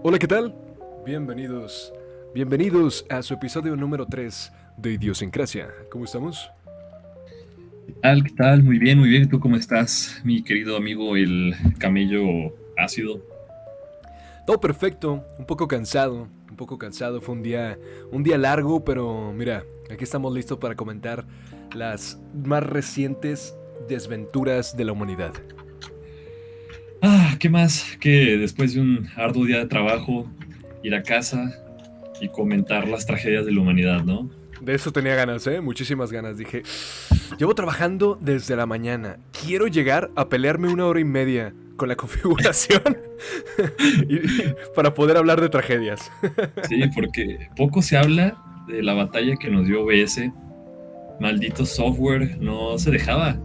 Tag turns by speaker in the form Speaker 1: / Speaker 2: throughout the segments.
Speaker 1: Hola, ¿qué tal? Bienvenidos. Bienvenidos a su episodio número 3 de Idiosincrasia. ¿Cómo estamos?
Speaker 2: ¿Qué tal? ¿Qué tal? Muy bien, muy bien. ¿Tú cómo estás, mi querido amigo el camello ácido?
Speaker 1: Todo perfecto, un poco cansado. Fue un día largo, pero mira, aquí estamos listos para comentar las más recientes desventuras de la humanidad.
Speaker 2: ¿Qué más que después de un arduo día de trabajo, ir a casa y comentar las tragedias de la humanidad, ¿no?
Speaker 1: De eso tenía ganas, muchísimas ganas. Dije, llevo trabajando desde la mañana. Quiero llegar a pelearme 1 hora y media con la configuración para poder hablar de tragedias.
Speaker 2: Sí, porque poco se habla de la batalla que nos dio OBS. Maldito software, no se dejaba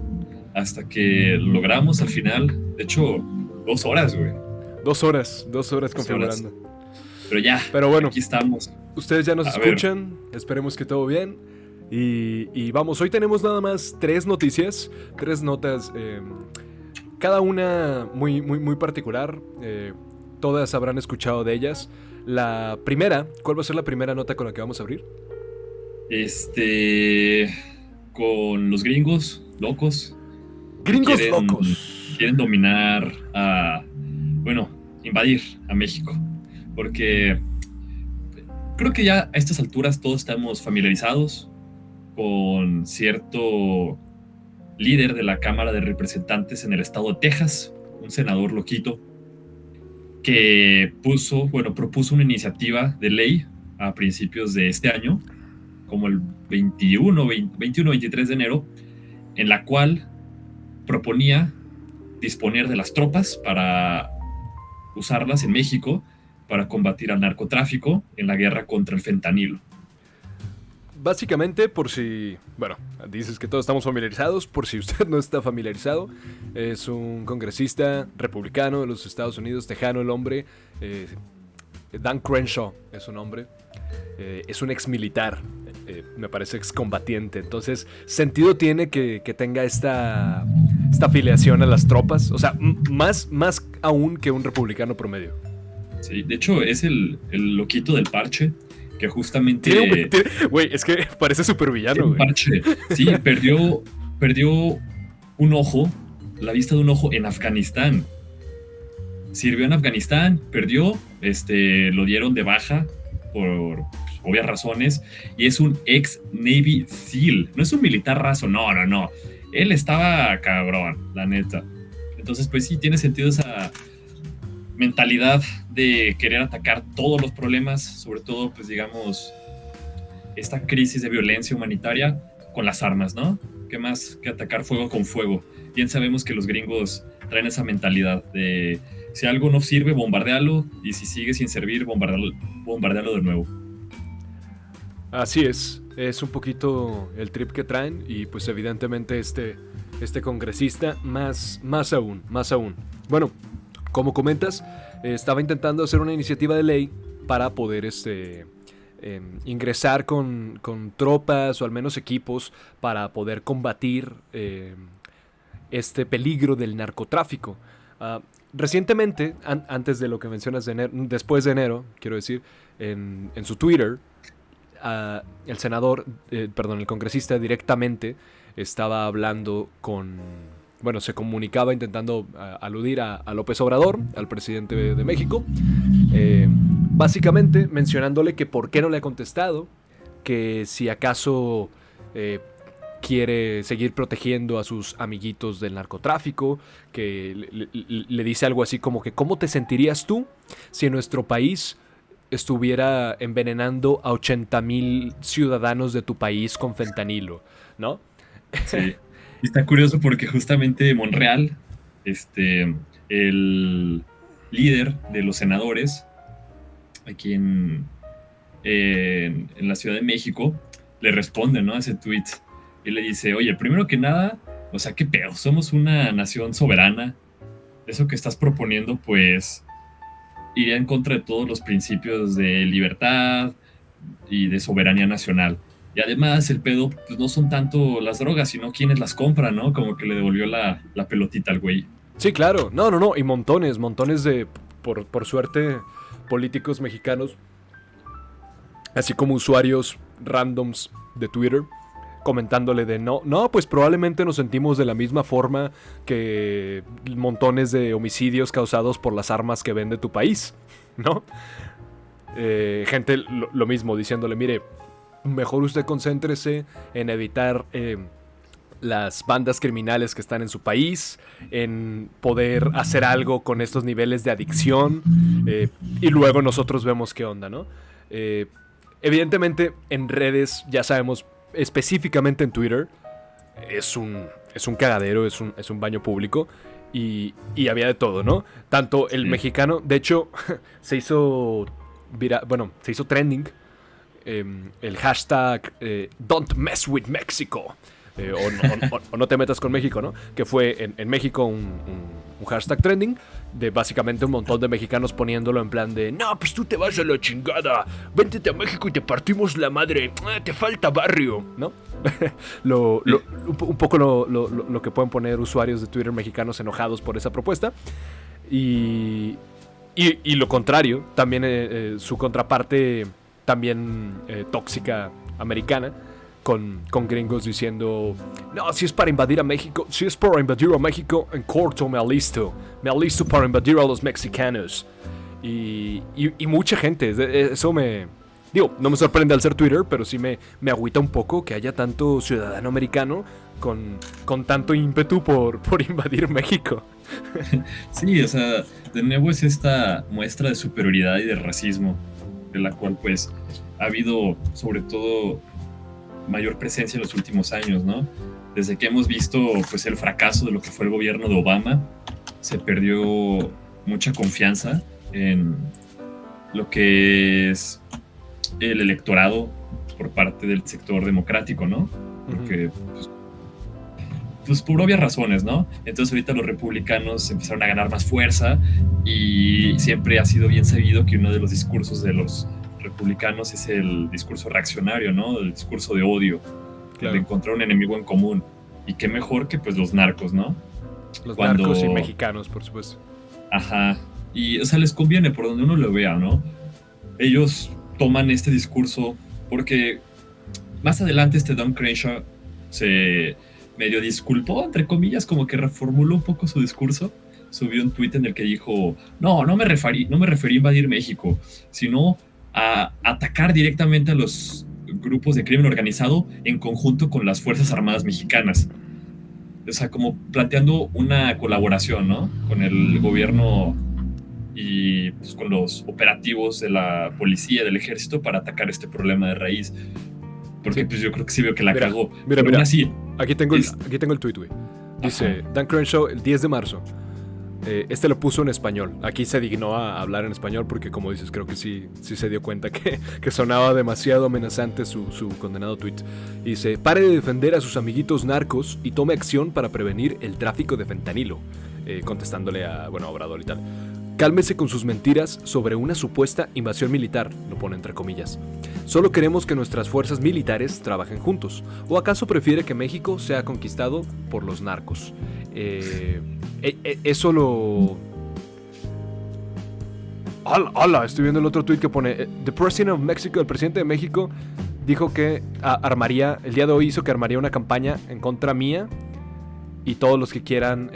Speaker 2: hasta que lo logramos al final. De hecho, 2 horas, güey.
Speaker 1: 2 horas
Speaker 2: 2 horas.
Speaker 1: configurando.
Speaker 2: Pero ya,
Speaker 1: Pero bueno,
Speaker 2: aquí estamos.
Speaker 1: ustedes ya nos
Speaker 2: A ver,
Speaker 1: escuchan, esperemos que todo bien. Y vamos, hoy tenemos nada más 3 noticias, 3 notas, cada una muy particular. Todas habrán escuchado de ellas. La primera, ¿cuál va a ser la primera nota con la que vamos a abrir?
Speaker 2: este, con los gringos locos que
Speaker 1: Gringos locos.
Speaker 2: quieren dominar bueno, invadir a México. Porque creo que ya a estas alturas todos estamos familiarizados con cierto líder de la Cámara de Representantes en el estado de Texas, un senador loquito, que propuso una iniciativa de ley a principios de este año, como el 21-23 de enero, en la cual proponía disponer de las tropas para usarlas en México para combatir al narcotráfico en la guerra contra el fentanilo.
Speaker 1: Básicamente, por si, bueno, dices que todos estamos familiarizados, por si usted no está familiarizado, es un congresista republicano de los Estados Unidos, tejano el hombre, Dan Crenshaw es su nombre, es un ex militar, me parece excombatiente, entonces sentido tiene que tenga esta afiliación a las tropas, o sea, más aún que un republicano promedio.
Speaker 2: Sí, de hecho es el loquito del parche que justamente
Speaker 1: Güey, es que parece súper villano, güey.
Speaker 2: parche, sí, perdió un ojo, la vista de un ojo en Afganistán. Sirvió en Afganistán, perdió, lo dieron de baja por obvias razones, y es un ex Navy SEAL, no es un militar raso, no. Él estaba cabrón, la neta. Entonces, pues sí, tiene sentido esa mentalidad de querer atacar todos los problemas, sobre todo, pues digamos, esta crisis de violencia humanitaria con las armas, ¿no? ¿Qué más que atacar fuego con fuego? Bien sabemos que los gringos traen esa mentalidad de si algo no sirve, bombardealo, y si sigue sin servir, bombardealo de nuevo.
Speaker 1: Así es un poquito el trip que traen y pues evidentemente este congresista más aún. Bueno, como comentas, estaba intentando hacer una iniciativa de ley para poder ingresar con tropas o al menos equipos para poder combatir este peligro del narcotráfico. Recientemente, antes de lo que mencionas de enero, después de enero, quiero decir, en su Twitter, el congresista directamente estaba hablando bueno, se comunicaba intentando aludir a López Obrador, al presidente de México, básicamente mencionándole que por qué no le ha contestado, que si acaso quiere seguir protegiendo a sus amiguitos del narcotráfico, que le dice algo así como que ¿cómo te sentirías tú si en nuestro país estuviera envenenando a 80,000 ciudadanos de tu país con fentanilo, ¿no?
Speaker 2: Sí. Y está curioso porque justamente Monreal, el líder de los senadores aquí en la Ciudad de México, le responde, ¿no?, a ese tweet y le dice, oye, primero que nada, o sea, qué pedo, somos una nación soberana, eso que estás proponiendo pues iría en contra de todos los principios de libertad y de soberanía nacional. Y además el pedo pues no son tanto las drogas, sino quienes las compran, ¿no? Como que le devolvió la pelotita al güey.
Speaker 1: Sí, claro. No. Y montones de... Por suerte, políticos mexicanos, así como usuarios randoms de Twitter, comentándole de no, pues probablemente nos sentimos de la misma forma que montones de homicidios causados por las armas que vende tu país, ¿no? Gente lo mismo, diciéndole, mire, mejor usted concéntrese en evitar las bandas criminales que están en su país, en poder hacer algo con estos niveles de adicción, y luego nosotros vemos qué onda, ¿no? Evidentemente en redes, ya sabemos, específicamente en Twitter, es un cagadero, es un baño público, y había de todo, ¿no? Tanto el mexicano, de hecho, se hizo trending el hashtag Don't Mess with Mexico, o no te metas con México, ¿no? Que fue en México un hashtag trending de básicamente un montón de mexicanos poniéndolo en plan de no, pues tú te vas a la chingada, véntete a México y te partimos la madre, te falta barrio, ¿no? Un poco lo que pueden poner usuarios de Twitter mexicanos enojados por esa propuesta. Y lo contrario, también su contraparte también tóxica americana, con gringos diciendo no, si es para invadir a México, en corto me alisto para invadir a los mexicanos. Y mucha gente, eso no me sorprende al ser Twitter, pero sí me agüita un poco que haya tanto ciudadano americano con tanto ímpetu por invadir México.
Speaker 2: Sí, o sea, de nuevo es esta muestra de superioridad y de racismo, de la cual pues ha habido sobre todo mayor presencia en los últimos años, ¿no? Desde que hemos visto pues el fracaso de lo que fue el gobierno de Obama, se perdió mucha confianza en lo que es el electorado por parte del sector democrático, ¿no? Porque pues por obvias razones, ¿no? Entonces ahorita los republicanos empezaron a ganar más fuerza y siempre ha sido bien sabido que uno de los discursos de los republicanos es el discurso reaccionario, ¿no? El discurso de odio, claro, de encontrar un enemigo en común. Y qué mejor que pues los narcos, ¿no?
Speaker 1: Narcos y mexicanos, por supuesto.
Speaker 2: Ajá. Y o sea, les conviene por donde uno lo vea, ¿no? Ellos toman este discurso porque más adelante Don Crenshaw se medio disculpó, entre comillas, como que reformuló un poco su discurso. Subió un tuit en el que dijo, no me referí a invadir México, sino a atacar directamente a los grupos de crimen organizado en conjunto con las Fuerzas Armadas mexicanas. O sea, como planteando una colaboración, ¿no? Con el gobierno y pues, con los operativos de la policía, del ejército, para atacar este problema de raíz. Porque pues yo creo que sí veo que la cagó.
Speaker 1: Mira. Así, aquí tengo el tweet, güey. Dice, Dan Crenshaw, el 10 de marzo. Este lo puso en español. Aquí se dignó a hablar en español porque, como dices, creo que sí se dio cuenta que sonaba demasiado amenazante su condenado tweet. Dice, pare de defender a sus amiguitos narcos y tome acción para prevenir el tráfico de fentanilo. Contestándole a Obrador y tal. Cálmese con sus mentiras sobre una supuesta invasión militar, lo pone entre comillas. Solo queremos que nuestras fuerzas militares trabajen juntos. ¿O acaso prefiere que México sea conquistado por los narcos? Eso lo... ¡Hala! Estoy viendo el otro tweet que pone The President of Mexico, el presidente de México, dijo que armaría, el día de hoy hizo que armaría una campaña en contra mía y todos los que quieran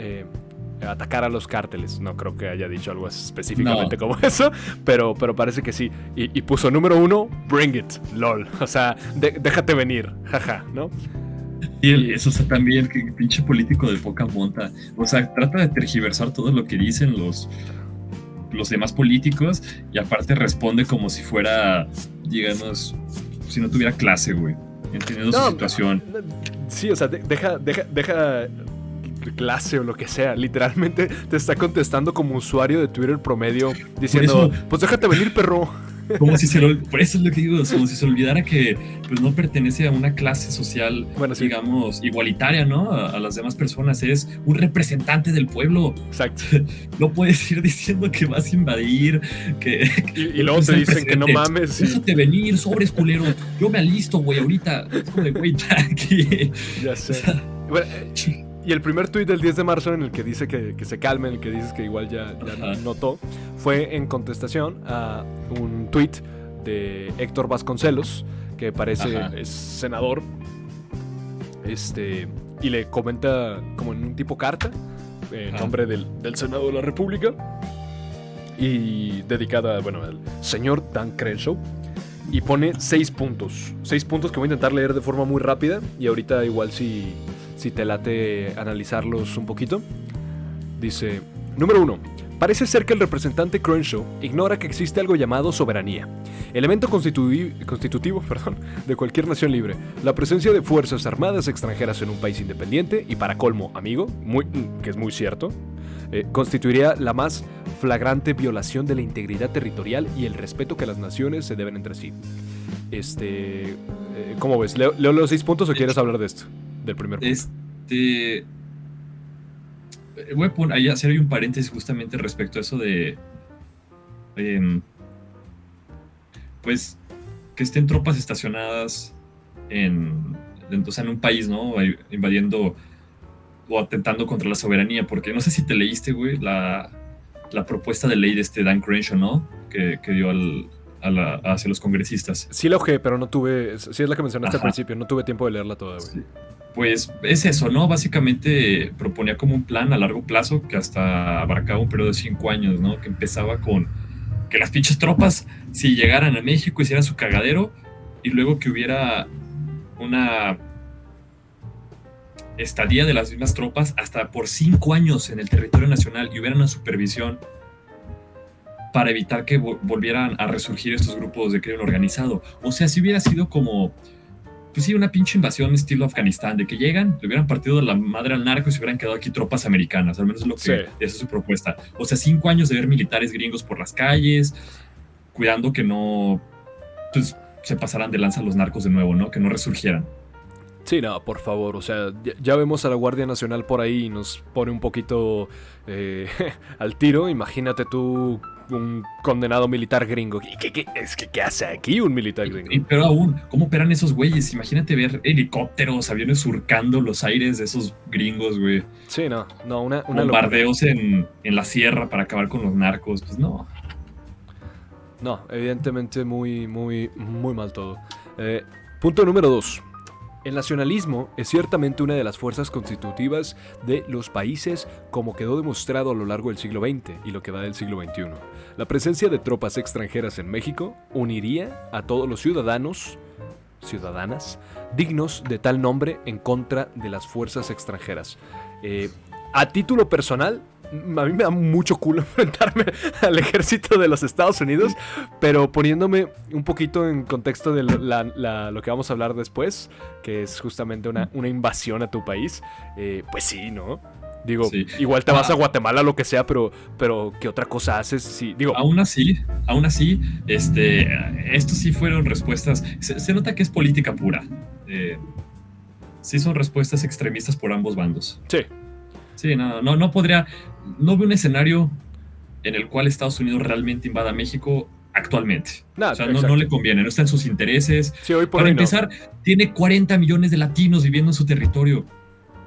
Speaker 1: atacar a los cárteles. No creo que haya dicho algo específicamente como eso, pero parece que sí. Y puso número 1, bring it, lol. O sea, déjate venir, jaja, ¿no?
Speaker 2: Y eso, o sea, también, que pinche político de poca monta. O sea, trata de tergiversar todo lo que dicen los demás políticos y aparte responde como si fuera, digamos, si no tuviera clase, güey. Entendiendo su situación.
Speaker 1: Sí, o sea, deja clase o lo que sea. Literalmente te está contestando como usuario de Twitter promedio diciendo, pues déjate venir, perro.
Speaker 2: Como si por eso es lo que digo, como si se olvidara que pues no pertenece a una clase social, sí, digamos, igualitaria, ¿no? A las demás personas. Es un representante del pueblo.
Speaker 1: Exacto.
Speaker 2: No puedes ir diciendo que vas a invadir,
Speaker 1: y luego te dicen que no mames.
Speaker 2: Déjate venir, sobres, culero. Yo me alisto, güey, ahorita. Es como de, güey, aquí.
Speaker 1: Ya sé. O sea, Y el primer tuit del 10 de marzo en el que dice que se calme, en el que dices que igual ya notó, fue en contestación a un tuit de Héctor Vasconcelos, que parece es senador, y le comenta como en un tipo carta, en nombre del Senado de la República, y dedicada, bueno, al señor Dan Crenshaw, y pone 6 puntos. 6 puntos que voy a intentar leer de forma muy rápida, y ahorita igual si te late analizarlos un poquito. Dice, número 1. Parece ser que el representante Crenshaw ignora que existe algo llamado soberanía, elemento constitutivo de cualquier nación libre. La presencia de fuerzas armadas extranjeras en un país independiente, y para colmo, amigo, que es muy cierto, constituiría la más flagrante violación de la integridad territorial y el respeto que las naciones se deben entre sí. ¿Cómo ves? ¿Leo los 6 puntos o quieres hablar de esto? Del primer punto.
Speaker 2: Voy a hacer un paréntesis justamente respecto a eso de pues que estén tropas estacionadas en un país, ¿no? Invadiendo o atentando contra la soberanía, porque no sé si te leíste, güey, la propuesta de ley de Dan Crenshaw, ¿no? Que dio hacia los congresistas.
Speaker 1: Sí la ojeé, pero no tuve, sí es la que mencionaste al principio, no tuve tiempo de leerla toda, güey.
Speaker 2: Sí. Pues es eso, ¿no? Básicamente proponía como un plan a largo plazo que hasta abarcaba un periodo de 5 años, ¿no? Que empezaba con que las pinches tropas, si llegaran a México, hicieran su cagadero, y luego que hubiera una estadía de las mismas tropas hasta por 5 años en el territorio nacional y hubiera una supervisión para evitar que volvieran a resurgir estos grupos de crimen organizado. O sea, si hubiera sido como... Pues sí, una pinche invasión estilo Afganistán, de que llegan, le hubieran partido la madre al narco y se hubieran quedado aquí tropas americanas, al menos es lo que esa es su propuesta. O sea, 5 años de ver militares gringos por las calles, cuidando que no pues, se pasaran de lanza los narcos de nuevo, ¿no? Que no resurgieran.
Speaker 1: Sí, no, por favor, o sea, ya vemos a la Guardia Nacional por ahí y nos pone un poquito al tiro. Imagínate tú un condenado militar gringo. ¿Qué hace aquí un militar gringo?
Speaker 2: Pero aún, ¿cómo operan esos güeyes? Imagínate ver helicópteros, aviones surcando los aires de esos gringos, güey.
Speaker 1: Sí, no, una
Speaker 2: bombardeos en la sierra para acabar con los narcos, pues no.
Speaker 1: No, evidentemente muy, muy, muy mal todo. Punto número 2. El nacionalismo es ciertamente una de las fuerzas constitutivas de los países, como quedó demostrado a lo largo del siglo XX y lo que va del siglo XXI. La presencia de tropas extranjeras en México uniría a todos los ciudadanas, dignos de tal nombre en contra de las fuerzas extranjeras. A título personal, a mí me da mucho culo enfrentarme al ejército de los Estados Unidos, pero poniéndome un poquito en contexto de lo que vamos a hablar después, que es justamente una invasión a tu país, pues sí, ¿no? Digo, sí. Igual te vas a Guatemala, lo que sea, pero ¿qué otra cosa haces? Sí, digo.
Speaker 2: Aún así, estos sí fueron respuestas, se nota que es política pura. Sí son respuestas extremistas por ambos bandos.
Speaker 1: Sí.
Speaker 2: Sí, no podría... No veo un escenario en el cual Estados Unidos realmente invada México actualmente. O sea, no le conviene, no está en sus intereses.
Speaker 1: Sí, hoy por
Speaker 2: Para
Speaker 1: hoy
Speaker 2: empezar, tiene 40 millones de latinos viviendo en su territorio.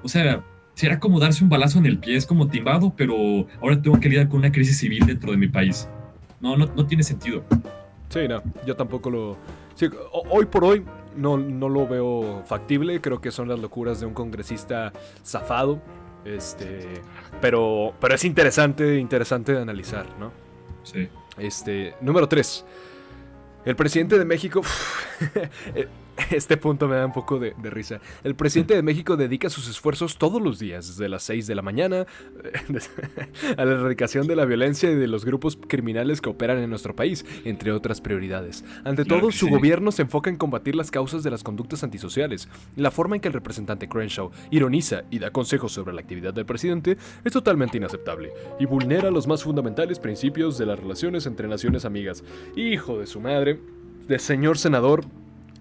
Speaker 2: O sea, será como darse un balazo en el pie, es como timbado, pero ahora tengo que lidiar con una crisis civil dentro de mi país. No tiene sentido.
Speaker 1: Sí, no, yo tampoco lo... Sí, hoy por hoy no lo veo factible, creo que son las locuras de un congresista zafado. Pero es interesante de analizar, ¿no?
Speaker 2: Sí.
Speaker 1: Número 3. El presidente de México... Este punto me da un poco de risa. El presidente de México dedica sus esfuerzos todos los días, desde las 6 de la mañana, a la erradicación de la violencia y de los grupos criminales que operan en nuestro país, entre otras prioridades. Ante todo, su gobierno se enfoca en combatir las causas de las conductas antisociales. La forma en que el representante Crenshaw ironiza y da consejos sobre la actividad del presidente es totalmente inaceptable y vulnera los más fundamentales principios de las relaciones entre naciones amigas. Hijo de su madre, de señor senador...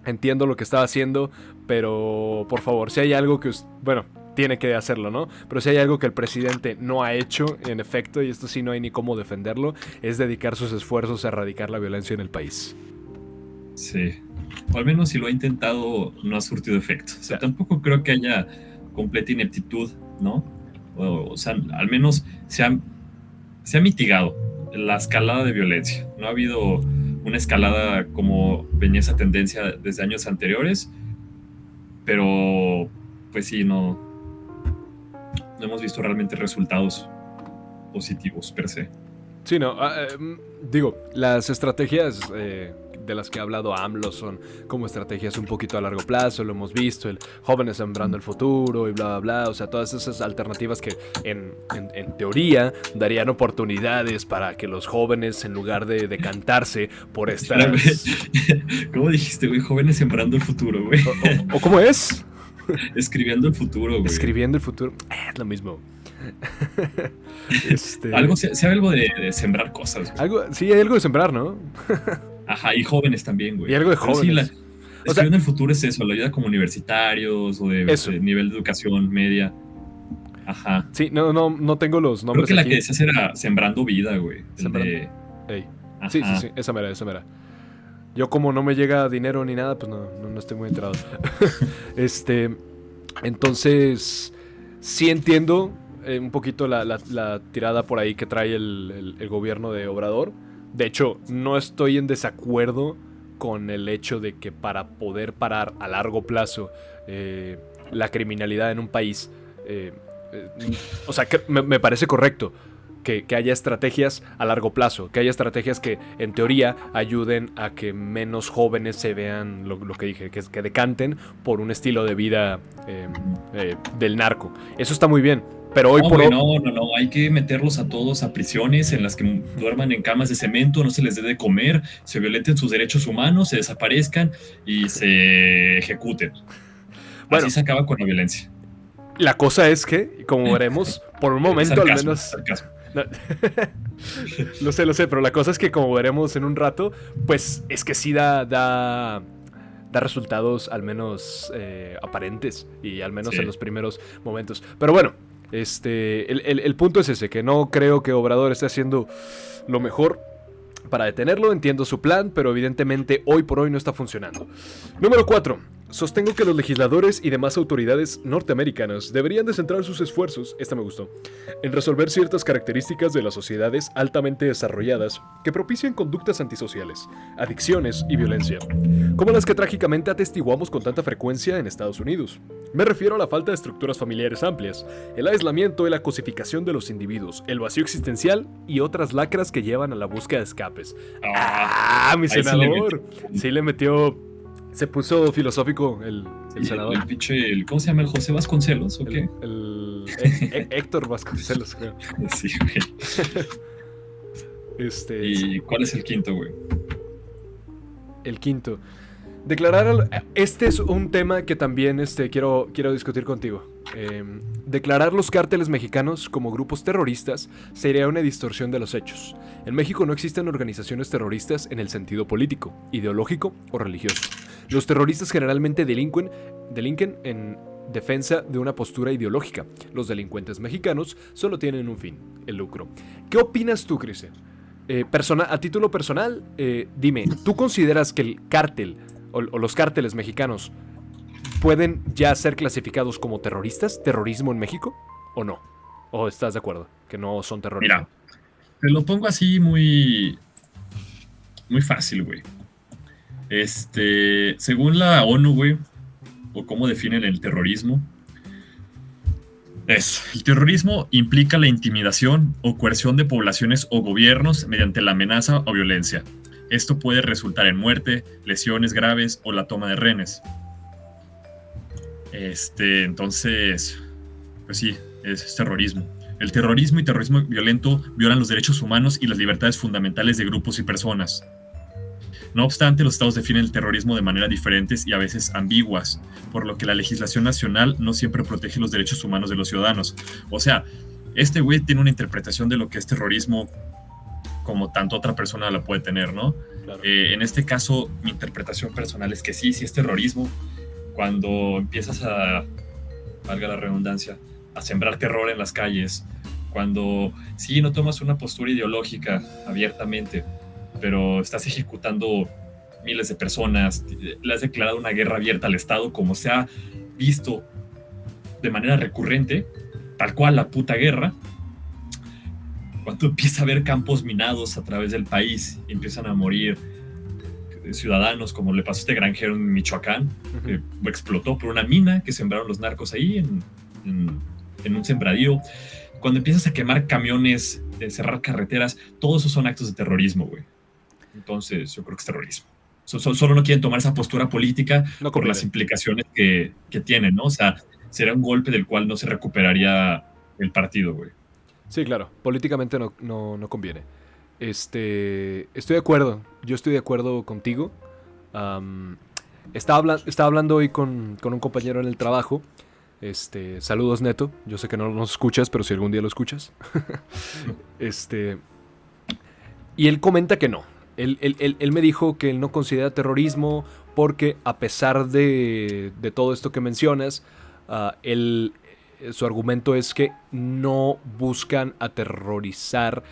Speaker 1: Entiendo lo que estaba haciendo, pero por favor, si hay algo que... Bueno, tiene que hacerlo, ¿no? Pero si hay algo que el presidente no ha hecho, en efecto, y esto sí no hay ni cómo defenderlo, es dedicar sus esfuerzos a erradicar la violencia en el país.
Speaker 2: Sí. O al menos si lo ha intentado, no ha surtido efecto. O sea, tampoco creo que haya completa ineptitud ¿no? O sea, al menos se ha mitigado la escalada de violencia. No ha habido una escalada como venía esa tendencia desde años anteriores, pero pues sí, no hemos visto realmente resultados positivos per se.
Speaker 1: Sí, no, digo, las estrategias de las que ha hablado AMLO son como estrategias un poquito a largo plazo, lo hemos visto, el jóvenes sembrando el futuro y bla, bla, bla, o sea, todas esas alternativas que en teoría darían oportunidades para que los jóvenes, en lugar de decantarse por estas...
Speaker 2: ¿Cómo dijiste, güey? Jóvenes sembrando el futuro, güey.
Speaker 1: ¿O cómo es?
Speaker 2: Escribiendo el futuro, güey.
Speaker 1: Escribiendo el futuro, es lo mismo.
Speaker 2: Sea algo de sembrar cosas,
Speaker 1: güey. Sí, hay algo de sembrar, ¿no?
Speaker 2: Ajá, y jóvenes también, güey.
Speaker 1: Y algo de jóvenes.
Speaker 2: Sí, escribiendo el futuro es eso, la ayuda como universitarios o de nivel de educación media. Ajá.
Speaker 1: Sí, no tengo los nombres.
Speaker 2: Creo que la que decías era Sembrando Vida, güey.
Speaker 1: Sí, esa mera. Yo como no me llega dinero ni nada, pues no estoy muy enterado. Entonces, sí entiendo un poquito la tirada por ahí que trae el gobierno de Obrador. De hecho, no estoy en desacuerdo con el hecho de que para poder parar a largo plazo la criminalidad en un país, o sea, que me parece correcto que haya estrategias a largo plazo, que haya estrategias que en teoría ayuden a que menos jóvenes se vean, lo que dije, que decanten por un estilo de vida del narco. Eso está muy bien. Pero hoy por hoy...
Speaker 2: No, hay que meterlos a todos a prisiones en las que duerman en camas de cemento, no se les dé de comer, se violenten sus derechos humanos, se desaparezcan y se ejecuten. Bueno, así se acaba con la violencia.
Speaker 1: La cosa es que, como veremos, por un momento sarcasmo, al menos...
Speaker 2: Sarcasmo.
Speaker 1: No. Lo sé, pero la cosa es que, como veremos en un rato, pues es que sí da resultados al menos aparentes y al menos en los primeros momentos. Pero bueno, el punto es ese, que no creo que Obrador esté haciendo lo mejor para detenerlo. Entiendo su plan, pero evidentemente hoy por hoy no está funcionando. Número 4. Sostengo que los legisladores y demás autoridades norteamericanas deberían de centrar sus esfuerzos, esta me gustó, en resolver ciertas características de las sociedades altamente desarrolladas que propician conductas antisociales, adicciones y violencia, como las que trágicamente atestiguamos con tanta frecuencia en Estados Unidos. Me refiero a la falta de estructuras familiares amplias, el aislamiento y la cosificación de los individuos, el vacío existencial y otras lacras que llevan a la búsqueda de escapes. Mi senador. Sí le metió... Se puso filosófico el senador.
Speaker 2: El pinche, ¿cómo se llama? ¿El José Vasconcelos o qué?
Speaker 1: Héctor Vasconcelos, creo.
Speaker 2: Sí, güey. ¿Y cuál es el quinto, güey?
Speaker 1: El quinto. Este es un tema que también quiero discutir contigo. Declarar los cárteles mexicanos como grupos terroristas sería una distorsión de los hechos. En México no existen organizaciones terroristas en el sentido político, ideológico o religioso. Los terroristas generalmente delinquen en defensa de una postura ideológica. Los delincuentes mexicanos solo tienen un fin, el lucro. ¿Qué opinas tú, Cristian? A título personal, dime, ¿tú consideras que el cártel o los cárteles mexicanos pueden ya ser clasificados como terroristas, terrorismo en México, o no? ¿O estás de acuerdo que no son terroristas?
Speaker 2: Mira, te lo pongo así muy fácil, güey. Según la ONU, güey, o cómo definen el terrorismo, el terrorismo implica la intimidación o coerción de poblaciones o gobiernos mediante la amenaza o violencia. Esto puede resultar en muerte, lesiones graves o la toma de rehenes. Entonces, pues sí, es terrorismo. El terrorismo y terrorismo violento violan los derechos humanos y las libertades fundamentales de grupos y personas. No obstante, los estados definen el terrorismo de manera diferentes y a veces ambiguas, por lo que la legislación nacional no siempre protege los derechos humanos de los ciudadanos. O sea, este güey tiene una interpretación de lo que es terrorismo como tanto otra persona la puede tener, ¿no? Claro. En este caso, mi interpretación personal es que sí es terrorismo. Cuando empiezas valga la redundancia, a sembrar terror en las calles, cuando sí no tomas una postura ideológica abiertamente, pero estás ejecutando miles de personas, le has declarado una guerra abierta al Estado, como se ha visto de manera recurrente, tal cual la puta guerra, cuando empieza a haber campos minados a través del país y empiezan a morir ciudadanos, como le pasó a este granjero en Michoacán, que explotó por una mina que sembraron los narcos ahí en un sembradío. Cuando empiezas a quemar camiones, cerrar carreteras, todos esos son actos de terrorismo, güey. Entonces, yo creo que es terrorismo. Solo no quieren tomar esa postura política por las implicaciones que tienen, ¿no? O sea, será un golpe del cual no se recuperaría el partido, güey.
Speaker 1: Sí, claro. Políticamente no conviene. Estoy de acuerdo. Yo estoy de acuerdo contigo. Estaba hablando hoy con un compañero en el trabajo. Saludos, Neto. Yo sé que no nos escuchas, pero si algún día lo escuchas. Y él comenta que no. Él me dijo que él no considera terrorismo porque, a pesar de todo esto que mencionas, su argumento es que no buscan aterrorizar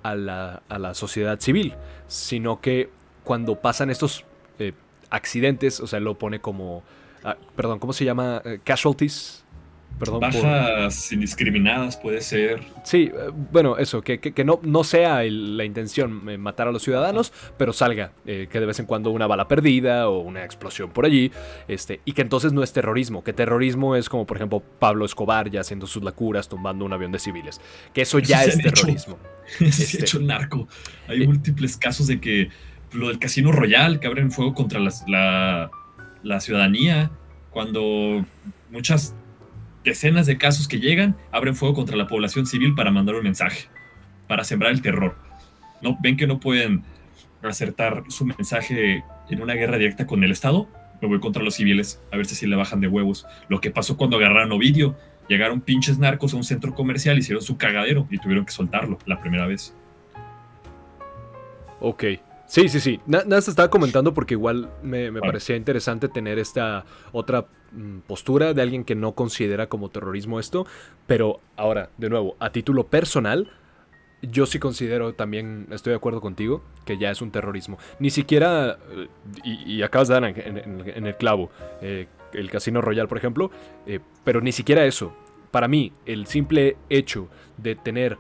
Speaker 1: a la sociedad civil, sino que cuando pasan estos accidentes, o sea, lo pone como, perdón, ¿cómo se llama? Casualties. Perdón,
Speaker 2: bajas indiscriminadas, puede ser.
Speaker 1: Sí, bueno, eso, que no sea la intención matar a los ciudadanos, pero salga que de vez en cuando una bala perdida o una explosión por allí, y que entonces no es terrorismo, que terrorismo es como, por ejemplo, Pablo Escobar ya haciendo sus locuras, tumbando un avión de civiles, que eso ya es terrorismo.
Speaker 2: Se ha hecho el narco. Hay múltiples casos de que lo del Casino Royal, que abren fuego contra la ciudadanía, cuando muchas decenas de casos que llegan, abren fuego contra la población civil para mandar un mensaje, para sembrar el terror. ¿No? ¿Ven que no pueden acertar su mensaje en una guerra directa con el Estado? Me voy contra los civiles, a ver si le bajan de huevos. Lo que pasó cuando agarraron Ovidio, llegaron pinches narcos a un centro comercial, hicieron su cagadero y tuvieron que soltarlo la primera vez.
Speaker 1: Ok. Sí. Nada se estaba comentando porque igual me parecía interesante tener esta otra postura de alguien que no considera como terrorismo esto. Pero ahora, de nuevo, a título personal, yo sí considero también, estoy de acuerdo contigo, que ya es un terrorismo. Ni siquiera, y acabas de dar en el clavo, el Casino Royal, por ejemplo, pero ni siquiera eso. Para mí, el simple hecho de tener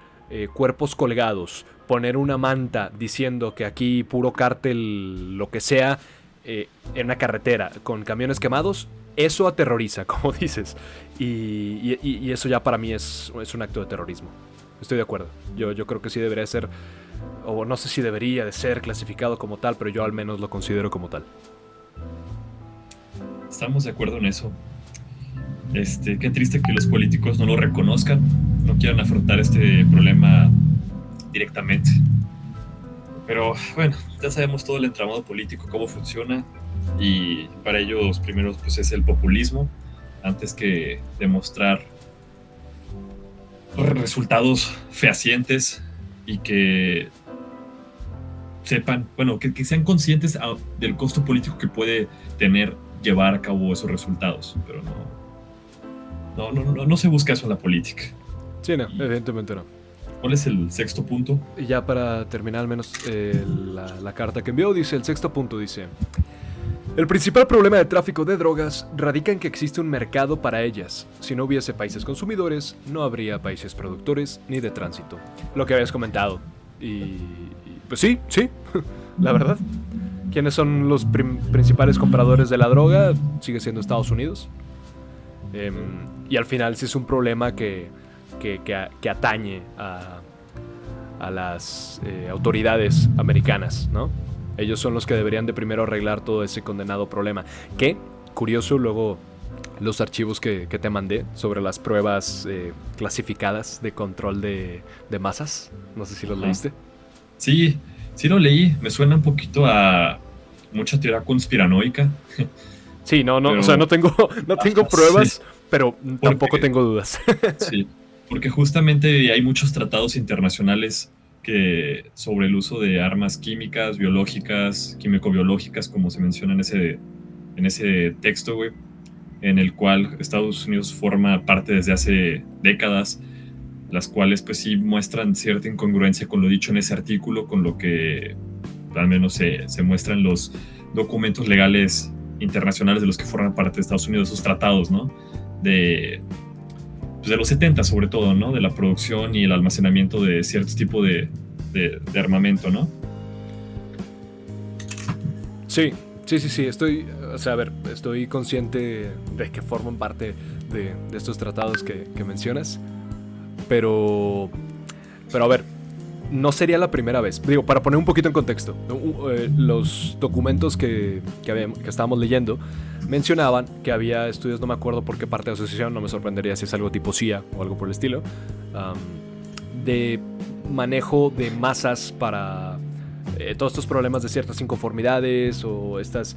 Speaker 1: cuerpos colgados, poner una manta diciendo que aquí puro cártel, lo que sea, en una carretera con camiones quemados, eso aterroriza, como dices. Y eso ya para mí es un acto de terrorismo. Estoy de acuerdo. Yo creo que sí debería ser, o no sé si debería de ser clasificado como tal, pero yo al menos lo considero como tal.
Speaker 2: Estamos de acuerdo en eso. Qué triste que los políticos no lo reconozcan, no quieran afrontar este problema directamente. Pero bueno, ya sabemos todo el entramado político, cómo funciona, y para ellos primero pues es el populismo, antes que demostrar resultados fehacientes y que sepan, bueno, que sean conscientes del costo político que puede tener llevar a cabo esos resultados, pero no se busca eso en la política.
Speaker 1: Sí, no, evidentemente no.
Speaker 2: ¿Cuál es el sexto punto?
Speaker 1: Y ya para terminar al menos la carta que envió, dice, el sexto punto dice: el principal problema del tráfico de drogas radica en que existe un mercado para ellas. Si no hubiese países consumidores, no habría países productores ni de tránsito. Lo que habías comentado. Y pues sí, la verdad. ¿Quiénes son los principales compradores de la droga? Sigue siendo Estados Unidos. Y al final sí es un problema que atañe a las autoridades americanas, ¿no? Ellos son los que deberían de primero arreglar todo ese condenado problema. Que, curioso, luego los archivos que te mandé sobre las pruebas clasificadas de control de masas. No sé si los leíste.
Speaker 2: Sí lo leí. Me suena un poquito a mucha teoría conspiranoica.
Speaker 1: Sí, pero, o sea, no tengo pruebas, sí, pero tampoco tengo dudas.
Speaker 2: Sí, porque justamente hay muchos tratados internacionales sobre el uso de armas químicas, biológicas, químico-biológicas, como se menciona en ese texto, güey, en el cual Estados Unidos forma parte desde hace décadas, las cuales pues sí muestran cierta incongruencia con lo dicho en ese artículo, con lo que al menos se muestran los documentos legales internacionales de los que forman parte de Estados Unidos, esos tratados, ¿no? De pues, de los 70 sobre todo, ¿no? De la producción y el almacenamiento de ciertos tipos de armamento, ¿no?
Speaker 1: Sí, estoy, o sea, a ver, estoy consciente de que forman parte de estos tratados que mencionas, pero a ver, no sería la primera vez. Digo, para poner un poquito en contexto, los documentos que estábamos leyendo mencionaban que había estudios, no me acuerdo por qué parte de la asociación, no me sorprendería si es algo tipo CIA o algo por el estilo, de manejo de masas para todos estos problemas de ciertas inconformidades o estas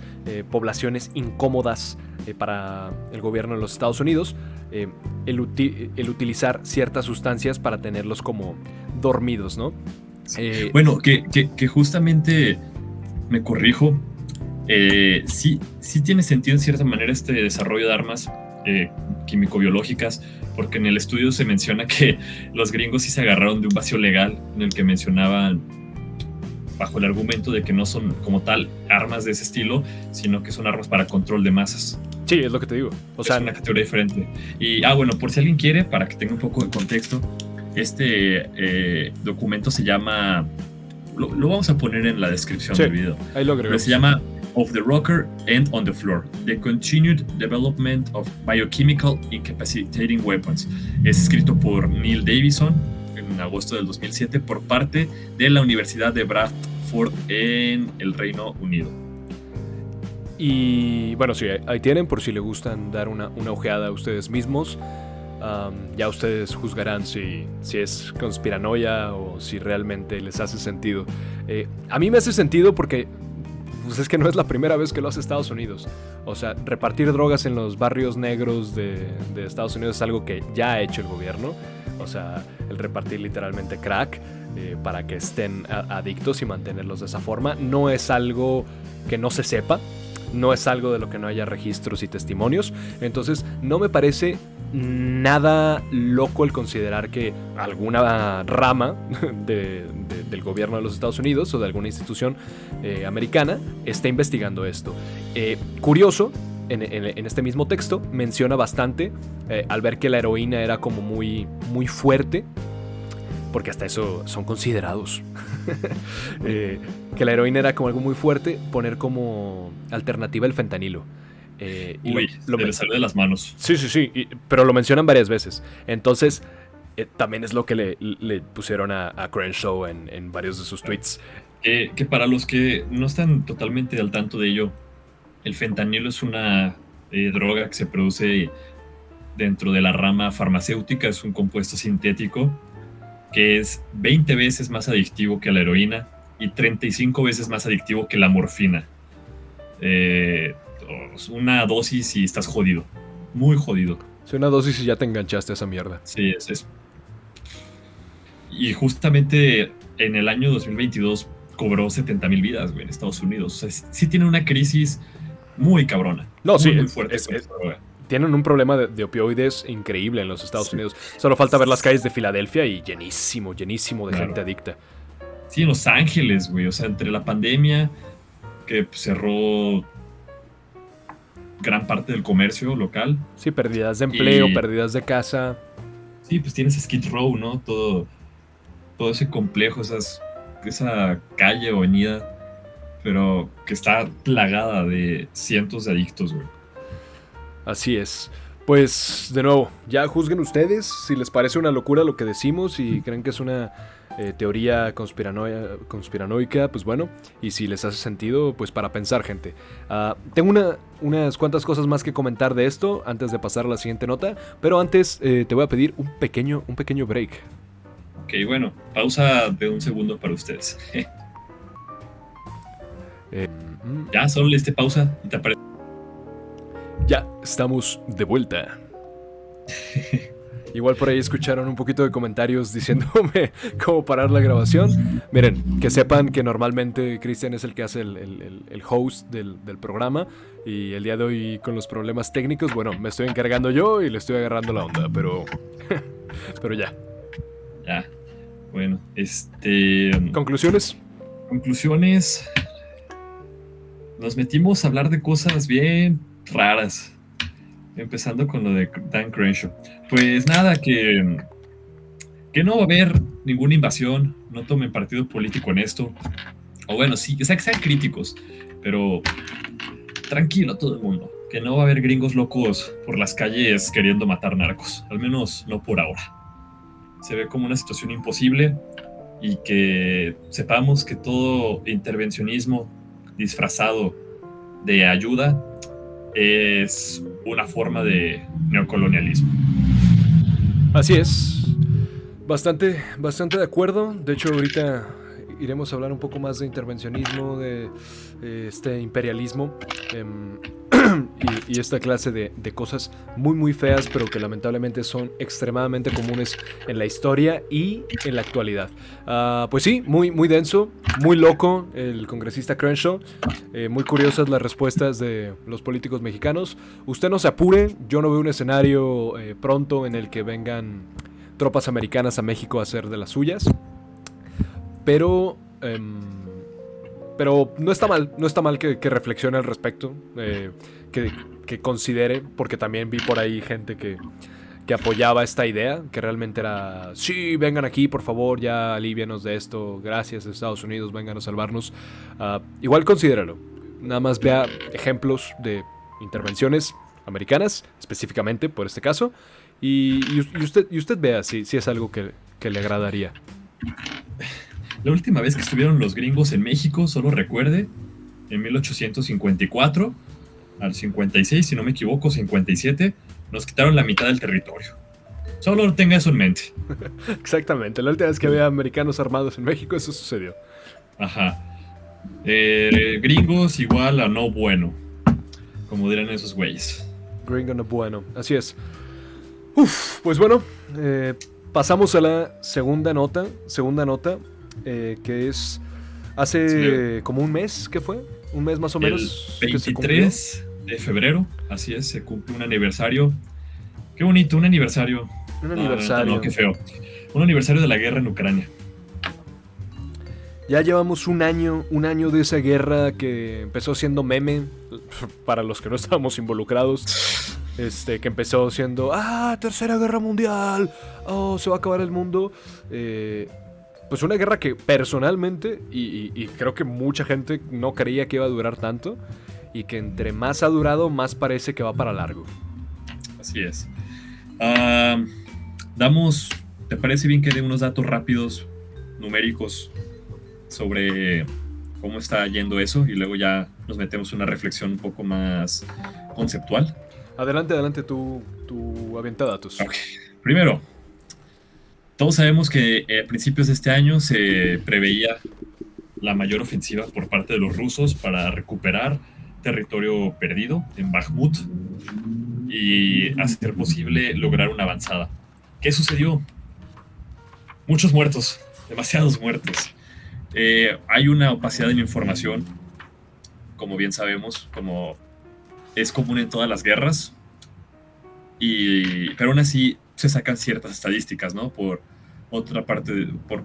Speaker 1: poblaciones incómodas para el gobierno de los Estados Unidos, el utilizar ciertas sustancias para tenerlos como dormidos, ¿no?
Speaker 2: Bueno, que justamente me corrijo, sí tiene sentido en cierta manera este desarrollo de armas químico-biológicas, porque en el estudio se menciona que los gringos sí se agarraron de un vacío legal en el que mencionaban, bajo el argumento de que no son como tal armas de ese estilo, sino que son armas para control de masas.
Speaker 1: Sí, es lo que te digo. O sea,
Speaker 2: es una categoría diferente. Y, bueno, por si alguien quiere, para que tenga un poco de contexto, este documento se llama, lo vamos a poner en la descripción del video.
Speaker 1: Ahí lo agregamos.
Speaker 2: Pero se llama Of the Rocker and on the Floor, The Continued Development of Biochemical Incapacitating Weapons. Es escrito por Neil Davison en agosto del 2007 por parte de la Universidad de Bradford en el Reino Unido.
Speaker 1: Y bueno, sí, ahí tienen, por si le gustan dar una ojeada a ustedes mismos. Ya ustedes juzgarán si es conspiranoia o si realmente les hace sentido. A mí me hace sentido porque pues es que no es la primera vez que lo hace Estados Unidos. O sea, repartir drogas en los barrios negros de Estados Unidos es algo que ya ha hecho el gobierno. O sea, el repartir literalmente crack para que estén adictos y mantenerlos de esa forma no es algo que no se sepa. No es algo de lo que no haya registros y testimonios. Entonces no me parece nada loco el considerar que alguna rama del gobierno de los Estados Unidos o de alguna institución americana esté investigando esto. Curioso, en este mismo texto menciona bastante al ver que la heroína era como muy, muy fuerte, porque hasta eso son considerados. Que la heroína era como algo muy fuerte, poner como alternativa el fentanilo.
Speaker 2: Uy, le salió de las manos.
Speaker 1: Sí, pero lo mencionan varias veces. Entonces, también es lo que le pusieron a Crenshaw en varios de sus tweets.
Speaker 2: Que para los que no están totalmente al tanto de ello, el fentanilo es una droga que se produce dentro de la rama farmacéutica. Es un compuesto sintético que es 20 veces más adictivo que la heroína y 35 veces más adictivo que la morfina. Una dosis y estás jodido. Muy jodido.
Speaker 1: Sí, una dosis y ya te enganchaste a esa mierda.
Speaker 2: Sí, es. Y justamente en el año 2022 cobró 70,000 vidas, güey, en Estados Unidos. O sea, sí tiene una crisis muy cabrona.
Speaker 1: No, sí,
Speaker 2: muy fuerte.
Speaker 1: Tienen un problema de opioides increíble en los Estados Unidos. Solo falta ver las calles de Filadelfia y llenísimo de gente adicta.
Speaker 2: Sí, en Los Ángeles, güey. O sea, entre la pandemia que cerró gran parte del comercio local.
Speaker 1: Sí, pérdidas de empleo, pérdidas de casa.
Speaker 2: Sí, pues tienes Skid Row, ¿no? Todo ese complejo, esa calle o avenida, pero que está plagada de cientos de adictos, güey.
Speaker 1: Así es. Pues, de nuevo, ya juzguen ustedes si les parece una locura lo que decimos y creen que es una teoría conspiranoica, pues bueno, y si les hace sentido, pues para pensar, gente. Tengo unas cuantas cosas más que comentar de esto antes de pasar a la siguiente nota, pero antes te voy a pedir un pequeño break.
Speaker 2: Ok, bueno, pausa de un segundo para ustedes. Ya, solo le pausa y te aparece.
Speaker 1: Ya, estamos de vuelta. Igual por ahí escucharon un poquito de comentarios diciéndome cómo parar la grabación. Miren, que sepan que normalmente Cristian es el que hace el host del programa. Y el día de hoy con los problemas técnicos, bueno, me estoy encargando yo y le estoy agarrando la onda, pero ya.
Speaker 2: Ya, bueno,
Speaker 1: ¿Conclusiones?
Speaker 2: Conclusiones. Nos metimos a hablar de cosas bien raras. empezando con lo de Dan Crenshaw. Pues nada, que no va a haber ninguna invasión, no tomen partido político en esto. O bueno, sí, o sea, que sean críticos, pero tranquilo todo el mundo, que no va a haber gringos locos por las calles queriendo matar narcos, al menos no por ahora. Se ve como una situación imposible y que sepamos que todo intervencionismo disfrazado de ayuda es una forma de neocolonialismo.
Speaker 1: Así es. Bastante de acuerdo. De hecho, ahorita iremos a hablar un poco más de intervencionismo, de este imperialismo y esta clase de cosas muy feas, pero que lamentablemente son extremadamente comunes en la historia y en la actualidad. Pues sí, muy denso, muy loco el congresista Crenshaw. Muy curiosas las respuestas de los políticos mexicanos. Usted no se apure, yo no veo un escenario pronto en el que vengan tropas americanas a México a hacer de las suyas. Pero no está mal que reflexione al respecto, que considere, porque también vi por ahí gente que apoyaba esta idea, que realmente era, sí, vengan aquí, por favor, ya alivianos de esto, gracias Estados Unidos, vengan a salvarnos. Igual considéralo, nada más vea ejemplos de intervenciones americanas, específicamente por este caso, y usted vea si es algo que le agradaría.
Speaker 2: La última vez que estuvieron los gringos en México, solo recuerde, en 1854 al 56, si no me equivoco, 57, nos quitaron la mitad del territorio. Solo tenga eso en mente.
Speaker 1: Exactamente, la última vez que había americanos armados en México, eso sucedió.
Speaker 2: Ajá. Gringos igual a no bueno, como dirán esos güeyes.
Speaker 1: Gringo no bueno, así es. Pues bueno, pasamos a la segunda nota, que es hace como un mes, ¿qué fue? Un mes más o menos.
Speaker 2: El 23 de febrero, así es, se cumple un aniversario. Qué bonito, un aniversario.
Speaker 1: Un aniversario.
Speaker 2: No, qué feo. Un aniversario de la guerra en Ucrania.
Speaker 1: Ya llevamos un año de esa guerra que empezó siendo meme para los que no estábamos involucrados. Que empezó siendo, Tercera Guerra Mundial, se va a acabar el mundo. Pues una guerra que personalmente, y creo que mucha gente no creía que iba a durar tanto, y que entre más ha durado, más parece que va para largo.
Speaker 2: Así es. ¿Te parece bien que dé unos datos rápidos, numéricos, sobre cómo está yendo eso? Y luego ya nos metemos en una reflexión un poco más conceptual.
Speaker 1: Adelante, tú avienta datos.
Speaker 2: Okay. Primero, todos sabemos que a principios de este año se preveía la mayor ofensiva por parte de los rusos para recuperar territorio perdido en Bakhmut y hacer posible lograr una avanzada. ¿Qué sucedió? Muchos muertos, demasiados muertos. Hay una opacidad en la información, como bien sabemos, como es común en todas las guerras, pero aún así se sacan ciertas estadísticas, ¿no? Por otra parte, por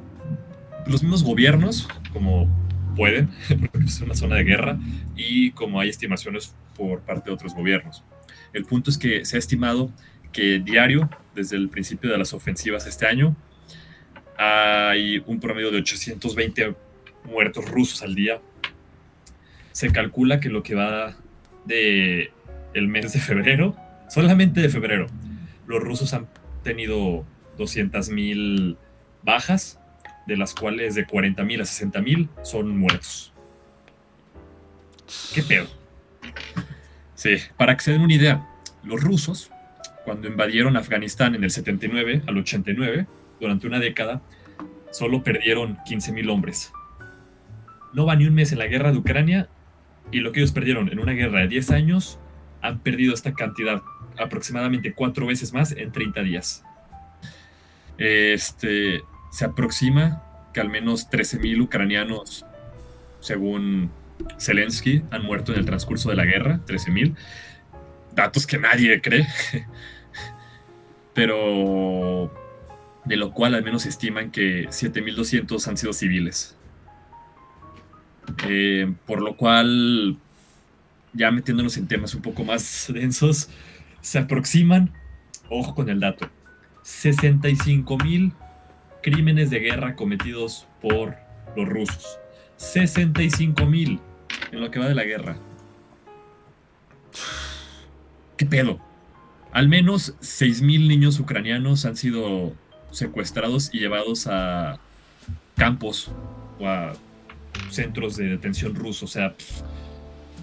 Speaker 2: los mismos gobiernos, como pueden, porque es una zona de guerra, y como hay estimaciones por parte de otros gobiernos. El punto es que se ha estimado que diario, desde el principio de las ofensivas este año, hay un promedio de 820 muertos rusos al día. Se calcula que lo que va de el mes de febrero, solamente de febrero, los rusos han tenido 200,000 bajas, de las cuales de 40,000 a 60,000 son muertos. ¿Qué pedo? Sí, para que se den una idea, los rusos, cuando invadieron Afganistán en el 79 al 89, durante una década, solo perdieron 15,000 hombres. No va ni un mes en la guerra de Ucrania, y lo que ellos perdieron en una guerra de 10 años, han perdido esta cantidad aproximadamente 4 veces más en 30 días. Se aproxima que al menos 13,000 ucranianos, según Zelensky, han muerto en el transcurso de la guerra. 13,000. Datos que nadie cree. Pero de lo cual al menos estiman que 7,200 han sido civiles. Por lo cual, ya metiéndonos en temas un poco más densos, Se aproximan, ojo con el dato, 65,000 crímenes de guerra cometidos por los rusos. 65,000 en lo que va de la guerra. ¿Qué pedo? Al menos 6,000 niños ucranianos han sido secuestrados y llevados a campos o a centros de detención rusos. O sea,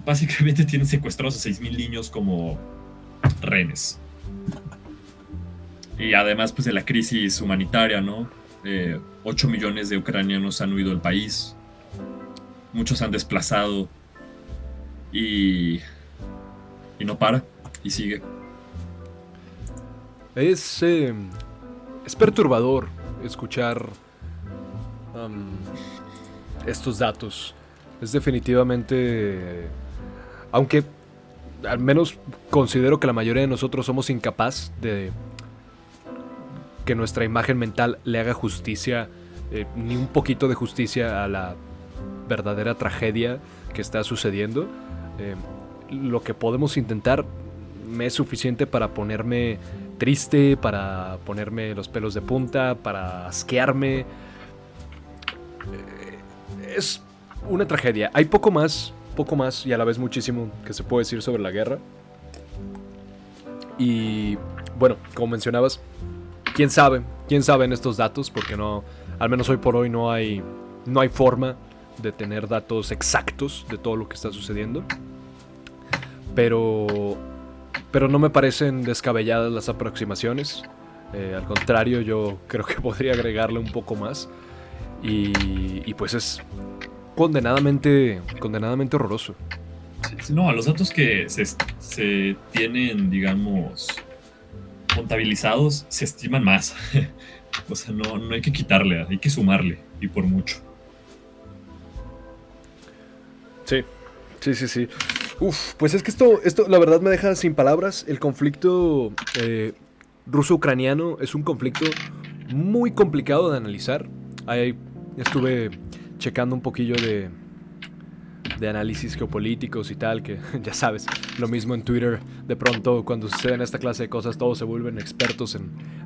Speaker 2: básicamente tienen secuestrados a 6,000 niños como rehenes. Y además, pues, de la crisis humanitaria, ¿no? 8 millones de ucranianos han huido del país. Muchos han desplazado. Y no para. Y sigue.
Speaker 1: Es perturbador escuchar estos datos. Es definitivamente... Aunque al menos considero que la mayoría de nosotros somos incapaz de que nuestra imagen mental le haga justicia, ni un poquito de justicia a la verdadera tragedia que está sucediendo. Lo que podemos intentar me es suficiente para ponerme triste, para ponerme los pelos de punta, para asquearme. Es una tragedia. Hay poco más y a la vez muchísimo que se puede decir sobre la guerra. Y bueno, como mencionabas, quién sabe en estos datos, porque no, al menos hoy por hoy no hay forma de tener datos exactos de todo lo que está sucediendo. Pero no me parecen descabelladas las aproximaciones. Al contrario, yo creo que podría agregarle un poco más. Y pues es condenadamente horroroso.
Speaker 2: No, a los datos que se tienen, digamos, contabilizados, se estiman más. O sea, no hay que quitarle, hay que sumarle, y por mucho.
Speaker 1: Sí. Uf, pues es que esto la verdad me deja sin palabras. El conflicto ruso-ucraniano es un conflicto muy complicado de analizar. Ahí estuve checando un poquillo de análisis geopolíticos y tal, que ya sabes, lo mismo en Twitter. De pronto, cuando suceden esta clase de cosas, todos se vuelven expertos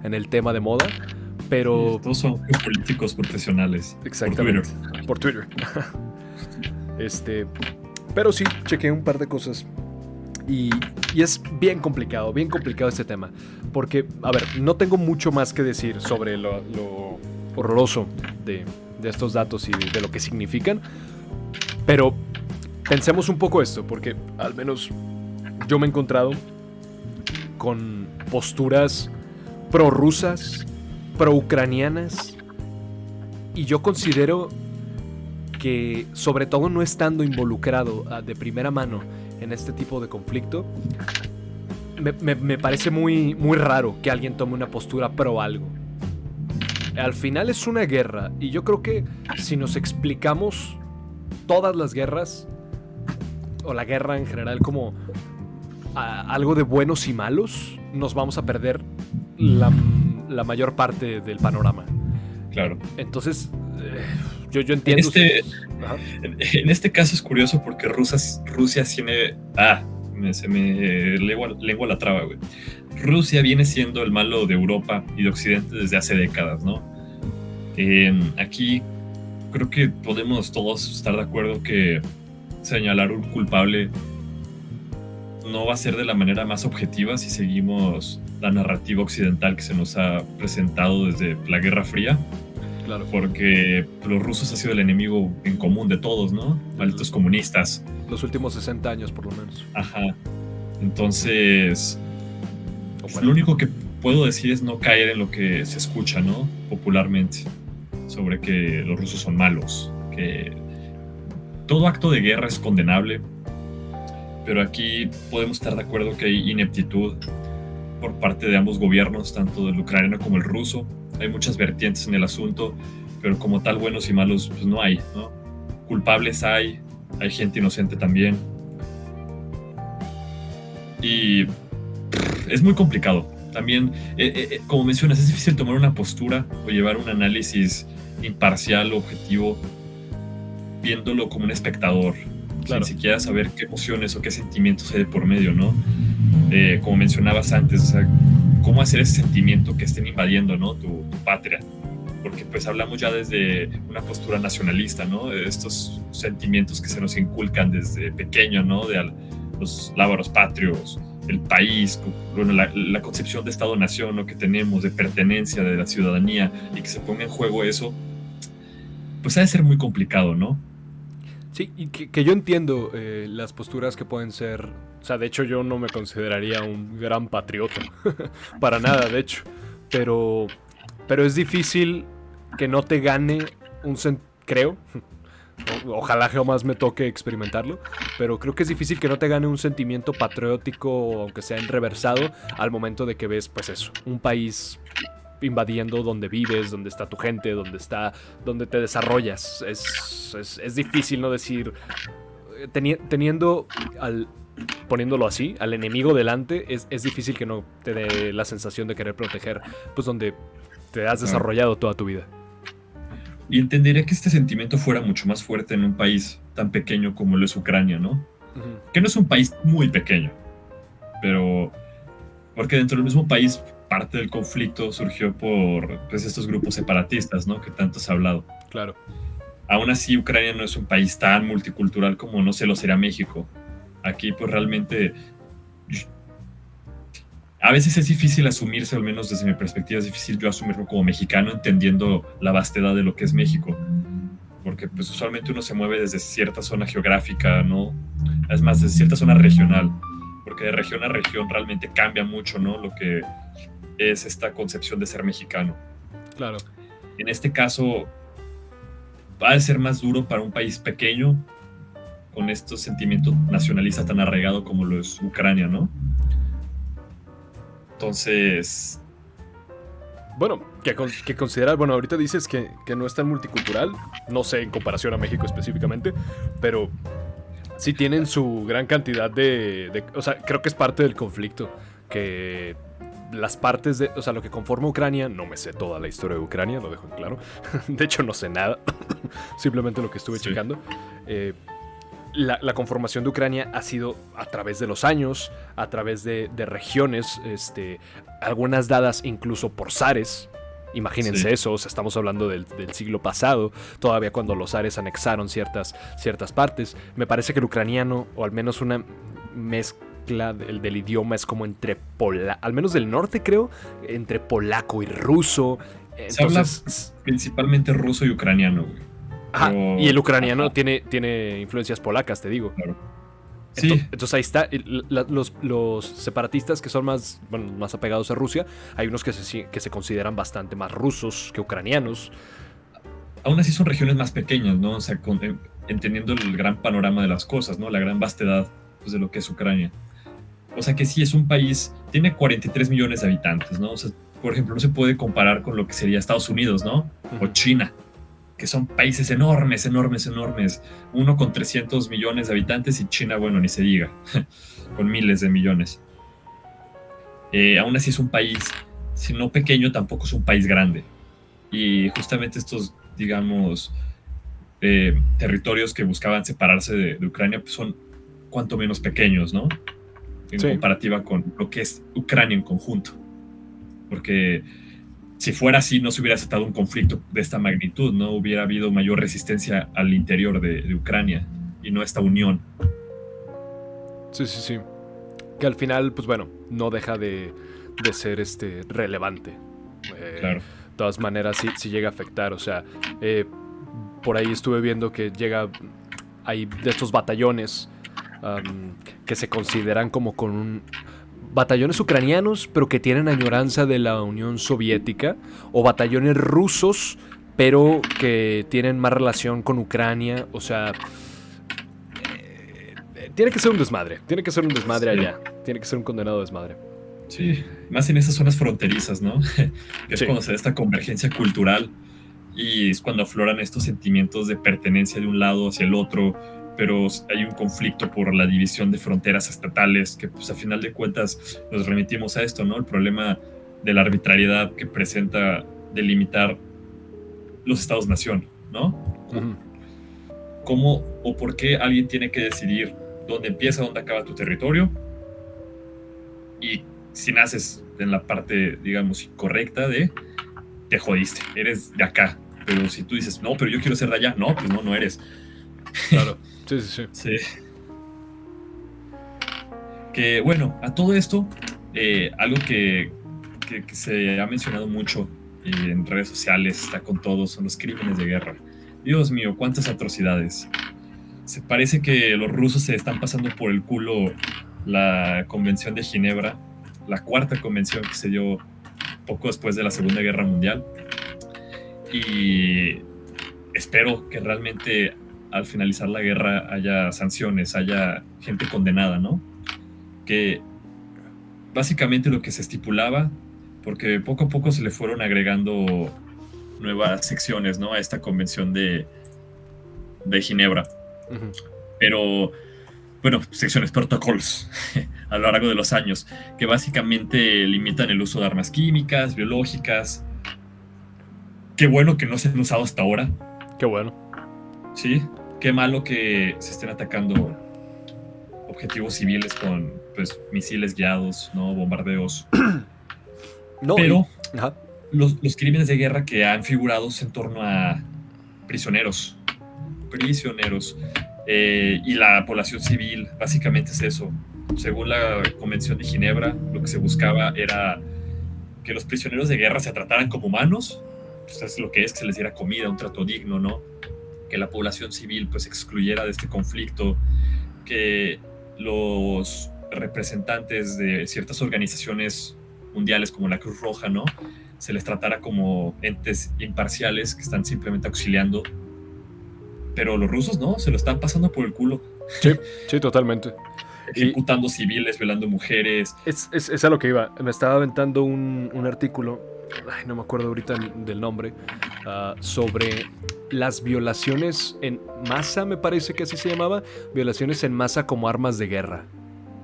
Speaker 1: en el tema de moda. Pero
Speaker 2: todos son geopolíticos profesionales.
Speaker 1: Exactamente. Por Twitter. Pero sí, chequeé un par de cosas. Y es bien complicado este tema. Porque, a ver, no tengo mucho más que decir sobre lo horroroso de estos datos y de lo que significan. Pero pensemos un poco esto, porque al menos yo me he encontrado con posturas prorrusas, pro-ucranianas. Y yo considero que, sobre todo no estando involucrado de primera mano en este tipo de conflicto, me parece muy, muy raro que alguien tome una postura pro algo. Al final es una guerra, y yo creo que si nos explicamos todas las guerras, o la guerra en general, como algo de buenos y malos, nos vamos a perder la mayor parte del panorama.
Speaker 2: Claro.
Speaker 1: Entonces, yo entiendo.
Speaker 2: En este caso es curioso porque Rusia tiene... se me lengua la traba, güey. Rusia viene siendo el malo de Europa y de Occidente desde hace décadas, ¿no? Aquí creo que podemos todos estar de acuerdo que señalar un culpable no va a ser de la manera más objetiva si seguimos la narrativa occidental que se nos ha presentado desde la Guerra Fría.
Speaker 1: Claro.
Speaker 2: Porque los rusos han sido el enemigo en común de todos, ¿no? Malditos comunistas.
Speaker 1: Los últimos 60 años, por lo menos.
Speaker 2: Ajá. Entonces, lo único que puedo decir es no caer en lo que se escucha, ¿no? Popularmente. Sobre que los rusos son malos. Que todo acto de guerra es condenable. Pero aquí podemos estar de acuerdo que hay ineptitud por parte de ambos gobiernos, tanto del ucraniano como el ruso. Hay muchas vertientes en el asunto, pero como tal buenos y malos pues no hay, ¿no? Culpables hay gente inocente también. Y es muy complicado. También, como mencionas, es difícil tomar una postura o llevar un análisis imparcial, objetivo, viéndolo como un espectador, claro, sin siquiera saber qué emociones o qué sentimientos hay de por medio, ¿no? como mencionabas antes, o sea, cómo hacer ese sentimiento que estén invadiendo, ¿no? Tu patria. Porque pues hablamos ya desde una postura nacionalista, ¿no? Estos sentimientos que se nos inculcan desde pequeño, ¿no? Los lábaros patrios, el país, bueno, la concepción de Estado-Nación, ¿no? Que tenemos, de pertenencia, de la ciudadanía, y que se ponga en juego eso, pues ha de ser muy complicado, ¿no?
Speaker 1: Sí, y que yo entiendo las posturas que pueden ser... O sea, de hecho yo no me consideraría un gran patriota. Para nada, de hecho. Pero es difícil que no te gane creo. Ojalá jamás me toque experimentarlo. Pero creo que es difícil que no te gane un sentimiento patriótico, aunque sea enreversado, al momento de que ves, pues eso, un país invadiendo donde vives, donde está tu gente, donde te desarrollas. Es difícil no decir, teniendo poniéndolo así, al enemigo delante, es difícil que no te dé la sensación de querer proteger, pues donde te has desarrollado toda tu vida.
Speaker 2: Y entendería que este sentimiento fuera mucho más fuerte en un país tan pequeño como lo es Ucrania, ¿no? Uh-huh. Que no es un país muy pequeño, pero porque dentro del mismo país parte del conflicto surgió por pues, estos grupos separatistas, ¿no? Que tanto has hablado.
Speaker 1: Claro.
Speaker 2: Aún así, Ucrania no es un país tan multicultural como, no sé, lo será México. Aquí, pues, realmente... A veces es difícil asumirse, al menos desde mi perspectiva, es difícil yo asumirlo como mexicano, entendiendo la vastedad de lo que es México. Porque, pues, usualmente uno se mueve desde cierta zona geográfica, ¿no? Es más, desde cierta zona regional. Porque de región a región realmente cambia mucho, ¿no? Lo que es esta concepción de ser mexicano.
Speaker 1: Claro.
Speaker 2: En este caso, va a ser más duro para un país pequeño con estos sentimientos nacionalistas tan arraigados como lo es Ucrania, ¿no? Entonces...
Speaker 1: Bueno, que considerar, bueno, ahorita dices que no es tan multicultural, no sé en comparación a México específicamente, pero sí tienen su gran cantidad o sea, creo que es parte del conflicto, que las partes o sea, lo que conforma Ucrania, no me sé toda la historia de Ucrania, lo dejo en claro, de hecho no sé nada, simplemente lo que estuve checando. La conformación de Ucrania ha sido a través de los años, a través de regiones, algunas dadas incluso por zares. Imagínense eso, o sea, estamos hablando del siglo pasado, todavía cuando los zares anexaron ciertas partes. Me parece que el ucraniano, o al menos una mezcla del idioma, es como entre al menos del norte creo, entre polaco y ruso.
Speaker 2: Entonces, se habla principalmente ruso y ucraniano, güey.
Speaker 1: Ajá, y el ucraniano tiene influencias polacas, te digo.
Speaker 2: Claro. Sí.
Speaker 1: Entonces ahí está. Los separatistas que son más apegados a Rusia, hay unos que se consideran bastante más rusos que ucranianos.
Speaker 2: Aún así son regiones más pequeñas, ¿no? O sea, entendiendo el gran panorama de las cosas, ¿no? La gran vastedad pues, de lo que es Ucrania. O sea que sí, es un país, tiene 43 millones de habitantes, ¿no? O sea, por ejemplo, no se puede comparar con lo que sería Estados Unidos, ¿no? O China, que son países enormes. Uno con 300 millones de habitantes y China, bueno, ni se diga, con miles de millones. Aún así es un país, si no pequeño, tampoco es un país grande. Y justamente estos, digamos, territorios que buscaban separarse de Ucrania pues son cuanto menos pequeños, ¿no? En comparativa con lo que es Ucrania en conjunto. Porque... si fuera así, no se hubiera desatado un conflicto de esta magnitud, no hubiera habido mayor resistencia al interior de Ucrania y no esta unión.
Speaker 1: Sí. Que al final, pues bueno, no deja de ser relevante.
Speaker 2: Claro.
Speaker 1: De todas maneras, sí llega a afectar. O sea, por ahí estuve viendo que hay de estos batallones que se consideran como con batallones ucranianos, pero que tienen añoranza de la Unión Soviética, o batallones rusos, pero que tienen más relación con Ucrania. O sea, tiene que ser un desmadre allá. Tiene que ser un condenado desmadre.
Speaker 2: Sí, más en esas zonas fronterizas, ¿no? Que es cuando se da esta convergencia cultural y es cuando afloran estos sentimientos de pertenencia de un lado hacia el otro, pero hay un conflicto por la división de fronteras estatales que pues a final de cuentas nos remitimos a esto, ¿no? El problema de la arbitrariedad que presenta delimitar los estados-nación, ¿no?
Speaker 1: Uh-huh.
Speaker 2: ¿Cómo o por qué alguien tiene que decidir dónde empieza, dónde acaba tu territorio? Y si naces en la parte, digamos, correcta te jodiste, eres de acá. Pero si tú dices, no, pero yo quiero ser de allá, no, pues no eres.
Speaker 1: Claro, sí.
Speaker 2: Sí. Que bueno, a todo esto, algo que se ha mencionado mucho en redes sociales, está con todos, son los crímenes de guerra. Dios mío, cuántas atrocidades. Se parece que los rusos se están pasando por el culo la Convención de Ginebra, la cuarta convención que se dio poco después de la Segunda Guerra Mundial. Y espero que realmente al finalizar la guerra haya sanciones, haya gente condenada, ¿no? Que básicamente lo que se estipulaba, porque poco a poco se le fueron agregando nuevas secciones, ¿no? A esta convención de Ginebra.
Speaker 1: Uh-huh.
Speaker 2: Pero, bueno, secciones, protocolos a lo largo de los años, que básicamente limitan el uso de armas químicas, biológicas. Qué bueno que no se han usado hasta ahora.
Speaker 1: Qué bueno.
Speaker 2: Sí, qué malo que se estén atacando objetivos civiles con pues misiles guiados, ¿no? Bombardeos.
Speaker 1: No,
Speaker 2: pero
Speaker 1: ajá.
Speaker 2: Los crímenes de guerra que han figurado en torno a prisioneros. Y la población civil, básicamente es eso. Según la Convención de Ginebra, lo que se buscaba era que los prisioneros de guerra se trataran como humanos, pues es lo que se les diera comida, un trato digno, ¿no? Que la población civil pues excluyera de este conflicto, que los representantes de ciertas organizaciones mundiales como la Cruz Roja, ¿no? Se les tratara como entes imparciales que están simplemente auxiliando. Pero los rusos no, se lo están pasando por el culo.
Speaker 1: Sí, totalmente.
Speaker 2: Ejecutando civiles, violando mujeres.
Speaker 1: Es a lo que iba. Me estaba aventando un artículo, no me acuerdo ahorita del nombre, sobre las violaciones en masa, me parece que así se llamaba. Violaciones en masa como armas de guerra.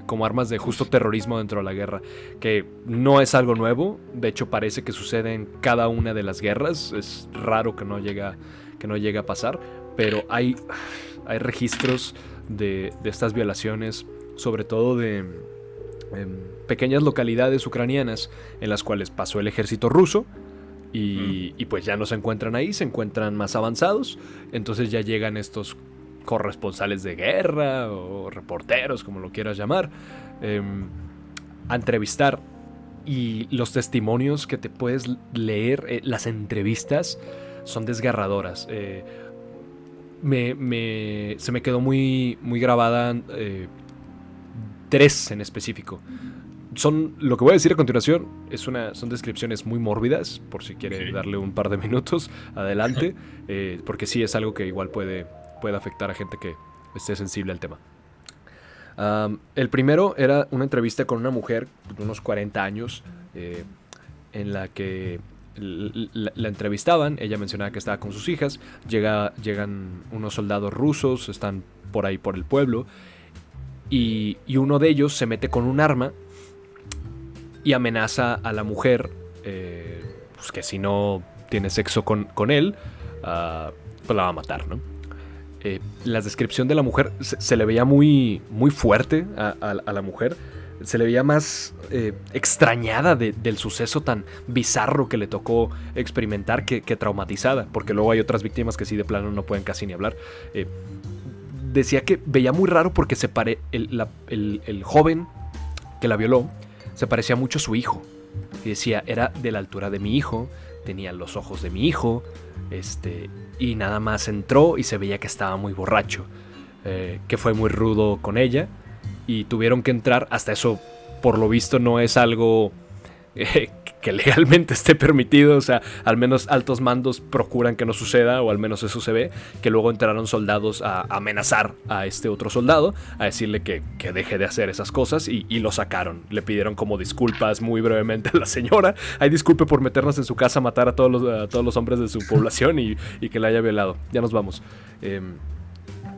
Speaker 1: Como armas de justo terrorismo dentro de la guerra. Que no es algo nuevo. De hecho, parece que sucede en cada una de las guerras. Es raro que no llegue a pasar. Pero hay registros de estas violaciones, sobre todo de pequeñas localidades ucranianas en las cuales pasó el ejército ruso y pues ya no se encuentran ahí, se encuentran más avanzados. Entonces ya llegan estos corresponsales de guerra o reporteros, como lo quieras llamar, a entrevistar. Y los testimonios que te puedes leer, las entrevistas, son desgarradoras. Se me quedó muy grabada 3 en específico. Lo que voy a decir a continuación son descripciones muy mórbidas, por si quiere darle un par de minutos adelante, porque sí es algo que igual puede afectar a gente que esté sensible al tema. El primero era una entrevista con una mujer de unos 40 años, en la que la entrevistaban. Ella mencionaba que estaba con sus hijas. Llegan unos soldados rusos, están por ahí por el pueblo, y uno de ellos se mete con un arma y amenaza a la mujer, pues que si no tiene sexo con él, pues la va a matar, ¿no? La descripción de la mujer se le veía muy fuerte a la mujer. Se le veía más extrañada del suceso tan bizarro que le tocó experimentar que traumatizada, porque luego hay otras víctimas que sí de plano no pueden casi ni hablar. Decía que veía muy raro porque el joven que la violó se parecía mucho a su hijo. Y decía, era de la altura de mi hijo, tenía los ojos de mi hijo, y nada más entró y se veía que estaba muy borracho, que fue muy rudo con ella. Y tuvieron que entrar, hasta eso por lo visto no es algo que legalmente esté permitido, o sea, al menos altos mandos procuran que no suceda, o al menos eso se ve, que luego entraron soldados a amenazar a este otro soldado, a decirle que deje de hacer esas cosas, y lo sacaron. Le pidieron como disculpas muy brevemente a la señora. Ay, disculpe por meternos en su casa a matar a todos los hombres de su población y que la haya violado. Ya nos vamos.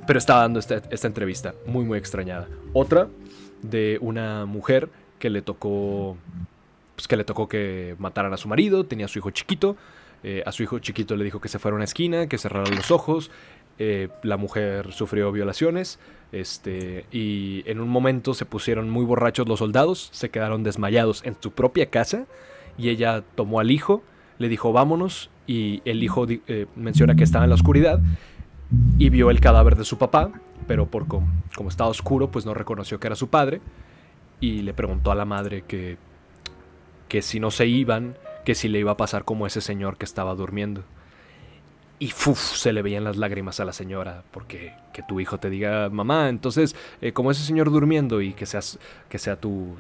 Speaker 1: Pero estaba dando esta entrevista muy extrañada. Otra de una mujer que le tocó que mataran a su marido. Tenía a su hijo chiquito. A su hijo chiquito le dijo que se fuera a una esquina, que cerrara los ojos. La mujer sufrió violaciones. Y en un momento se pusieron muy borrachos los soldados, se quedaron desmayados en su propia casa y ella tomó al hijo, le dijo vámonos y el hijo menciona que estaba en la oscuridad y vio el cadáver de su papá, pero como estaba oscuro pues no reconoció que era su padre y le preguntó a la madre que si no se iban, que si le iba a pasar como ese señor que estaba durmiendo. Y se le veían las lágrimas a la señora, porque que tu hijo te diga, mamá, entonces, como ese señor durmiendo y que sea tu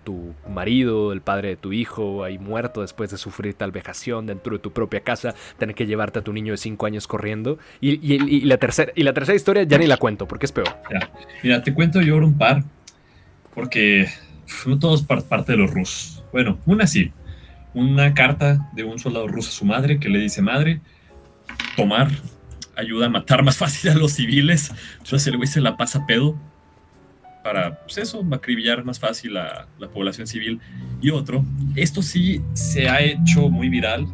Speaker 1: marido, el padre de tu hijo, ahí muerto después de sufrir tal vejación dentro de tu propia casa, tener que llevarte a tu niño de 5 años corriendo. Y la tercera historia ya ni la cuento, porque es peor.
Speaker 2: Mira, te cuento yo un par, porque no todos parte de los rusos. Bueno, una sí. Una carta de un soldado ruso a su madre que le dice, madre, tomar ayuda a matar más fácil a los civiles. Entonces el güey se la pasa pedo para, pues eso, acribillar más fácil a la población civil. Y otro, esto sí se ha hecho muy viral.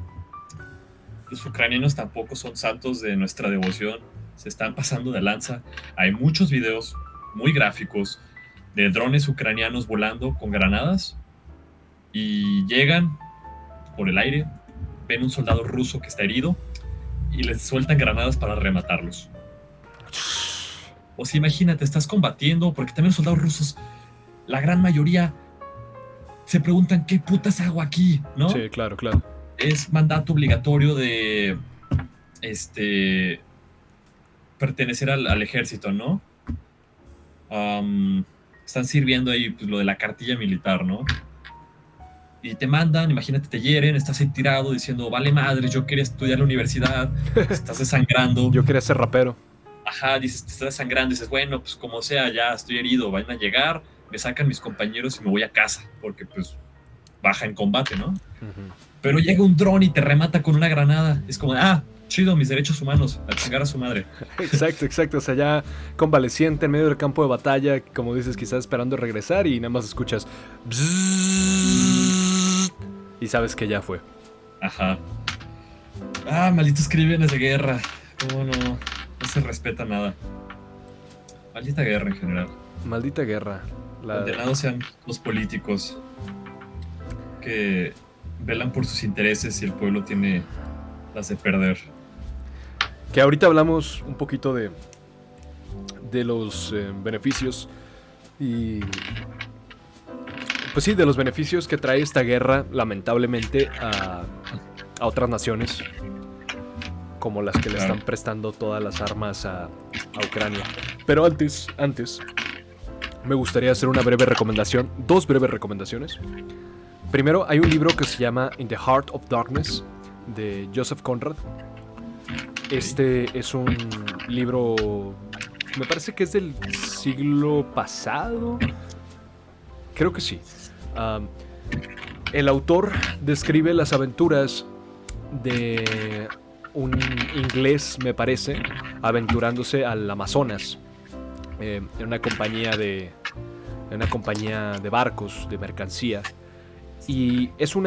Speaker 2: Los ucranianos tampoco son santos de nuestra devoción. Se están pasando de lanza. Hay muchos videos muy gráficos de drones ucranianos volando con granadas y llegan por el aire, ven un soldado ruso que está herido y les sueltan granadas para rematarlos. O sea, imagínate, estás combatiendo, porque también los soldados rusos, la gran mayoría, se preguntan qué putas hago aquí, ¿no?
Speaker 1: Sí, claro.
Speaker 2: Es mandato obligatorio de pertenecer al ejército, ¿no? Están sirviendo ahí pues, lo de la cartilla militar, ¿no? Y te mandan, imagínate, te hieren, estás ahí tirado diciendo, vale madre, yo quería estudiar en la universidad, estás desangrando.
Speaker 1: Yo quería ser rapero.
Speaker 2: Ajá, dices, te estás desangrando, dices, bueno, pues como sea, ya estoy herido, van a llegar, me sacan mis compañeros y me voy a casa, porque pues baja en combate, ¿no? Uh-huh. Pero llega un dron y te remata con una granada, es como, chido, mis derechos humanos, a chingar a su madre.
Speaker 1: Exacto, o sea, ya convaleciente en medio del campo de batalla, como dices, quizás esperando regresar y nada más escuchas y sabes que ya fue.
Speaker 2: Ajá. Malditos crímenes de guerra. ¿Cómo no se respeta nada? Maldita guerra en general.
Speaker 1: Maldita guerra.
Speaker 2: Condenados sean los políticos que velan por sus intereses y el pueblo tiene las de perder.
Speaker 1: Que ahorita hablamos un poquito de los beneficios y pues sí, de los beneficios que trae esta guerra, lamentablemente, a otras naciones, como las que le están prestando todas las armas a Ucrania. Pero antes, me gustaría hacer una breve recomendación, 2 breves recomendaciones. Primero, hay un libro que se llama In the Heart of Darkness, de Joseph Conrad. Este es un libro, me parece que es del siglo pasado. Creo que sí. El autor describe las aventuras de un inglés, me parece, aventurándose al Amazonas en una compañía de barcos, de mercancía. Y es un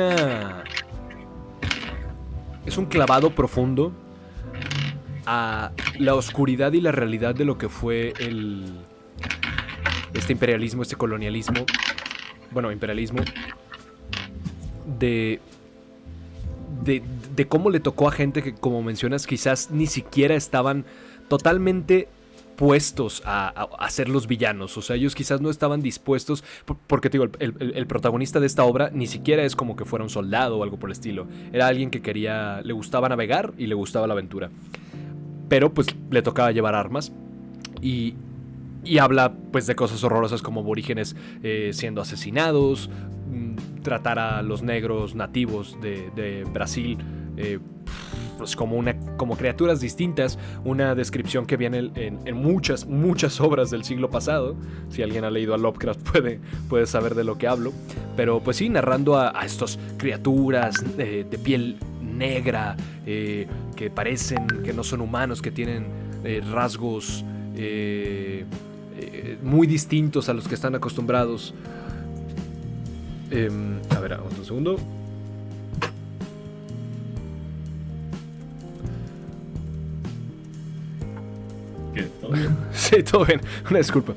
Speaker 1: clavado profundo a la oscuridad y la realidad de lo que fue este imperialismo, este colonialismo, imperialismo, de cómo le tocó a gente que, como mencionas, quizás ni siquiera estaban totalmente puestos a ser los villanos. O sea, ellos quizás no estaban dispuestos, porque te digo, el protagonista de esta obra ni siquiera es como que fuera un soldado o algo por el estilo. Era alguien que le gustaba navegar y le gustaba la aventura. Pero pues le tocaba llevar armas y habla pues de cosas horrorosas como aborígenes siendo asesinados, tratar a los negros nativos de Brasil pues como criaturas distintas, una descripción que viene en muchas obras del siglo pasado. Si alguien ha leído a Lovecraft puede saber de lo que hablo, pero pues sí, narrando a estas criaturas de piel negra que parecen que no son humanos, que tienen rasgos muy distintos a los que están acostumbrados. A ver, otro segundo. Sí, todo bien. Una disculpa.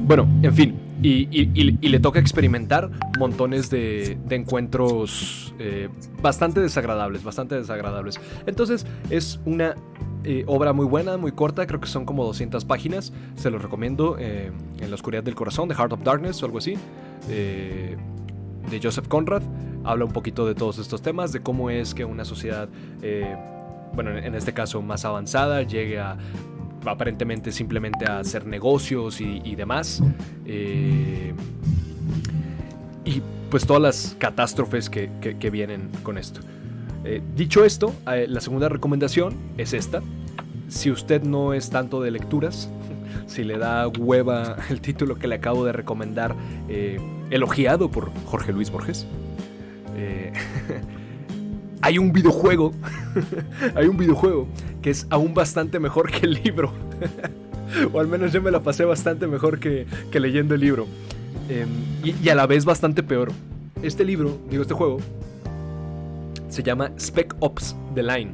Speaker 1: Bueno, en fin. Y le toca experimentar montones de encuentros bastante desagradables. Entonces, es una obra muy buena, muy corta. Creo que son como 200 páginas. Se los recomiendo. En la oscuridad del corazón, The Heart of Darkness o algo así. De Joseph Conrad. Habla un poquito de todos estos temas. De cómo es que una sociedad, bueno, en este caso más avanzada, llegue a aparentemente simplemente a hacer negocios y demás. Y pues todas las catástrofes que vienen con esto. Dicho esto, la segunda recomendación es esta. Si usted no es tanto de lecturas, si le da hueva el título que le acabo de recomendar, elogiado por Jorge Luis Borges, hay un videojuego que es aún bastante mejor que el libro. O al menos yo me la pasé bastante mejor que leyendo el libro. Y a la vez bastante peor. Este juego se llama Spec Ops: The Line.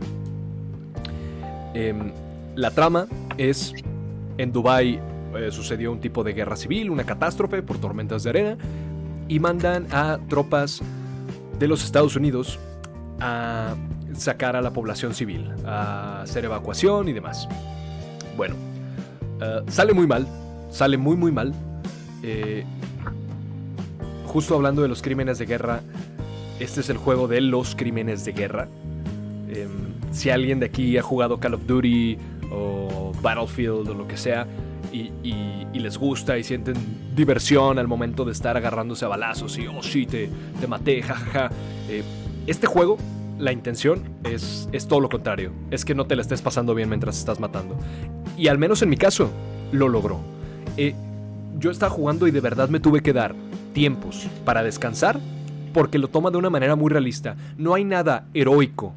Speaker 1: La trama es: en Dubái sucedió un tipo de guerra civil, una catástrofe por tormentas de arena, y mandan a tropas de los Estados Unidos a sacar a la población civil, a hacer evacuación y demás. Bueno, sale muy mal, sale muy mal. Justo hablando de los crímenes de guerra, este es el juego de los crímenes de guerra. Si alguien de aquí ha jugado Call of Duty o Battlefield o lo que sea y les gusta y sienten diversión al momento de estar agarrándose a balazos y oh sí, te maté, jajaja. Este juego, la intención es todo lo contrario. Es que no te la estés pasando bien mientras estás matando. Y al menos en mi caso, lo logró. Yo estaba jugando y de verdad me tuve que dar tiempos para descansar porque lo toma de una manera muy realista. No hay nada heroico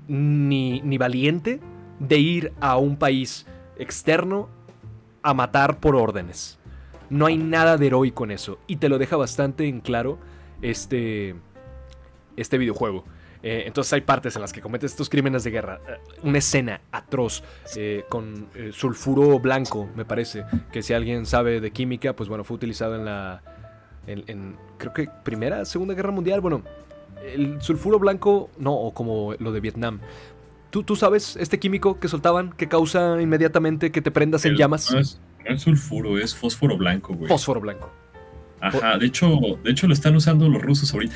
Speaker 1: ni valiente de ir a un país externo a matar por órdenes. No hay nada de heroico en eso. Y te lo deja bastante en claro este videojuego. Entonces hay partes en las que cometes estos crímenes de guerra. Una escena atroz con sulfuro blanco, me parece. Que si alguien sabe de química, pues bueno, fue utilizado en creo que Primera, Segunda Guerra Mundial. Bueno, el sulfuro blanco, no, o como lo de Vietnam. ¿Tú sabes este químico que soltaban que causa inmediatamente que te prendas en llamas?
Speaker 2: No es sulfuro, es fósforo blanco, güey.
Speaker 1: Fósforo blanco.
Speaker 2: Ajá, de hecho lo están usando los rusos ahorita.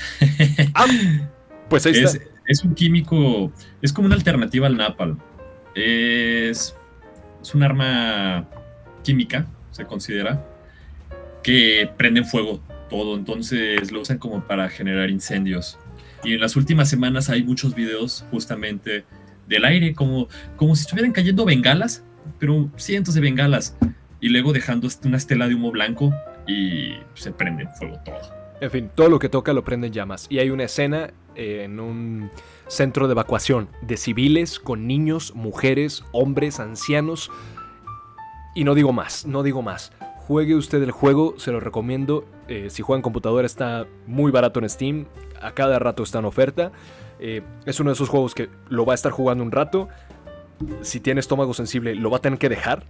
Speaker 1: Pues ahí está.
Speaker 2: Es un químico, es como una alternativa al napalm. Es un arma química, se considera, que prende en fuego todo, entonces lo usan como para generar incendios. Y en las últimas semanas hay muchos videos justamente del aire, como si estuvieran cayendo bengalas, pero cientos de bengalas, y luego dejando una estela de humo blanco y se prende en fuego todo.
Speaker 1: En fin, todo lo que toca lo prende en llamas. Y hay una escena en un centro de evacuación de civiles con niños, mujeres, hombres, ancianos. Y no digo más. Juegue usted el juego, se lo recomiendo. Si juega en computadora está muy barato en Steam. A cada rato está en oferta. Es uno de esos juegos que lo va a estar jugando un rato. Si tiene estómago sensible, lo va a tener que dejar.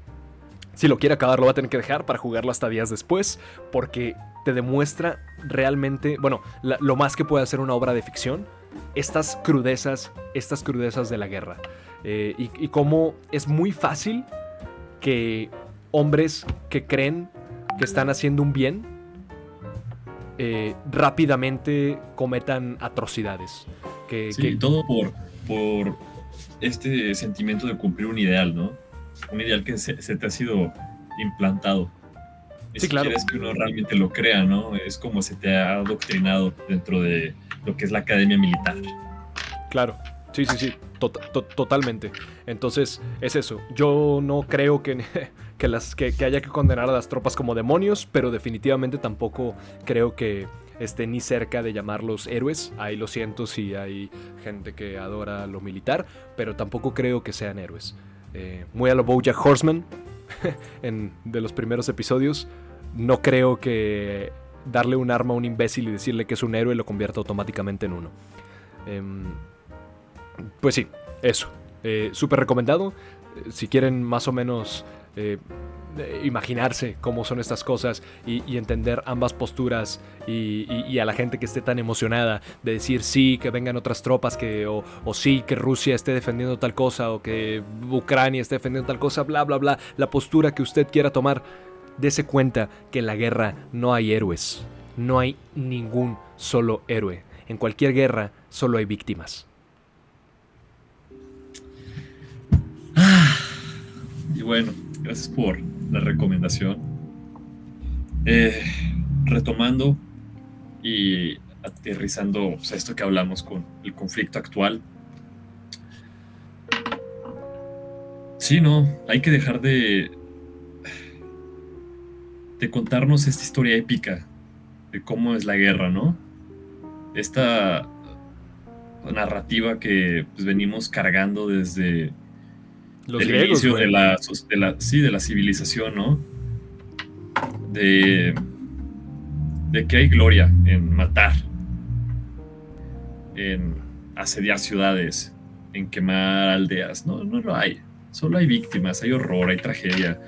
Speaker 1: Si lo quiere acabar, lo va a tener que dejar para jugarlo hasta días después. Porque te demuestra realmente, bueno, lo más que puede hacer una obra de ficción. Estas crudezas de la guerra. Y cómo es muy fácil que hombres que creen que están haciendo un bien rápidamente cometan atrocidades.
Speaker 2: Todo por este sentimiento de cumplir un ideal, ¿no? Un ideal que se te ha sido implantado.
Speaker 1: Sí, claro.
Speaker 2: Quieres que uno realmente lo crea, ¿no? Es como se te ha adoctrinado dentro de lo que es la academia militar.
Speaker 1: Claro, sí. Totalmente. Entonces, es eso. Yo no creo que haya que condenar a las tropas como demonios, pero definitivamente tampoco creo que esté ni cerca de llamarlos héroes. Ahí lo siento si hay gente que adora lo militar, pero tampoco creo que sean héroes. Muy a lo BoJack Horseman, de los primeros episodios. No creo que darle un arma a un imbécil y decirle que es un héroe lo convierta automáticamente en uno. Pues sí, eso. Súper recomendado. si quieren más o menos imaginarse cómo son estas cosas y entender ambas posturas y a la gente que esté tan emocionada de decir sí, que vengan otras tropas, o sí, que Rusia esté defendiendo tal cosa, o que Ucrania esté defendiendo tal cosa, bla, bla, bla, la postura que usted quiera tomar, dése cuenta que en la guerra no hay héroes, no hay ningún solo héroe. En cualquier guerra solo hay víctimas.
Speaker 2: Y bueno, gracias por la recomendación. Retomando y aterrizando pues, esto que hablamos con el conflicto actual. Sí, no, hay que dejar de contarnos esta historia épica de cómo es la guerra, ¿no? Esta narrativa que pues, venimos cargando desde
Speaker 1: Los
Speaker 2: el
Speaker 1: griegos,
Speaker 2: inicio
Speaker 1: güey.
Speaker 2: de la civilización, ¿no? De que hay gloria en matar, en asediar ciudades, en quemar aldeas. No, no lo hay. Solo hay víctimas, hay horror, hay tragedia.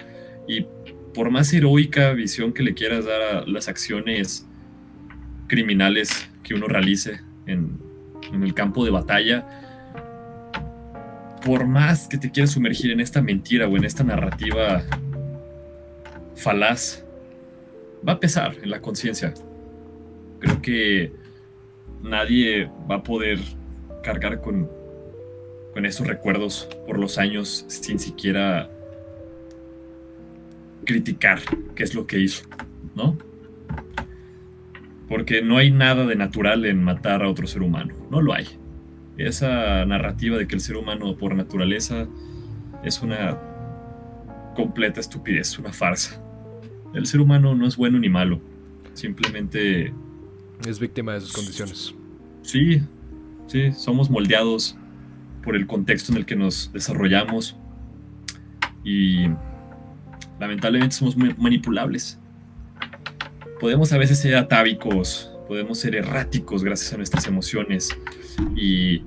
Speaker 2: Y por más heroica visión que le quieras dar a las acciones criminales que uno realice en el campo de batalla, por más que te quieras sumergir en esta mentira o en esta narrativa falaz, va a pesar en la conciencia. Creo que nadie va a poder cargar con esos recuerdos por los años sin siquiera criticar qué es lo que hizo, ¿no? Porque no hay nada de natural en matar a otro ser humano, no lo hay. Esa narrativa de que el ser humano por naturaleza es una completa estupidez, una farsa. El ser humano no es bueno ni malo, simplemente
Speaker 1: es víctima de sus condiciones.
Speaker 2: Sí, somos moldeados por el contexto en el que nos desarrollamos y lamentablemente somos muy manipulables. Podemos a veces ser atávicos, podemos ser erráticos gracias a nuestras emociones y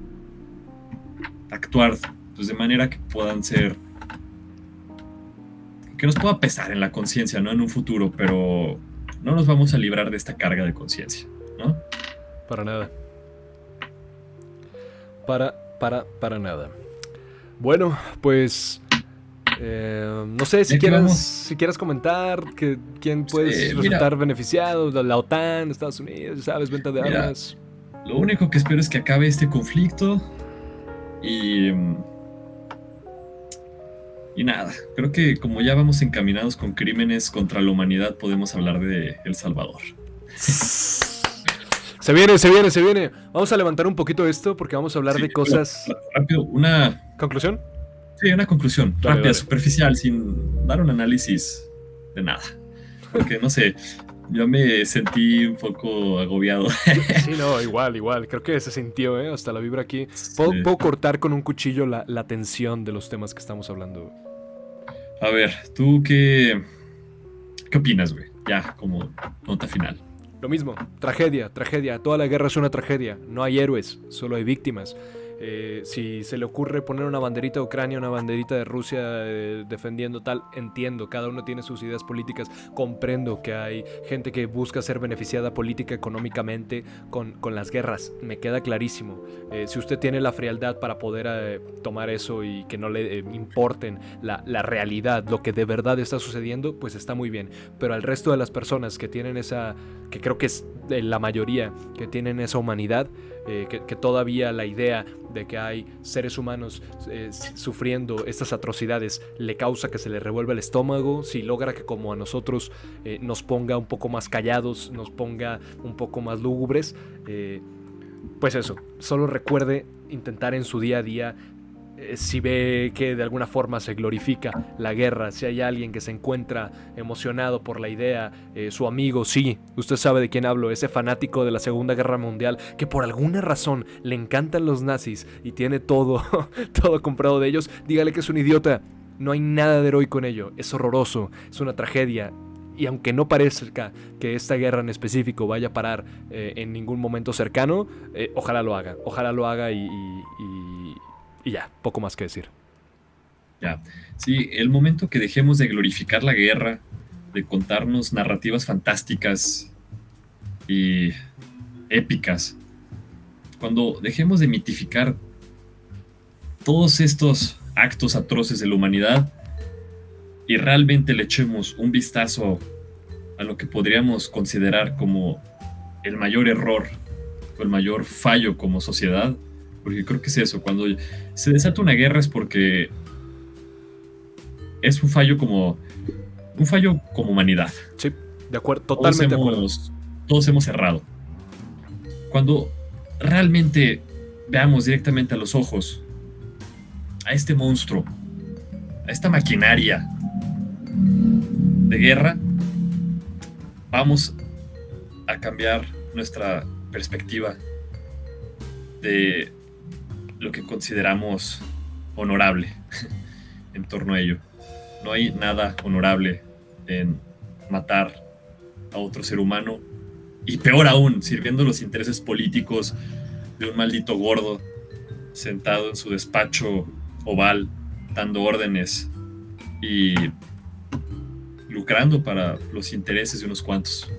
Speaker 2: actuar pues, de manera que puedan ser, que nos pueda pesar en la conciencia, ¿no? En un futuro, pero no nos vamos a librar de esta carga de conciencia, ¿no?
Speaker 1: Para nada. Para nada. Bueno, pues no sé si quieras comentar que quién puede resultar beneficiado, la OTAN, Estados Unidos, ¿sabes? Venta de armas.
Speaker 2: Lo único que espero es que acabe este conflicto y nada, creo que como ya vamos encaminados con crímenes contra la humanidad, podemos hablar de El Salvador.
Speaker 1: Se viene. Vamos a levantar un poquito esto porque vamos a hablar de cosas...
Speaker 2: Rápido, una...
Speaker 1: ¿Conclusión?
Speaker 2: Sí, una conclusión rápida,
Speaker 1: dale.
Speaker 2: Superficial, sin dar un análisis de nada. Porque, no sé, yo me sentí un poco agobiado.
Speaker 1: Sí, no, igual. Creo que se sintió, hasta la vibra aquí. Puedo cortar con un cuchillo la tensión de los temas que estamos hablando.
Speaker 2: A ver, ¿tú qué opinas, güey? Ya, como nota final.
Speaker 1: Lo mismo, tragedia. Toda la guerra es una tragedia. No hay héroes, solo hay víctimas. Si se le ocurre poner una banderita de Ucrania, una banderita de Rusia defendiendo tal, entiendo, cada uno tiene sus ideas políticas, comprendo que hay gente que busca ser beneficiada política, económicamente con las guerras, me queda clarísimo. Si usted tiene la frialdad para poder tomar eso y que no le importen la realidad, lo que de verdad está sucediendo, pues está muy bien, pero al resto de las personas que tienen esa, que creo que es la mayoría, que tienen esa humanidad, que todavía la idea de que hay seres humanos sufriendo estas atrocidades le causa que se le revuelva el estómago, si logra que como a nosotros nos ponga un poco más callados, nos ponga un poco más lúgubres, pues eso, solo recuerde intentar en su día a día, si ve que de alguna forma se glorifica la guerra, si hay alguien que se encuentra emocionado por la idea, su amigo, sí, usted sabe de quién hablo, ese fanático de la Segunda Guerra Mundial que por alguna razón le encantan los nazis y tiene todo comprado de ellos, dígale que es un idiota, no hay nada de heroico en ello, es horroroso, es una tragedia. Y aunque no parezca que esta guerra en específico vaya a parar en ningún momento cercano, ojalá lo haga y ya, poco más que decir.
Speaker 2: Ya. Sí, el momento que dejemos de glorificar la guerra, de contarnos narrativas fantásticas y épicas, cuando dejemos de mitificar todos estos actos atroces de la humanidad y realmente le echemos un vistazo a lo que podríamos considerar como el mayor error o el mayor fallo como sociedad, porque creo que es eso, cuando se desata una guerra es porque es un fallo como humanidad.
Speaker 1: Sí, de acuerdo, totalmente de acuerdo.
Speaker 2: Todos hemos errado. Cuando realmente veamos directamente a los ojos a este monstruo, a esta maquinaria de guerra, vamos a cambiar nuestra perspectiva de lo que consideramos honorable en torno a ello. No hay nada honorable en matar a otro ser humano y peor aún, sirviendo los intereses políticos de un maldito gordo sentado en su despacho oval dando órdenes y lucrando para los intereses de unos cuantos.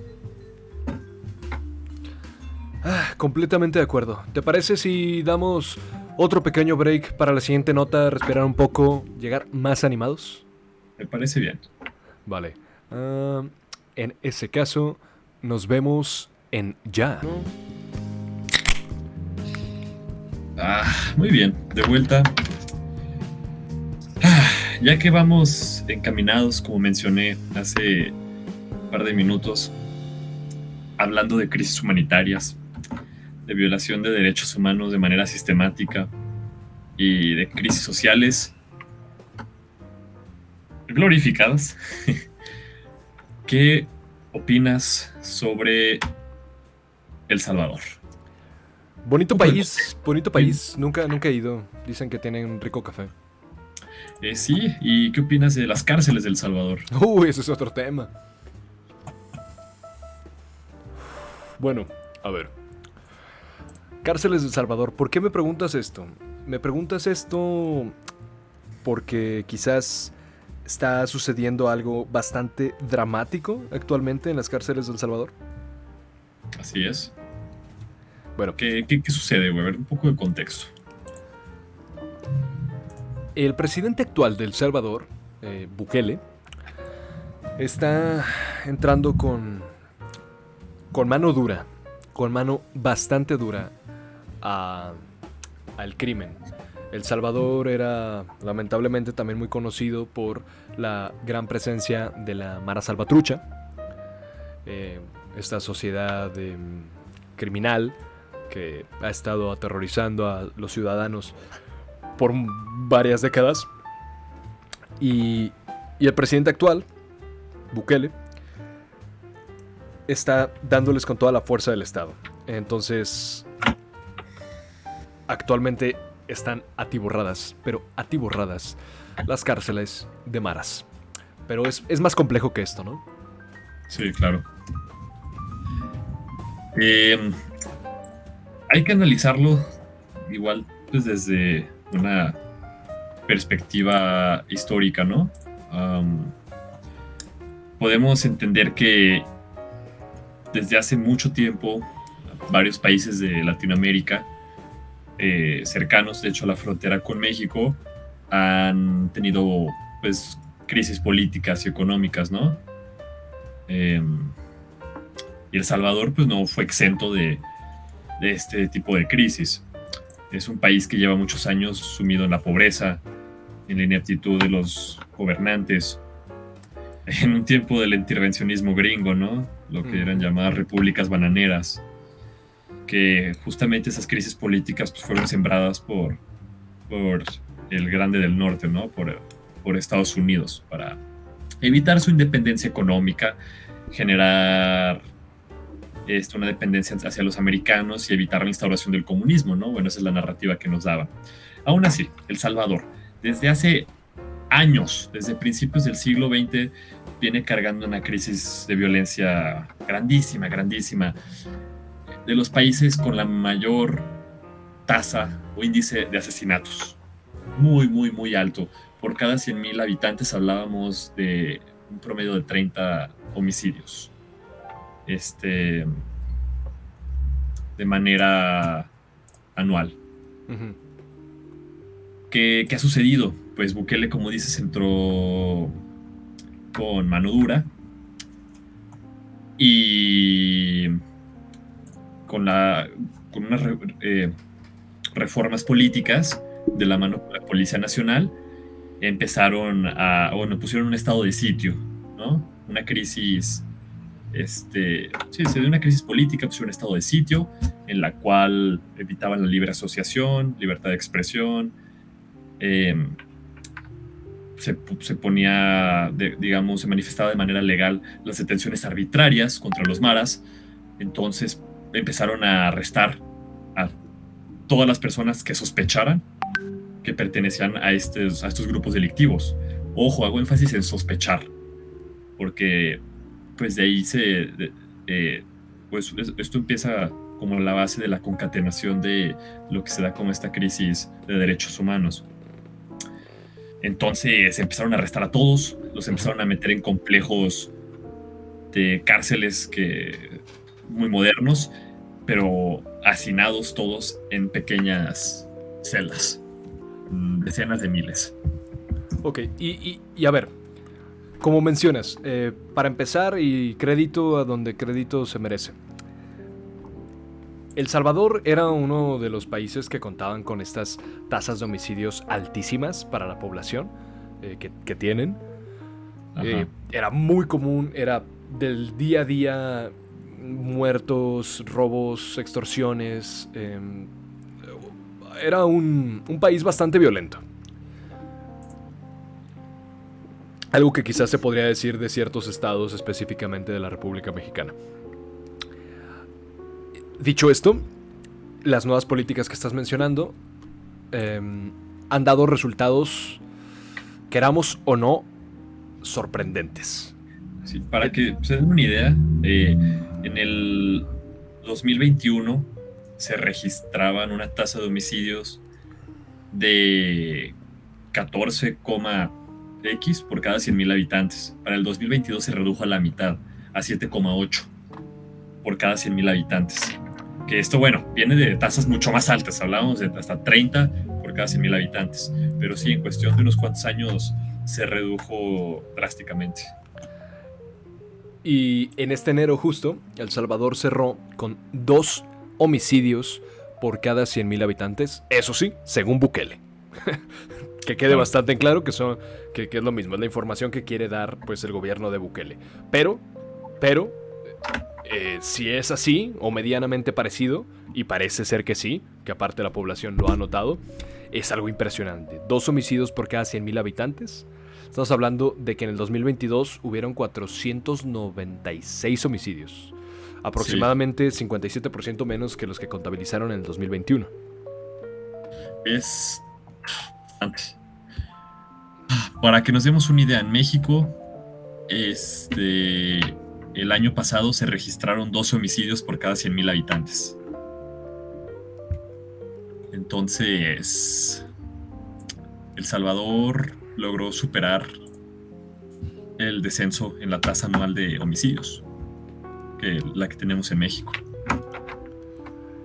Speaker 1: Completamente de acuerdo. ¿Te parece si damos otro pequeño break para la siguiente nota, respirar un poco, llegar más animados?
Speaker 2: Me parece bien.
Speaker 1: Vale. En ese caso, nos vemos en ya.
Speaker 2: Muy bien, de vuelta. Ya que vamos encaminados, como mencioné hace un par de minutos, hablando de crisis humanitarias, de violación de derechos humanos de manera sistemática y de crisis sociales glorificadas, ¿qué opinas sobre El Salvador?
Speaker 1: Bonito país, bonito país. Nunca he ido. Dicen que tienen un rico café.
Speaker 2: Sí, ¿y qué opinas de las cárceles de El Salvador?
Speaker 1: Uy, ese es otro tema. Bueno, a ver. Cárceles de El Salvador. ¿Por qué me preguntas esto? Me preguntas esto porque quizás está sucediendo algo bastante dramático actualmente en las cárceles de El Salvador.
Speaker 2: Así es.
Speaker 1: Bueno,
Speaker 2: ¿Qué sucede, güey? A ver, un poco de contexto.
Speaker 1: el presidente actual de El Salvador, Bukele, está entrando con mano dura, con mano bastante dura al crimen. El Salvador era lamentablemente también muy conocido por la gran presencia de la Mara Salvatrucha, esta sociedad criminal que ha estado aterrorizando a los ciudadanos por varias décadas. Y el presidente actual, Bukele, está dándoles con toda la fuerza del Estado. Entonces, actualmente están atiborradas, pero atiborradas, las cárceles de maras. Pero es más complejo que esto, ¿no?
Speaker 2: Sí, claro. Hay que analizarlo igual pues desde una perspectiva histórica, ¿no? Podemos entender que desde hace mucho tiempo varios países de Latinoamérica cercanos, de hecho a la frontera con México, han tenido pues crisis políticas y económicas, ¿no? Y El Salvador pues no fue exento de este tipo de crisis. Es un país que lleva muchos años sumido en la pobreza, en la ineptitud de los gobernantes, en un tiempo del intervencionismo gringo, ¿no? Lo que eran llamadas repúblicas bananeras, que justamente esas crisis políticas pues, fueron sembradas por el Grande del Norte, ¿no? Por Estados Unidos, para evitar su independencia económica, generar una dependencia hacia los americanos y evitar la instauración del comunismo, ¿no? Bueno, esa es la narrativa que nos daba. Aún así, El Salvador, desde hace años, desde principios del siglo XX, viene cargando una crisis de violencia grandísima, grandísima, de los países con la mayor tasa o índice de asesinatos. Muy, muy, muy alto. por cada 100,000 habitantes hablábamos de un promedio de 30 homicidios. De manera anual.
Speaker 1: Ujú.
Speaker 2: ¿Qué ha sucedido? Pues Bukele, como dices, entró con mano dura y con unas reformas políticas de la mano con la Policía Nacional pusieron un estado de sitio, ¿no? Una crisis, se dio una crisis política, pusieron un estado de sitio en la cual evitaban la libre asociación, libertad de expresión, se ponía, se manifestaba de manera legal las detenciones arbitrarias contra los maras. Entonces empezaron a arrestar a todas las personas que sospecharan que pertenecían a estos grupos delictivos. Ojo, hago énfasis en sospechar, porque pues de ahí pues esto empieza como la base de la concatenación de lo que se da como esta crisis de derechos humanos. Entonces empezaron a arrestar a todos, los empezaron a meter en complejos de cárceles muy modernos, pero hacinados todos en pequeñas celdas, decenas de miles.
Speaker 1: Ok, y a ver, como mencionas, para empezar, y crédito a donde crédito se merece. El Salvador era uno de los países que contaban con estas tasas de homicidios altísimas para la población que tienen. Era muy común, era del día a día, muertos, robos, extorsiones. Era un país bastante violento. Algo que quizás se podría decir de ciertos estados, específicamente de la República Mexicana. Dicho esto, las nuevas políticas que estás mencionando han dado resultados, queramos o no, sorprendentes.
Speaker 2: Sí, para que se den una idea, en el 2021 se registraban una tasa de homicidios de 14,x por cada 100,000 habitantes. Para el 2022 se redujo a la mitad, a 7,8 por cada 100,000 habitantes. Que esto, bueno, viene de tasas mucho más altas, hablábamos de hasta 30 por cada 100,000 habitantes, pero sí, en cuestión de unos cuantos años se redujo drásticamente.
Speaker 1: Y en este enero justo, El Salvador cerró con 2 homicidios por cada 100,000 habitantes, eso sí, según Bukele. Que quede bastante en claro que es lo mismo, es la información que quiere dar pues el gobierno de Bukele. Pero si es así, o medianamente parecido, y parece ser que sí, que aparte la población lo ha notado, es algo impresionante. 2 homicidios por cada 100,000 habitantes. Estamos hablando de que en el 2022 hubieron 496 homicidios. Aproximadamente 57% menos que los que contabilizaron en el 2021.
Speaker 2: Es antes. Para que nos demos una idea, en México, el año pasado se registraron 12 homicidios por cada 100,000 habitantes. Entonces, El Salvador logró superar el descenso en la tasa anual de homicidios que la que tenemos en México.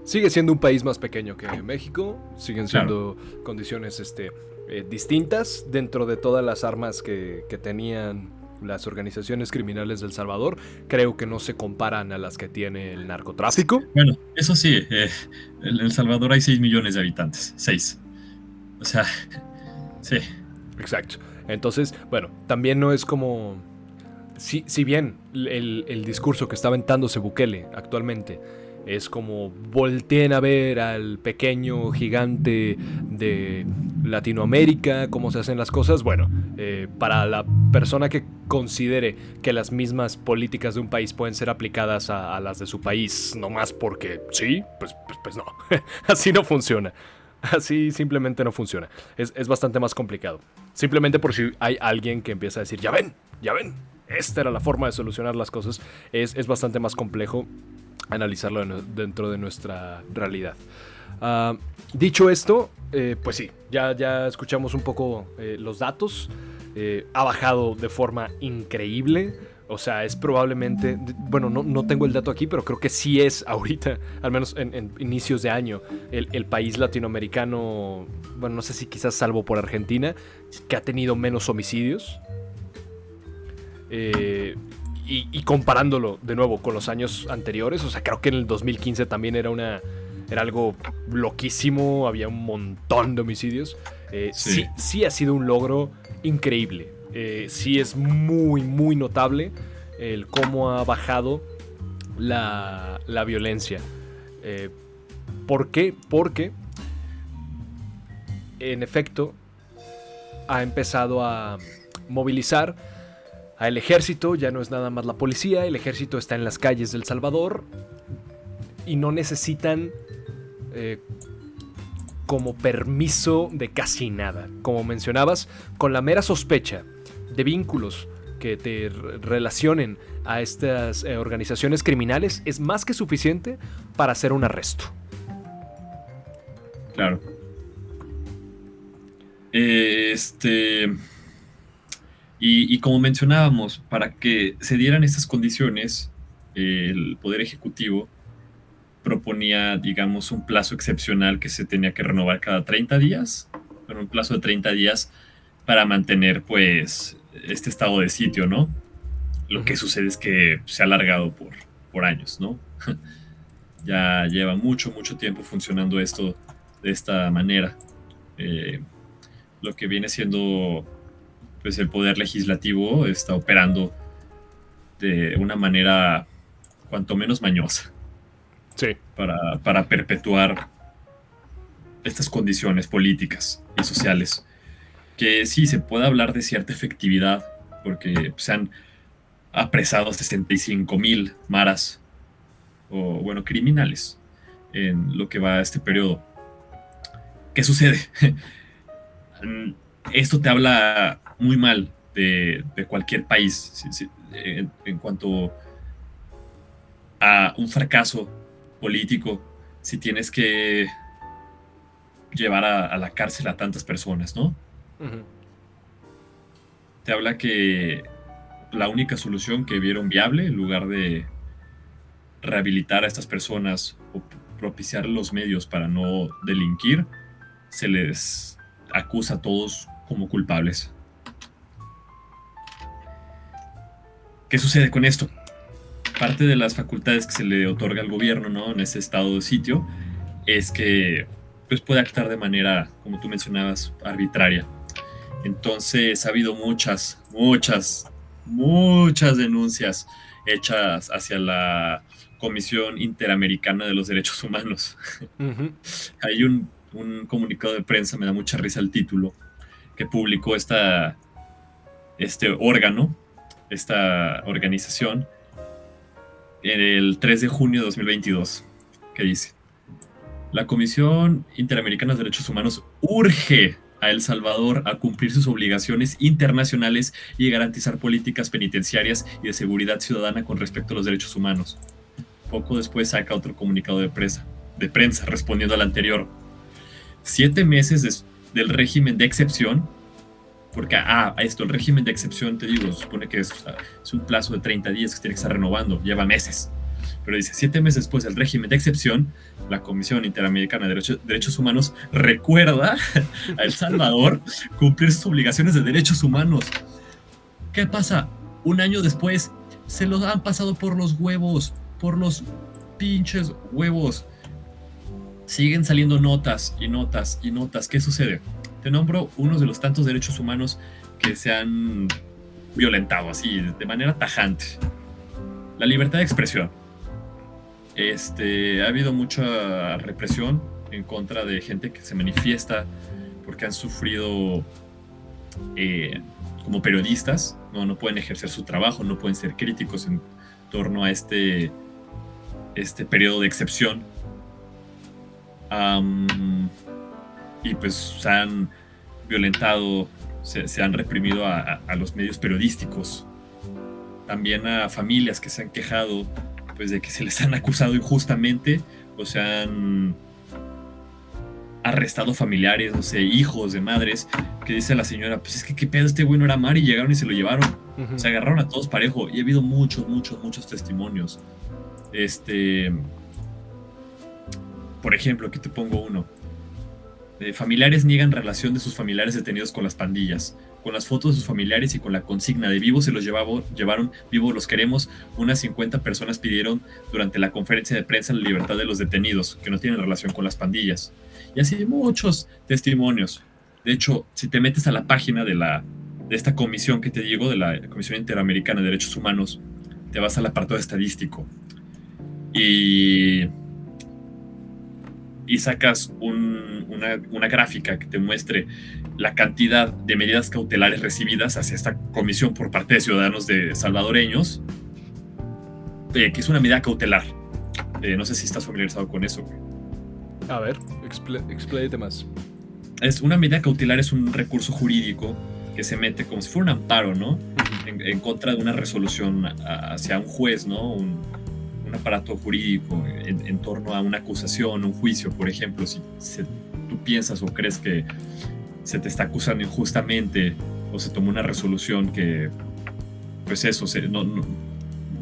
Speaker 1: Sigue siendo un país más pequeño que México, siguen siendo condiciones distintas dentro de todas las armas que tenían las organizaciones criminales del Salvador. Creo que no se comparan a las que tiene el narcotráfico.
Speaker 2: Bueno, eso sí, en El Salvador hay 6 millones de habitantes, 6. O sea, sí.
Speaker 1: Exacto. Entonces, bueno, también no es como... Si bien el discurso que está aventándose Bukele actualmente es como volteen a ver al pequeño gigante de Latinoamérica, cómo se hacen las cosas. Bueno, para la persona que considere que las mismas políticas de un país pueden ser aplicadas a las de su país, nomás porque sí, pues no. Así no funciona. Así simplemente no funciona. Es bastante más complicado. Simplemente por si hay alguien que empieza a decir, ya ven, esta era la forma de solucionar las cosas. Es bastante más complejo analizarlo dentro de nuestra realidad. Dicho esto, pues sí, ya escuchamos un poco los datos. Ha bajado de forma increíble. O sea, es probablemente... Bueno, no tengo el dato aquí, pero creo que sí es ahorita, al menos en inicios de año, el país latinoamericano, bueno, no sé si quizás salvo por Argentina, que ha tenido menos homicidios. Y comparándolo de nuevo con los años anteriores, o sea, creo que en el 2015 también era algo loquísimo, había un montón de homicidios. Sí ha sido un logro increíble. Sí es muy, muy notable el cómo ha bajado la violencia. ¿Por qué? Porque, en efecto, ha empezado a movilizar al ejército. Ya no es nada más la policía, el ejército está en las calles de El Salvador y no necesitan como permiso de casi nada. Como mencionabas, con la mera sospecha de vínculos que te relacionen a estas organizaciones criminales es más que suficiente para hacer un arresto.
Speaker 2: Claro. Y como mencionábamos, para que se dieran estas condiciones, el Poder Ejecutivo proponía, digamos, un plazo excepcional que se tenía que renovar cada 30 días, con un plazo de 30 días para mantener, pues, este estado de sitio, ¿no? Lo que sucede es que se ha alargado por años, ¿no? Ya lleva mucho tiempo funcionando esto de esta manera. Lo que viene siendo, pues, el poder legislativo está operando de una manera cuanto menos mañosa.
Speaker 1: Sí.
Speaker 2: Para perpetuar estas condiciones políticas y sociales. Que sí, se puede hablar de cierta efectividad, porque se han apresado 65,000 maras, o bueno, criminales, en lo que va a este periodo. ¿Qué sucede? Esto te habla muy mal de cualquier país en cuanto a un fracaso político, si tienes que llevar a la cárcel a tantas personas, ¿no? Uh-huh. Te habla que la única solución que vieron viable, en lugar de rehabilitar a estas personas o propiciar los medios para no delinquir, se les acusa a todos como culpables. ¿Qué sucede con esto? Parte de las facultades que se le otorga al gobierno, ¿no?, en ese estado de sitio, es que, pues, puede actuar de manera, como tú mencionabas, arbitraria. Entonces ha habido muchas denuncias hechas hacia la Comisión Interamericana de los Derechos Humanos. Uh-huh. Hay un comunicado de prensa, me da mucha risa el título, que publicó este órgano, esta organización, el 3 de junio de 2022, que dice: la Comisión Interamericana de Derechos Humanos urge a El Salvador a cumplir sus obligaciones internacionales y garantizar políticas penitenciarias y de seguridad ciudadana con respecto a los derechos humanos. Poco después saca otro comunicado de prensa respondiendo al anterior. 7 meses del régimen de excepción, porque el régimen de excepción, te digo, supone que es un plazo de 30 días que tiene que estar renovando, lleva meses. Pero dice, 7 meses después del régimen de excepción, la Comisión Interamericana de Derechos Humanos recuerda a El Salvador cumplir sus obligaciones de derechos humanos. ¿Qué pasa? Un año después, se los han pasado por los huevos, por los pinches huevos. Siguen saliendo notas y notas y notas. ¿Qué sucede? Te nombro uno de los tantos derechos humanos que se han violentado así, de manera tajante. La libertad de expresión. Ha habido mucha represión en contra de gente que se manifiesta porque han sufrido como periodistas, no pueden ejercer su trabajo, no pueden ser críticos en torno a este periodo de excepción. Y pues se han violentado, se han reprimido a los medios periodísticos, también a familias que se han quejado pues de que se les han acusado injustamente o se han arrestado familiares, no sé, hijos de madres, que dice la señora, pues es que qué pedo, este güey no era Mari, y llegaron y se lo llevaron. Se agarraron a todos parejo, y ha habido muchos testimonios. Por ejemplo, aquí te pongo uno. Familiares niegan relación de sus familiares detenidos con las pandillas. Con las fotos de sus familiares y con la consigna de vivos se los llevaron, vivos los queremos. Unas 50 personas pidieron durante la conferencia de prensa la libertad de los detenidos, que no tienen relación con las pandillas. Y así muchos testimonios. De hecho, si te metes a la página de esta comisión que te digo, de la Comisión Interamericana de Derechos Humanos, te vas al apartado estadístico y sacas una gráfica que te muestre la cantidad de medidas cautelares recibidas hacia esta comisión por parte de ciudadanos salvadoreños, que es una medida cautelar. No sé si estás familiarizado con eso.
Speaker 1: A ver, expláyate más.
Speaker 2: Una medida cautelar es un recurso jurídico que se mete como si fuera un amparo, ¿no? En contra de una resolución hacia un juez, ¿no? Un aparato jurídico en torno a una acusación, un juicio, por ejemplo. Si tú piensas o crees que se te está acusando injustamente o se tomó una resolución que, pues eso,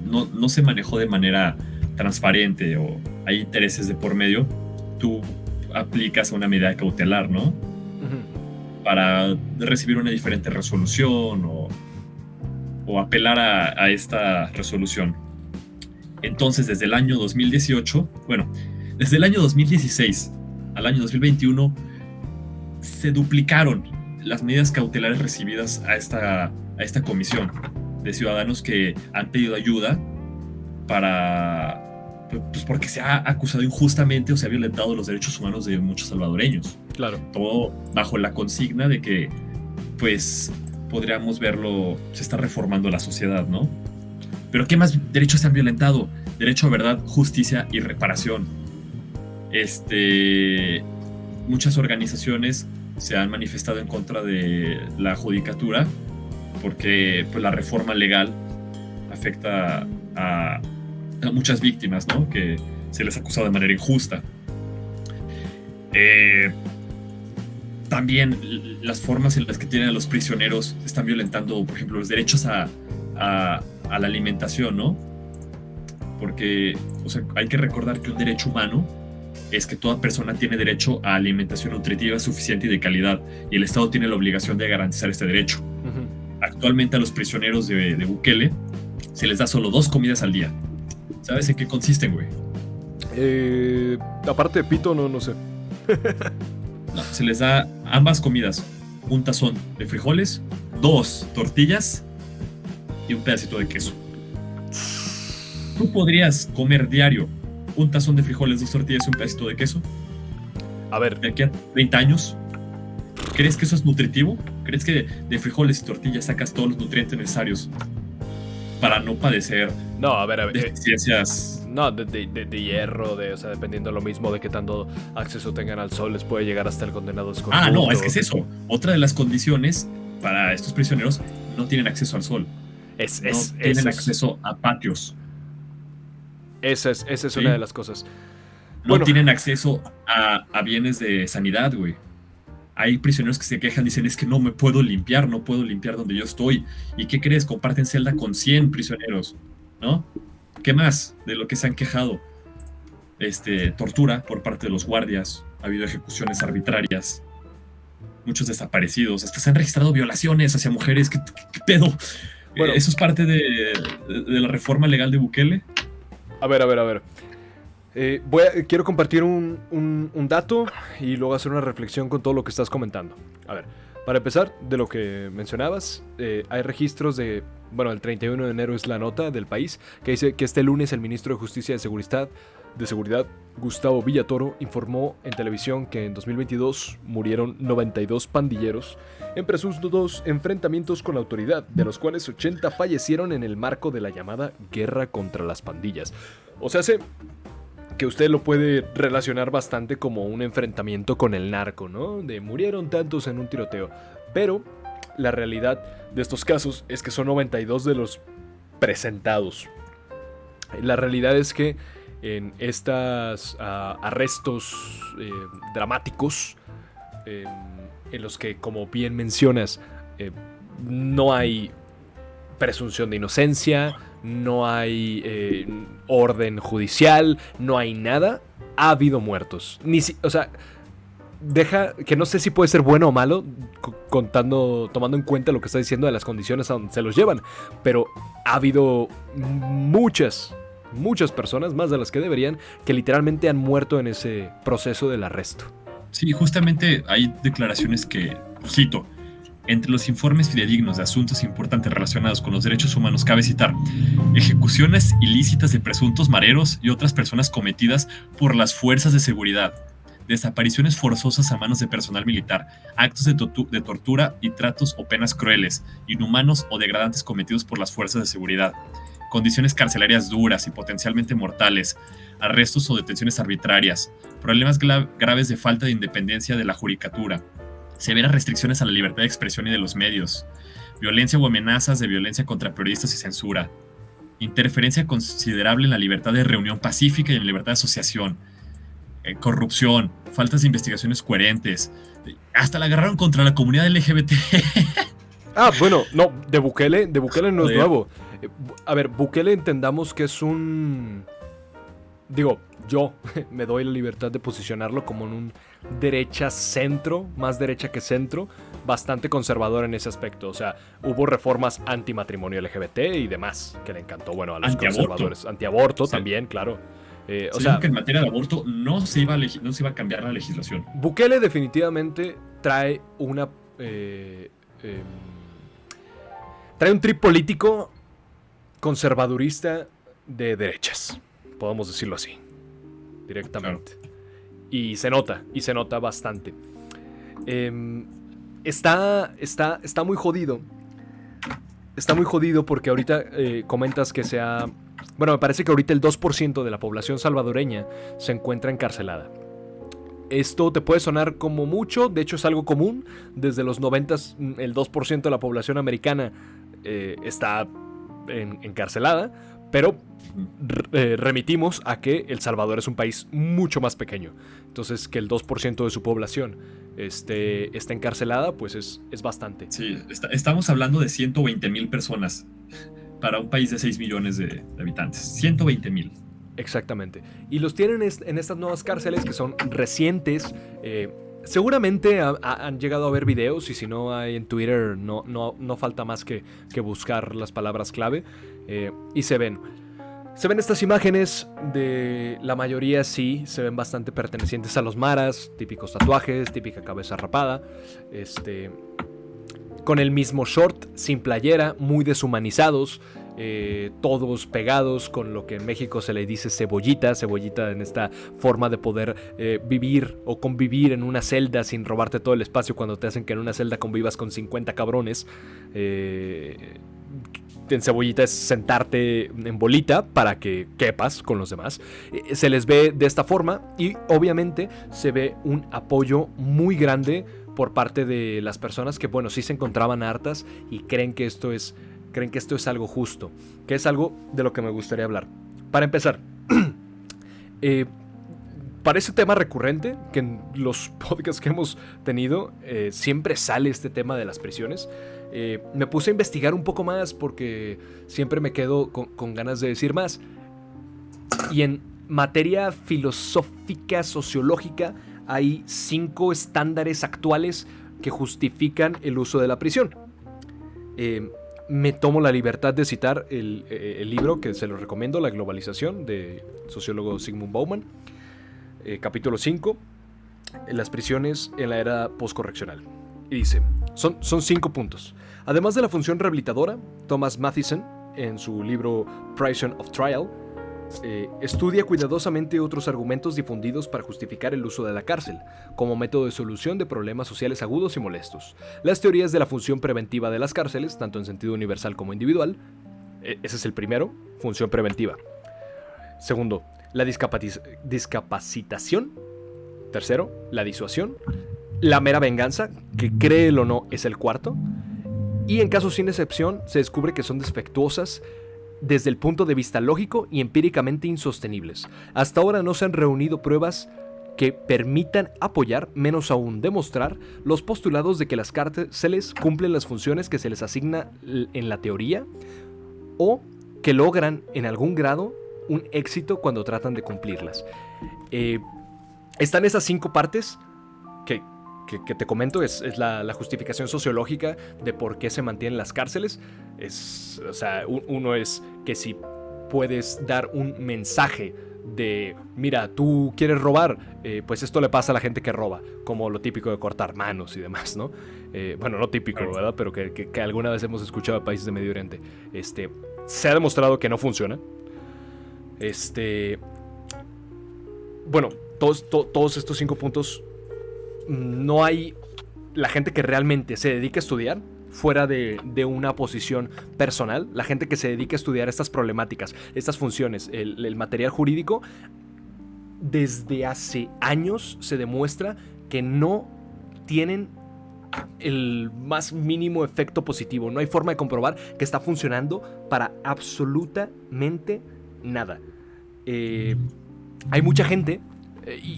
Speaker 2: no se manejó de manera transparente o hay intereses de por medio, tú aplicas a una medida cautelar, ¿no? Para recibir una diferente resolución o apelar a esta resolución. Entonces, desde el año 2018, desde el año 2016 al año 2021, se duplicaron las medidas cautelares recibidas a esta comisión de ciudadanos que han pedido ayuda porque se ha acusado injustamente o se ha violentado los derechos humanos de muchos salvadoreños.
Speaker 1: Claro.
Speaker 2: Todo bajo la consigna de que, pues, podríamos verlo, se está reformando la sociedad, ¿no? Pero ¿qué más derechos se han violentado? Derecho a verdad, justicia y reparación. Muchas organizaciones se han manifestado en contra de la judicatura porque pues, la reforma legal afecta a muchas víctimas, ¿no? Que se les ha acusado de manera injusta. También las formas en las que tienen a los prisioneros se están violentando, por ejemplo, los derechos a la alimentación, ¿no? Porque hay que recordar que un derecho humano es que toda persona tiene derecho a alimentación nutritiva suficiente y de calidad, y el Estado tiene la obligación de garantizar este derecho. Actualmente a los prisioneros de Bukele se les da solo 2 comidas al día. ¿Sabes en qué consisten, güey?
Speaker 1: Aparte de pito, no sé.
Speaker 2: No, se les da ambas comidas: un tazón de frijoles, 2 tortillas y un pedacito de queso. ¿Tú podrías comer diario un tazón de frijoles, 2 tortillas y un pedacito de queso?
Speaker 1: A ver.
Speaker 2: ¿De aquí a 30 años? ¿Crees que eso es nutritivo? ¿Crees que de frijoles y tortillas sacas todos los nutrientes necesarios para no padecer deficiencias?
Speaker 1: No, de hierro, o sea, dependiendo lo mismo de qué tanto acceso tengan al sol, les puede llegar hasta el condenado escorbuto.
Speaker 2: No, es que es eso. Otra de las condiciones para estos prisioneros: no tienen acceso al sol. No tienen acceso a patios.
Speaker 1: Esa es una de las cosas.
Speaker 2: No tienen acceso a bienes de sanidad, güey. Hay prisioneros que se quejan, dicen, es que no me puedo limpiar, no puedo limpiar donde yo estoy. ¿Y qué crees? Comparten celda con 100 prisioneros, ¿no? ¿Qué más de lo que se han quejado? Tortura por parte de los guardias, ha habido ejecuciones arbitrarias, muchos desaparecidos, hasta se han registrado violaciones hacia mujeres. ¿Qué pedo? Bueno, ¿eso es parte de la reforma legal de Bukele?
Speaker 1: A ver. Quiero compartir un dato y luego hacer una reflexión con todo lo que estás comentando. A ver, para empezar, de lo que mencionabas, hay registros el 31 de enero es la nota del País, que dice que este lunes el ministro de Justicia y de Seguridad, Gustavo Villatoro, informó en televisión que en 2022 murieron 92 pandilleros en presuntos enfrentamientos con la autoridad, de los cuales 80 fallecieron en el marco de la llamada guerra contra las pandillas. O sea, que usted lo puede relacionar bastante como un enfrentamiento con el narco, ¿no? De murieron tantos en un tiroteo. Pero la realidad de estos casos es que son 92 de los presentados. La realidad es que en estos arrestos dramáticos, en los que, como bien mencionas, no hay presunción de inocencia, no hay orden judicial, no hay nada, ha habido muertos. O sea, deja que no sé si puede ser bueno o malo, tomando en cuenta lo que está diciendo de las condiciones a donde se los llevan, pero ha habido muchas personas, más de las que deberían, que literalmente han muerto en ese proceso del arresto.
Speaker 2: Sí, justamente hay declaraciones que, cito, entre los informes fidedignos de asuntos importantes relacionados con los derechos humanos cabe citar ejecuciones ilícitas de presuntos mareros y otras personas cometidas por las fuerzas de seguridad, desapariciones forzosas a manos de personal militar, actos de tortura y tratos o penas crueles, inhumanos o degradantes cometidos por las fuerzas de seguridad, condiciones carcelarias duras y potencialmente mortales, arrestos o detenciones arbitrarias, problemas graves de falta de independencia de la judicatura, severas restricciones a la libertad de expresión y de los medios, violencia o amenazas de violencia contra periodistas y censura, interferencia considerable en la libertad de reunión pacífica y en la libertad de asociación, corrupción, faltas de investigaciones coherentes, hasta la agarraron contra la comunidad LGBT.
Speaker 1: Bueno, no, de Bukele no es nuevo. A ver, Bukele entendamos que es un... Digo, yo me doy la libertad de posicionarlo como en un derecha-centro, más derecha que centro, bastante conservador en ese aspecto. O sea, hubo reformas antimatrimonio LGBT y demás, que le encantó, bueno, a los conservadores. Antiaborto sí. También, claro.
Speaker 2: O sea, que en materia de aborto no se iba a cambiar la legislación.
Speaker 1: Bukele definitivamente trae trae un trip político conservadurista de derechas, podemos decirlo así, directamente. Claro. Y se nota bastante. Está muy jodido. Está muy jodido porque ahorita comentas que bueno, me parece que ahorita el 2% de la población salvadoreña se encuentra encarcelada. Esto te puede sonar como mucho, de hecho es algo común. Desde los 90s el 2% de la población americana está encarcelada, pero remitimos a que El Salvador es un país mucho más pequeño. Entonces, que el 2% de su población esté encarcelada, pues es bastante.
Speaker 2: Sí, estamos hablando de 120,000 personas para un país de 6 millones de habitantes. 120,000.
Speaker 1: Exactamente. Y los tienen en estas nuevas cárceles que son recientes. Seguramente han llegado a ver videos, y si no hay en Twitter, no falta más que buscar las palabras clave. Y se ven estas imágenes. De la mayoría sí se ven bastante pertenecientes a los maras, típicos tatuajes, típica cabeza rapada, con el mismo short, sin playera, muy deshumanizados, todos pegados con lo que en México se le dice cebollita en esta forma de poder vivir o convivir en una celda sin robarte todo el espacio cuando te hacen que en una celda convivas con 50 cabrones. En cebollita es sentarte en bolita para que quepas con los demás. Se les ve de esta forma y obviamente se ve un apoyo muy grande por parte de las personas que, bueno, sí se encontraban hartas y creen que esto es algo justo, que es algo de lo que me gustaría hablar. Para empezar, parece tema recurrente que en los podcasts que hemos tenido siempre sale este tema de las prisiones. Me puse a investigar un poco más porque siempre me quedo con ganas de decir más. Y en materia filosófica, sociológica, hay 5 estándares actuales que justifican el uso de la prisión. Me tomo la libertad de citar el libro que se lo recomiendo, La globalización, de sociólogo Zygmunt Bauman, capítulo 5, las prisiones en la era postcorreccional. Y dice, son 5 puntos. Además de la función rehabilitadora, Thomas Mathieson, en su libro Prison of Trial, estudia cuidadosamente otros argumentos difundidos para justificar el uso de la cárcel, como método de solución de problemas sociales agudos y molestos. Las teorías de la función preventiva de las cárceles, tanto en sentido universal como individual. Ese es el primero, función preventiva. Segundo, la discapacitación. Tercero, la disuasión. La mera venganza, que créelo o no es el cuarto. Y en casos sin excepción se descubre que son defectuosas desde el punto de vista lógico y empíricamente insostenibles. Hasta ahora no se han reunido pruebas que permitan apoyar, menos aún demostrar, los postulados de que las cárceles cumplen las funciones que se les asigna en la teoría o que logran en algún grado un éxito cuando tratan de cumplirlas. Están esas 5 partes que te comento, es la justificación sociológica de por qué se mantienen las cárceles. O sea, uno es que si puedes dar un mensaje de, mira, tú quieres robar, pues esto le pasa a la gente que roba, como lo típico de cortar manos y demás, ¿no? Bueno, no típico, ¿verdad? Pero que alguna vez hemos escuchado a países de Medio Oriente. Se ha demostrado que no funciona. Bueno, todos estos 5 puntos, no hay la gente que realmente se dedica a estudiar fuera de una posición personal, la gente que se dedica a estudiar estas problemáticas, estas funciones, el material jurídico, desde hace años se demuestra que no tienen el más mínimo efecto positivo. No hay forma de comprobar que está funcionando para absolutamente nada. Hay mucha gente,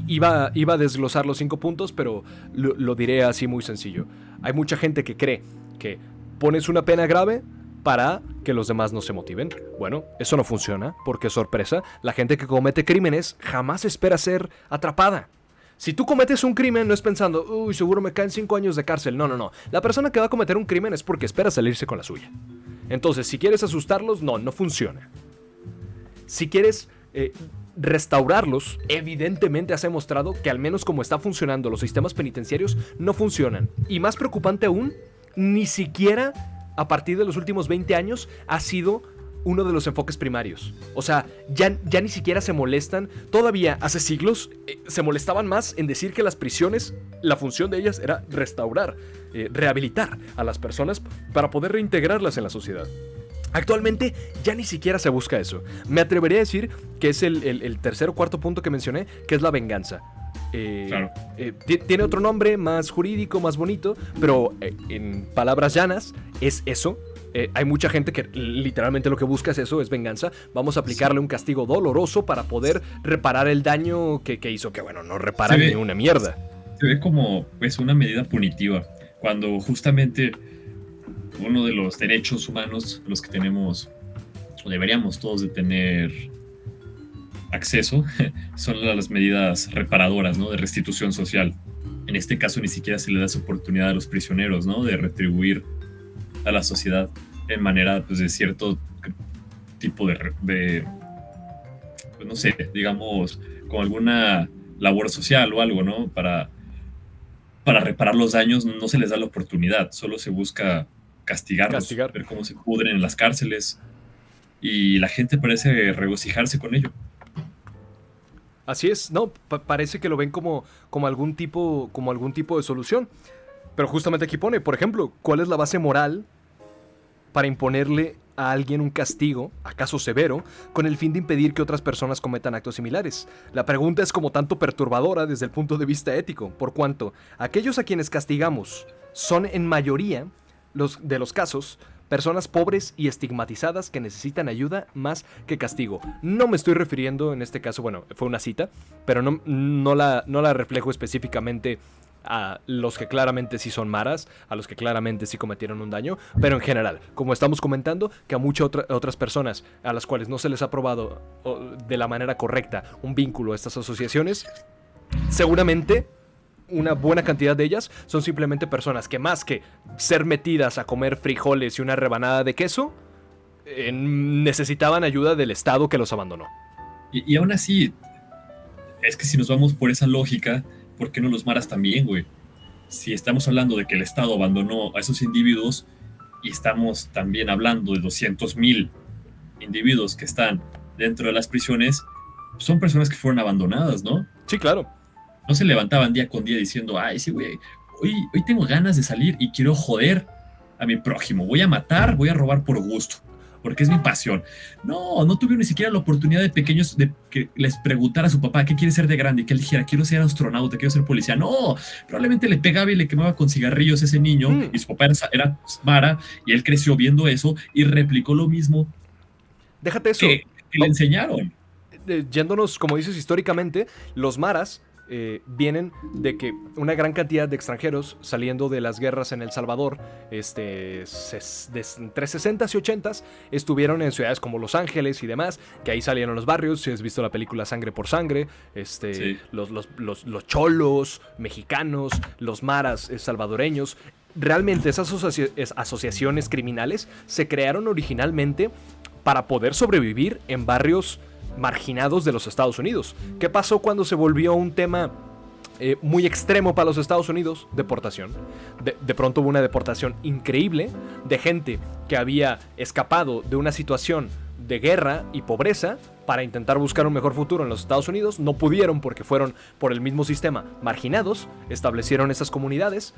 Speaker 1: iba a desglosar los 5 puntos, pero lo diré así muy sencillo. Hay mucha gente que cree que pones una pena grave para que los demás no se motiven. Bueno, eso no funciona, porque sorpresa, la gente que comete crímenes jamás espera ser atrapada. Si tú cometes un crimen, no es pensando, uy, seguro me caen 5 años de cárcel. No. La persona que va a cometer un crimen es porque espera salirse con la suya. Entonces, si quieres asustarlos, no funciona. Si quieres restaurarlos, evidentemente has demostrado que al menos como está funcionando los sistemas penitenciarios, no funcionan. Y más preocupante aún, ni siquiera a partir de los últimos 20 años ha sido uno de los enfoques primarios. O sea, ya ni siquiera se molestan. Todavía hace siglos se molestaban más en decir que las prisiones, la función de ellas era restaurar, rehabilitar a las personas para poder reintegrarlas en la sociedad. Actualmente ya ni siquiera se busca eso. Me atrevería a decir que es el tercer o cuarto punto que mencioné, que es la venganza.
Speaker 2: Claro.
Speaker 1: Tiene otro nombre más jurídico, más bonito, pero en palabras llanas es eso. Hay mucha gente que literalmente lo que busca es eso, es venganza. Vamos a aplicarle un castigo doloroso para poder reparar el daño que hizo, que bueno, no repara ni una mierda.
Speaker 2: Se ve como pues una medida punitiva, cuando justamente uno de los derechos humanos, los que tenemos, o deberíamos todos de tener acceso, son las medidas reparadoras, ¿no? De restitución social. En este caso ni siquiera se le da esa oportunidad a los prisioneros, ¿no? De retribuir a la sociedad en manera, pues, de cierto tipo de pues, no sé, digamos, con alguna labor social o algo, ¿no? Para reparar los daños no se les da la oportunidad, solo se busca castigarlos, ver cómo se pudren en las cárceles, y la gente parece regocijarse con ello.
Speaker 1: Así es, no, parece que lo ven como algún tipo de solución. Pero justamente aquí pone, por ejemplo, ¿cuál es la base moral para imponerle a alguien un castigo, acaso severo, con el fin de impedir que otras personas cometan actos similares? La pregunta es como tanto perturbadora desde el punto de vista ético, por cuanto aquellos a quienes castigamos son en mayoría de los casos personas pobres y estigmatizadas que necesitan ayuda más que castigo. No me estoy refiriendo en este caso, bueno, fue una cita, pero no la reflejo específicamente a los que claramente sí son maras, a los que claramente sí cometieron un daño, pero en general, como estamos comentando, que a muchas otras personas a las cuales no se les ha probado de la manera correcta un vínculo a estas asociaciones, seguramente una buena cantidad de ellas son simplemente personas que, más que ser metidas a comer frijoles y una rebanada de queso, necesitaban ayuda del Estado que los abandonó.
Speaker 2: Y aún así, es que si nos vamos por esa lógica, ¿por qué no los maras también, güey? Si estamos hablando de que el Estado abandonó a esos individuos, y estamos también hablando de 200,000 individuos que están dentro de las prisiones, son personas que fueron abandonadas, ¿no?
Speaker 1: Sí, claro.
Speaker 2: No se levantaban día con día diciendo, ay, sí, güey, hoy tengo ganas de salir y quiero joder a mi prójimo. Voy a matar, voy a robar por gusto, porque es mi pasión. No tuvieron ni siquiera la oportunidad de pequeños de que les preguntara a su papá qué quiere ser de grande, y que él dijera, quiero ser astronauta, quiero ser policía. No, probablemente le pegaba y le quemaba con cigarrillos a ese niño, y su papá era mara, y él creció viendo eso y replicó lo mismo
Speaker 1: Déjate eso.
Speaker 2: Que le enseñaron.
Speaker 1: Yéndonos, como dices, históricamente, los maras vienen de que una gran cantidad de extranjeros saliendo de las guerras en El Salvador, entre 60s y 80s, estuvieron en ciudades como Los Ángeles y demás, que ahí salieron los barrios. Si has visto la película Sangre por Sangre,
Speaker 2: Sí.
Speaker 1: los cholos mexicanos, los maras salvadoreños. Realmente esas asociaciones criminales se crearon originalmente para poder sobrevivir en barrios marginados de los Estados Unidos. ¿Qué pasó cuando se volvió un tema muy extremo para los Estados Unidos? Deportación. De pronto hubo una deportación increíble de gente que había escapado de una situación de guerra y pobreza para intentar buscar un mejor futuro en los Estados Unidos. No pudieron porque fueron por el mismo sistema marginados, establecieron esas comunidades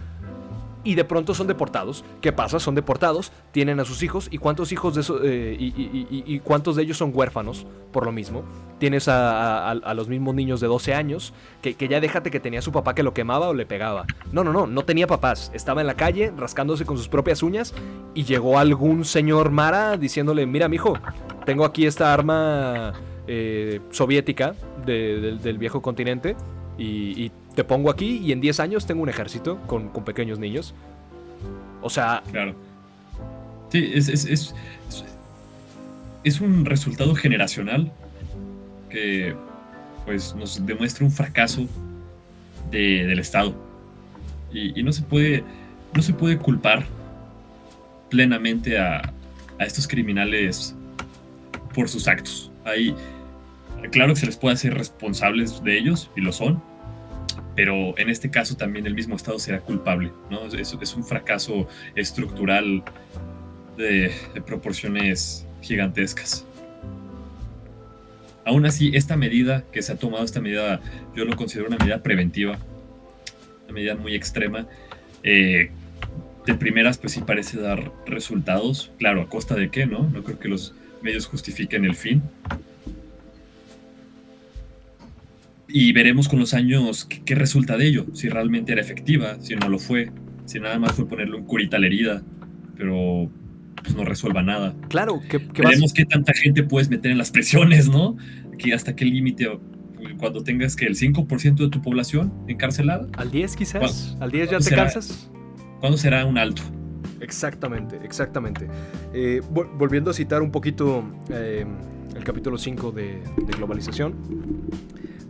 Speaker 1: y de pronto son deportados. ¿Qué pasa? Son deportados, tienen a sus hijos. ¿Y cuántos hijos de eso, y cuántos de ellos son huérfanos por lo mismo? Tienes a los mismos niños de 12 años que ya déjate que tenía su papá que lo quemaba o le pegaba. No tenía papás. Estaba en la calle rascándose con sus propias uñas y llegó algún señor mara diciéndole: mira, mijo, tengo aquí esta arma soviética del viejo continente y te pongo aquí y en 10 años tengo un ejército con pequeños niños. O sea...
Speaker 2: Claro. Sí, es un resultado generacional que pues nos demuestra un fracaso del Estado. Y no se puede culpar plenamente a estos criminales por sus actos. Claro que se les puede hacer responsables de ellos, y lo son, pero en este caso también el mismo Estado será culpable, ¿no? Es un fracaso estructural de proporciones gigantescas. Aún así, esta medida que se ha tomado, yo lo considero una medida preventiva, una medida muy extrema. De primeras, pues sí parece dar resultados. Claro, ¿a costa de qué, no? No creo que los medios justifiquen el fin. Y veremos con los años qué resulta de ello, si realmente era efectiva, si no lo fue, si nada más fue ponerle un curita a la herida, pero pues no resuelva nada.
Speaker 1: Claro,
Speaker 2: veremos qué tanta gente puedes meter en las prisiones, ¿no? Que hasta qué límite, cuando tengas que el 5% de tu población encarcelada.
Speaker 1: Al 10 quizás, al 10 ya te cansas.
Speaker 2: ¿Cuándo será un alto?
Speaker 1: Exactamente. Volviendo a citar un poquito el capítulo 5 de Globalización.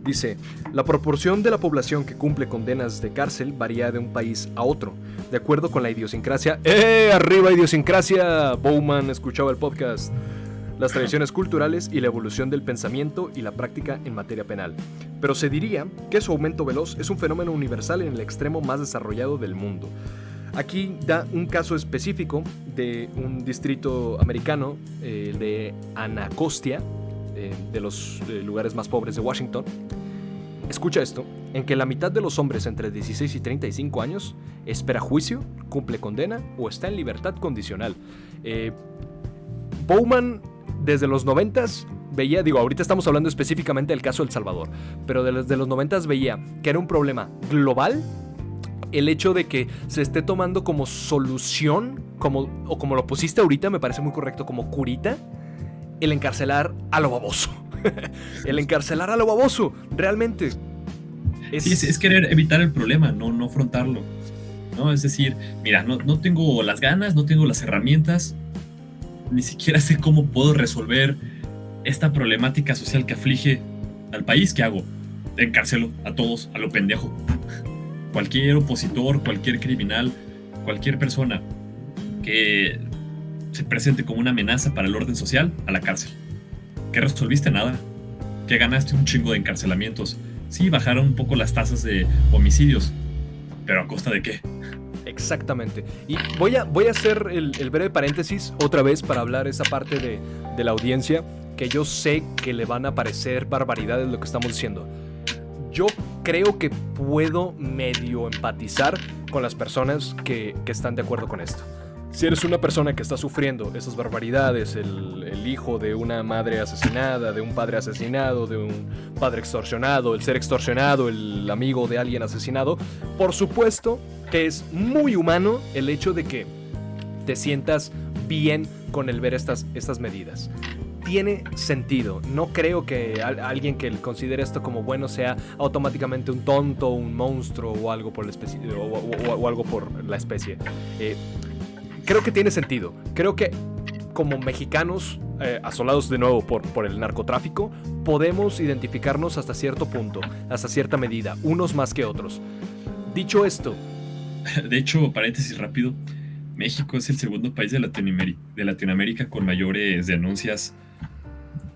Speaker 1: Dice: la proporción de la población que cumple condenas de cárcel varía de un país a otro, de acuerdo con la idiosincrasia. ¡Arriba idiosincrasia! Bowman escuchaba el podcast. Las tradiciones culturales y la evolución del pensamiento y la práctica en materia penal. Pero se diría que su aumento veloz es un fenómeno universal en el extremo más desarrollado del mundo. Aquí da un caso específico de un distrito americano, de Anacostia, de los lugares más pobres de Washington. Escucha esto: en que la mitad de los hombres entre 16 y 35 años espera juicio, cumple condena o está en libertad condicional. Bowman desde los 90s veía, ahorita estamos hablando específicamente del caso de El Salvador, pero desde los 90s veía que era un problema global el hecho de que se esté tomando como solución, como lo pusiste ahorita, me parece muy correcto, como curita, el encarcelar a lo baboso. El encarcelar a lo baboso, realmente.
Speaker 2: Es querer evitar el problema, no afrontarlo, ¿no? Es decir, mira, no tengo las ganas, no tengo las herramientas, ni siquiera sé cómo puedo resolver esta problemática social que aflige al país. ¿Qué hago? Encarcelo a todos, a lo pendejo. Cualquier opositor, cualquier criminal, cualquier persona que se presente como una amenaza para el orden social, a la cárcel. ¿Qué resolviste? Nada. ¿Qué ganaste? Un chingo de encarcelamientos. Sí, bajaron un poco las tasas de homicidios, pero ¿a costa de qué?
Speaker 1: Exactamente. Y voy a hacer el breve paréntesis otra vez para hablar esa parte de la audiencia que yo sé que le van a parecer barbaridades lo que estamos diciendo. Yo creo que puedo medio empatizar con las personas que están de acuerdo con esto. Si eres una persona que está sufriendo esas barbaridades, el hijo de una madre asesinada, de un padre asesinado, de un padre extorsionado, el ser extorsionado, el amigo de alguien asesinado, por supuesto que es muy humano el hecho de que te sientas bien con el ver estas medidas. tiene sentido. No creo que alguien que considere esto como bueno sea automáticamente un tonto, un monstruo o algo por la especie, o algo por la especie. Creo que tiene sentido. Creo que como mexicanos asolados de nuevo por el narcotráfico, podemos identificarnos hasta cierto punto, hasta cierta medida, unos más que otros. Dicho esto...
Speaker 2: De hecho, paréntesis rápido, México es el segundo país de Latinoamérica con mayores denuncias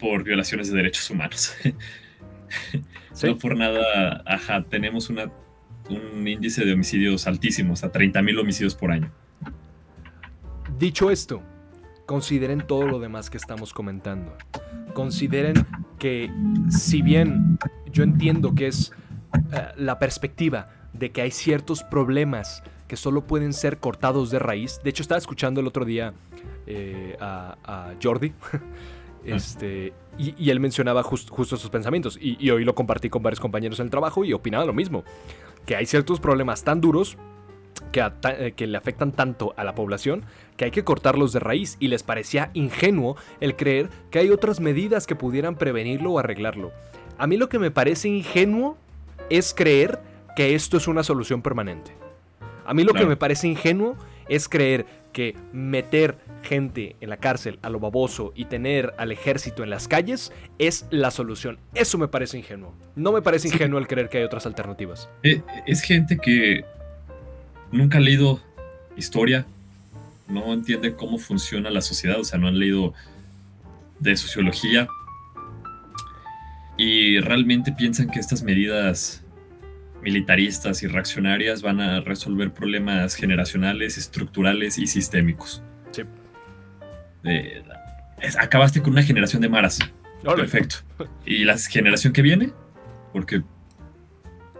Speaker 2: por violaciones de derechos humanos. ¿Sí? No por nada, tenemos un índice de homicidios altísimos, a 30,000 homicidios por año.
Speaker 1: Dicho esto, consideren todo lo demás que estamos comentando. Consideren que, si bien yo entiendo que es la perspectiva de que hay ciertos problemas que solo pueden ser cortados de raíz. De hecho, estaba escuchando el otro día a Jordi y él mencionaba justo esos pensamientos, y hoy lo compartí con varios compañeros en el trabajo y opinaban lo mismo, que hay ciertos problemas tan duros que le afectan tanto a la población que hay que cortarlos de raíz, y les parecía ingenuo el creer que hay otras medidas que pudieran prevenirlo o arreglarlo. A mí lo que me parece ingenuo es creer que esto es una solución permanente. A mí lo que me parece ingenuo es creer que meter gente en la cárcel a lo baboso y tener al ejército en las calles es la solución. Eso me parece ingenuo. No me parece ingenuo el creer que hay otras alternativas.
Speaker 2: Es gente que nunca ha leído historia, no entiende cómo funciona la sociedad, o sea, no han leído de sociología y realmente piensan que estas medidas militaristas y reaccionarias van a resolver problemas generacionales, estructurales y sistémicos.
Speaker 1: Sí.
Speaker 2: Acabaste con una generación de maras.
Speaker 1: Hola.
Speaker 2: Perfecto. ¿Y la generación que viene? Porque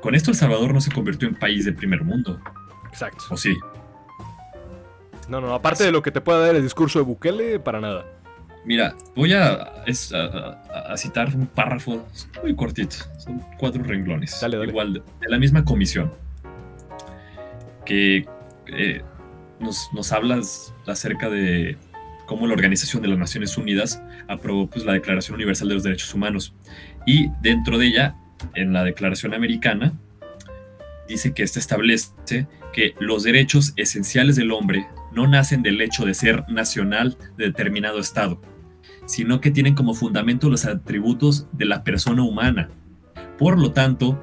Speaker 2: con esto El Salvador no se convirtió en país de primer mundo.
Speaker 1: Exacto.
Speaker 2: ¿O sí?
Speaker 1: No, aparte de lo que te pueda dar el discurso de Bukele, para nada.
Speaker 2: Mira, voy a citar un párrafo muy cortito, son 4 renglones.
Speaker 1: Dale.
Speaker 2: Igual, de la misma comisión, que nos hablas acerca de cómo la Organización de las Naciones Unidas aprobó pues, la Declaración Universal de los Derechos Humanos. Y dentro de ella, en la Declaración Americana, dice que esta establece que los derechos esenciales del hombre no nacen del hecho de ser nacional de determinado estado, sino que tienen como fundamento los atributos de la persona humana. Por lo tanto,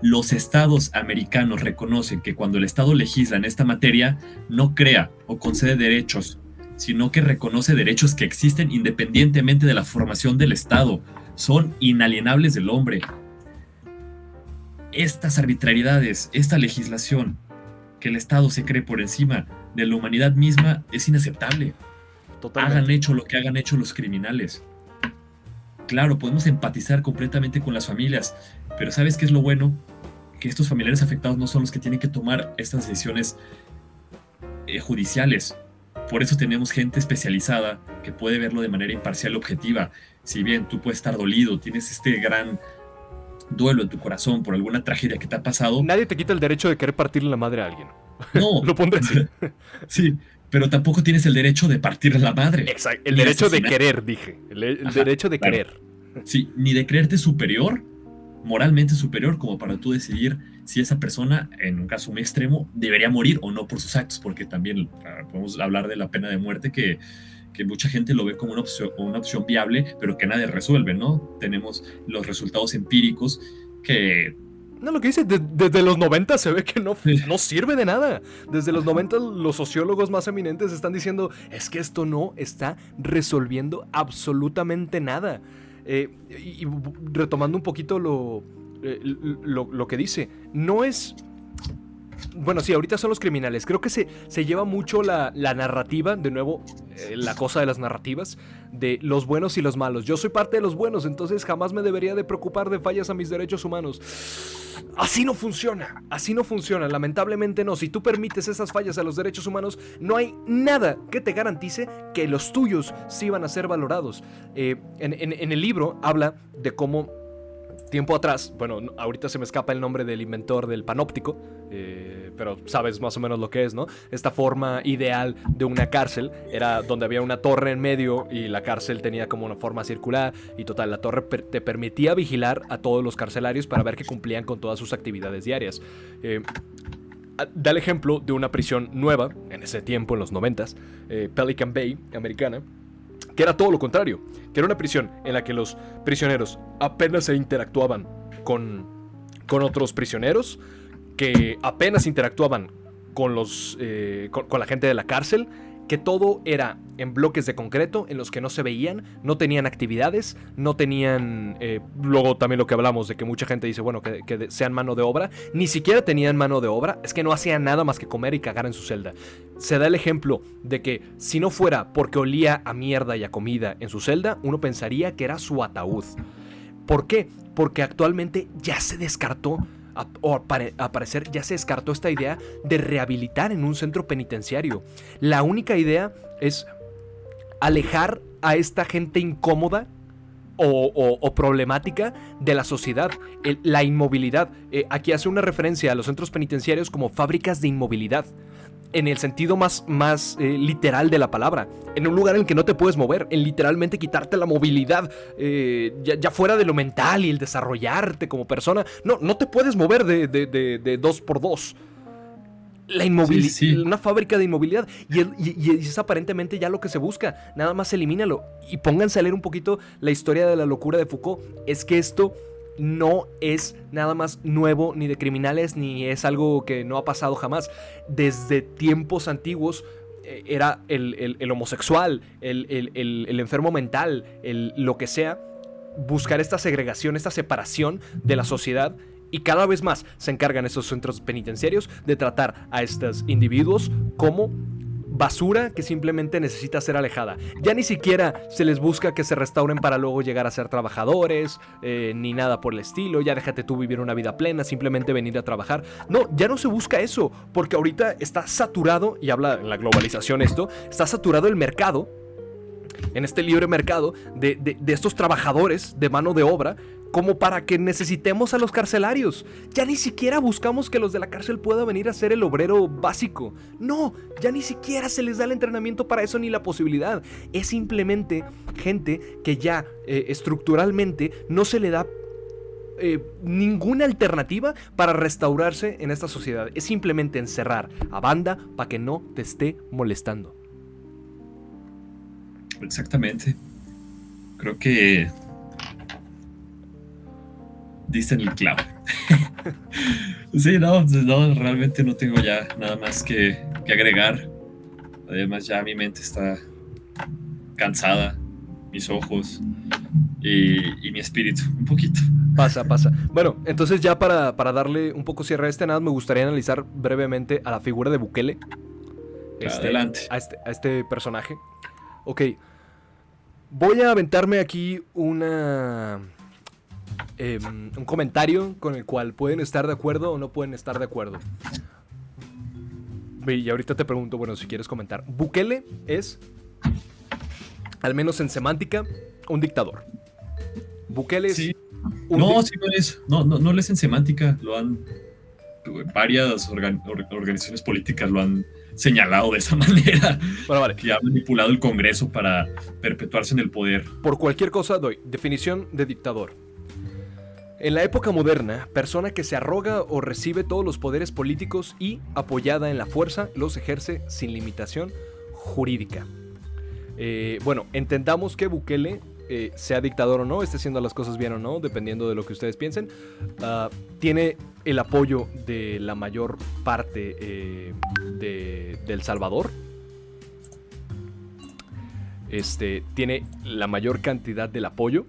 Speaker 2: los estados americanos reconocen que cuando el estado legisla en esta materia, no crea o concede derechos, sino que reconoce derechos que existen independientemente de la formación del estado. Son inalienables del hombre. Estas arbitrariedades, esta legislación, que el estado se cree por encima de la humanidad misma, es inaceptable. Totalmente. Hagan hecho lo que hagan hecho los criminales. Claro, podemos empatizar completamente con las familias, pero ¿sabes qué es lo bueno? Que estos familiares afectados no son los que tienen que tomar estas decisiones judiciales. Por eso tenemos gente especializada que puede verlo de manera imparcial y objetiva. Si bien tú puedes estar dolido, tienes este gran duelo en tu corazón por alguna tragedia que te ha pasado,
Speaker 1: nadie te quita el derecho de querer partirle la madre a alguien.
Speaker 2: No.
Speaker 1: Lo pondré así.
Speaker 2: Sí, pero tampoco tienes el derecho de partirle la madre.
Speaker 1: Exacto. El derecho de querer, dije. El derecho de querer.
Speaker 2: Sí, ni de creerte superior, moralmente superior, como para tú decidir si esa persona, en un caso muy extremo, debería morir o no por sus actos, porque también podemos hablar de la pena de muerte que mucha gente lo ve como una opción viable, pero que nadie resuelve, ¿no? Tenemos los resultados empíricos que...
Speaker 1: No, lo que dice, desde los 90 se ve que no sirve de nada. Desde los 90 los sociólogos más eminentes están diciendo, es que esto no está resolviendo absolutamente nada. Y retomando un poquito lo que dice, no es... Bueno, sí, ahorita son los criminales. Creo que se lleva mucho la narrativa, de nuevo, la cosa de las narrativas, de los buenos y los malos. Yo soy parte de los buenos, entonces jamás me debería de preocupar de fallas a mis derechos humanos. Así no funciona, lamentablemente no. Si tú permites esas fallas a los derechos humanos, no hay nada que te garantice que los tuyos sí van a ser valorados. En el libro habla de cómo tiempo atrás, bueno, ahorita se me escapa el nombre del inventor del panóptico, pero sabes más o menos lo que es, ¿no? Esta forma ideal de una cárcel era donde había una torre en medio y la cárcel tenía como una forma circular y total, la torre te permitía vigilar a todos los carcelarios para ver que cumplían con todas sus actividades diarias. Da el ejemplo de una prisión nueva, en ese tiempo, en los 90s, Pelican Bay, americana, que era todo lo contrario, que era una prisión en la que los prisioneros apenas se interactuaban con otros prisioneros, que apenas interactuaban con la gente de la cárcel, que todo era en bloques de concreto en los que no se veían, no tenían actividades, no tenían... luego también lo que hablamos de que mucha gente dice, bueno, que sean mano de obra, ni siquiera tenían mano de obra, es que no hacían nada más que comer y cagar en su celda. Se da el ejemplo de que si no fuera porque olía a mierda y a comida en su celda, uno pensaría que era su ataúd. ¿Por qué? Porque actualmente ya se descartó, o al parecer ya se descartó esta idea de rehabilitar en un centro penitenciario. La única idea es alejar a esta gente incómoda o problemática de la sociedad, la inmovilidad. Aquí hace una referencia a los centros penitenciarios como fábricas de inmovilidad, en el sentido más literal de la palabra, en un lugar en el que no te puedes mover, en literalmente quitarte la movilidad, ya fuera de lo mental y el desarrollarte como persona. No te puedes mover de 2x2. La inmovilidad, sí. Una fábrica de inmovilidad, y es aparentemente ya lo que se busca. Nada más elimínalo y pónganse a leer un poquito la historia de la locura de Foucault. Es que esto no es nada más nuevo ni de criminales, ni es algo que no ha pasado jamás. Desde tiempos antiguos era el homosexual, el enfermo mental, lo que sea, buscar esta segregación, esta separación de la sociedad. Y cada vez más se encargan estos centros penitenciarios de tratar a estos individuos como basura que simplemente necesita ser alejada. Ya ni siquiera se les busca que se restauren para luego llegar a ser trabajadores, ni nada por el estilo. Ya déjate tú vivir una vida plena, simplemente venir a trabajar. No, ya no se busca eso, porque ahorita está saturado, y habla en la globalización esto, está saturado el mercado, en este libre mercado, de estos trabajadores de mano de obra, como para que necesitemos a los carcelarios. Ya ni siquiera buscamos que los de la cárcel puedan venir a ser el obrero básico. No, ya ni siquiera se les da el entrenamiento para eso ni la posibilidad. Es simplemente gente que ya estructuralmente no se le da ninguna alternativa para restaurarse en esta sociedad. Es simplemente encerrar a banda para que no te esté molestando.
Speaker 2: Exactamente. Creo que dicen el clavo. Sí, no, realmente no tengo ya nada más que agregar. Además ya mi mente está cansada, mis ojos y mi espíritu, un poquito.
Speaker 1: Pasa. Bueno, entonces ya para darle un poco cierre a este, nada, me gustaría analizar brevemente a la figura de Bukele.
Speaker 2: Adelante.
Speaker 1: A este personaje. Ok. Voy a aventarme aquí un comentario con el cual pueden estar de acuerdo o no pueden estar de acuerdo. Y ahorita te pregunto, bueno, si quieres comentar. Bukele es, al menos en semántica, un dictador. Bukele es...
Speaker 2: Sí. No, sí lo es. No lo es en semántica. Lo han... Varias organizaciones políticas lo han señalado de esa manera.
Speaker 1: Bueno, vale.
Speaker 2: Que ha manipulado el Congreso para perpetuarse en el poder.
Speaker 1: Por cualquier cosa doy definición de dictador. En la época moderna, persona que se arroga o recibe todos los poderes políticos y, apoyada en la fuerza, los ejerce sin limitación jurídica. Bueno, entendamos que Bukele, sea dictador o no, esté haciendo las cosas bien o no, dependiendo de lo que ustedes piensen, tiene el apoyo de la mayor parte de El Salvador. Tiene la mayor cantidad del apoyo.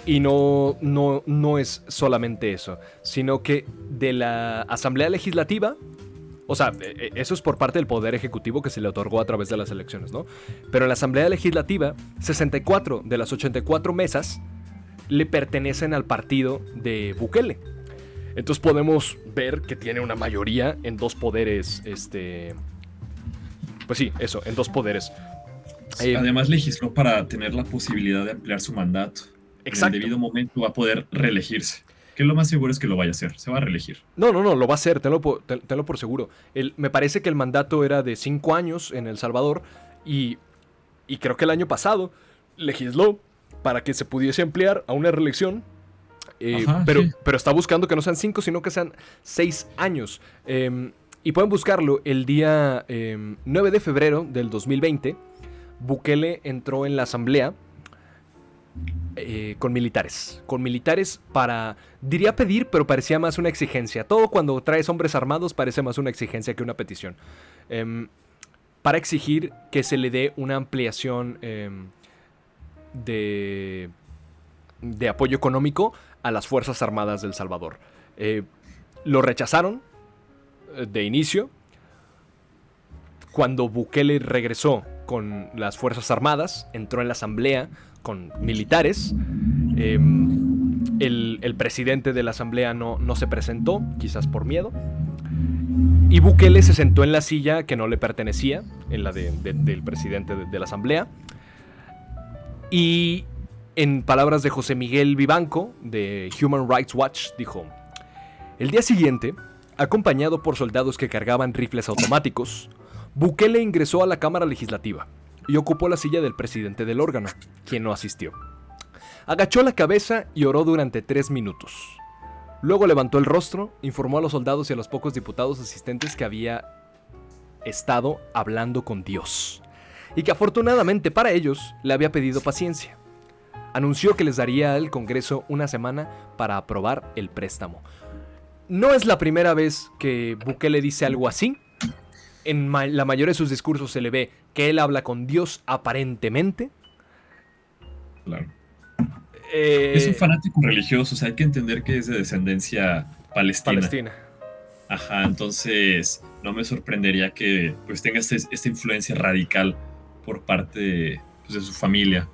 Speaker 1: Y no es solamente eso, sino que de la Asamblea Legislativa, o sea, eso es por parte del Poder Ejecutivo que se le otorgó a través de las elecciones, ¿no? Pero en la Asamblea Legislativa, 64 de las 84 mesas le pertenecen al partido de Bukele. Entonces podemos ver que tiene una mayoría en dos poderes, pues sí, eso, en dos poderes.
Speaker 2: Además legisló para tener la posibilidad de ampliar su mandato. en el
Speaker 1: Exacto.
Speaker 2: debido momento va a poder reelegirse. Que lo más seguro es que lo vaya a hacer, se va a reelegir.
Speaker 1: No, lo va a hacer, tenlo por seguro. Me parece que el mandato era de 5 años en El Salvador y creo que el año pasado legisló para que se pudiese ampliar a una reelección.
Speaker 2: Ajá, sí.
Speaker 1: Pero está buscando que no sean 5, sino que sean 6 años. Y pueden buscarlo el día 9 de febrero del 2020. Bukele entró en la asamblea con militares. Con militares para, diría pedir, pero parecía más una exigencia. Todo cuando traes hombres armados parece más una exigencia que una petición. Para exigir que se le dé una ampliación de apoyo económico a las Fuerzas Armadas de El Salvador. Lo rechazaron de inicio. Cuando Bukele regresó con las Fuerzas Armadas, entró en la asamblea con militares. El presidente de la asamblea no se presentó, quizás por miedo. Y Bukele se sentó en la silla que no le pertenecía, en la del presidente de la asamblea. Y en palabras de José Miguel Vivanco, de Human Rights Watch, dijo: el día siguiente, acompañado por soldados que cargaban rifles automáticos, Bukele ingresó a la Cámara Legislativa y ocupó la silla del presidente del órgano, quien no asistió. Agachó la cabeza y oró durante 3 minutos. Luego levantó el rostro, informó a los soldados y a los pocos diputados asistentes que había estado hablando con Dios, y que afortunadamente para ellos le había pedido paciencia. Anunció que les daría al Congreso una semana para aprobar el préstamo. No es la primera vez que Bukele dice algo así. En la mayoría de sus discursos se le ve que él habla con Dios aparentemente.
Speaker 2: Claro. Es un fanático religioso, o sea, hay que entender que es de descendencia palestina. Ajá, entonces no me sorprendería que pues tenga esta influencia radical por parte pues, de su familia.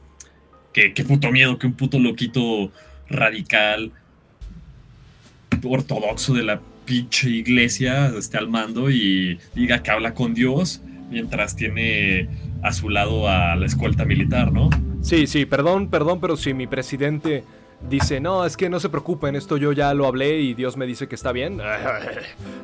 Speaker 2: Qué puto miedo que un puto loquito radical, ortodoxo de la pinche iglesia esté al mando y diga que habla con Dios mientras tiene a su lado a la escolta militar, ¿no?
Speaker 1: Sí, perdón, pero si mi presidente dice, no, es que no se preocupen, esto yo ya lo hablé y Dios me dice que está bien,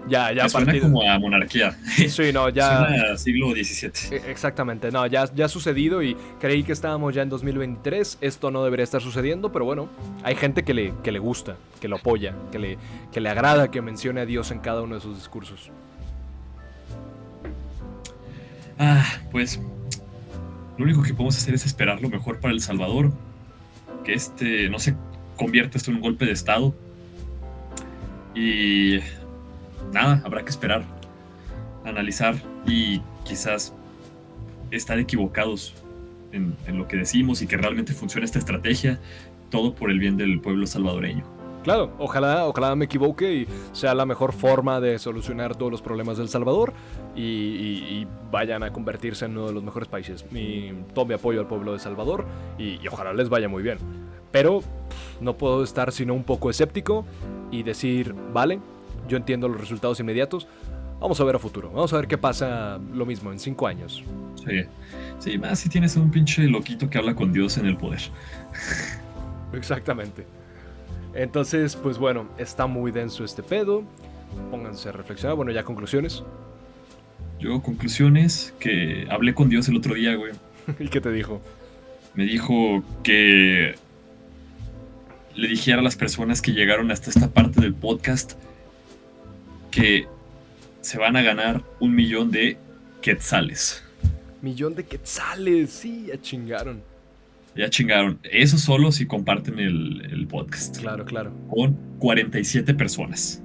Speaker 1: ya
Speaker 2: me suena como a monarquía.
Speaker 1: Sí, no, ya...
Speaker 2: Suena siglo XVII.
Speaker 1: Exactamente, no, ya ha sucedido y creí que estábamos ya en 2023, esto no debería estar sucediendo, pero bueno, hay gente que le gusta, que lo apoya, que le agrada que mencione a Dios en cada uno de sus discursos.
Speaker 2: Pues lo único que podemos hacer es esperar lo mejor para El Salvador, que no se convierta esto en un golpe de estado y nada, habrá que esperar, analizar y quizás estar equivocados en lo que decimos y que realmente funcione esta estrategia, todo por el bien del pueblo salvadoreño.
Speaker 1: Claro, ojalá me equivoque y sea la mejor forma de solucionar todos los problemas de El Salvador y vayan a convertirse en uno de los mejores países. Todo mi apoyo al pueblo de El Salvador y ojalá les vaya muy bien. Pero no puedo estar sino un poco escéptico y decir, vale, yo entiendo los resultados inmediatos, vamos a ver a futuro, vamos a ver qué pasa lo mismo en 5 años.
Speaker 2: Sí, más si tienes a un pinche loquito que habla con Dios en el poder.
Speaker 1: Exactamente. Entonces, pues bueno, está muy denso este pedo. Pónganse a reflexionar. Bueno, ya conclusiones.
Speaker 2: Yo, conclusiones, que hablé con Dios el otro día, güey.
Speaker 1: ¿Y qué te dijo?
Speaker 2: Me dijo que le dijera a las personas que llegaron hasta esta parte del podcast que se van a ganar 1 millón de quetzales.
Speaker 1: 1 millón de quetzales, sí, ya chingaron.
Speaker 2: Ya chingaron. Eso solo si comparten el podcast.
Speaker 1: Claro.
Speaker 2: Con 47 personas.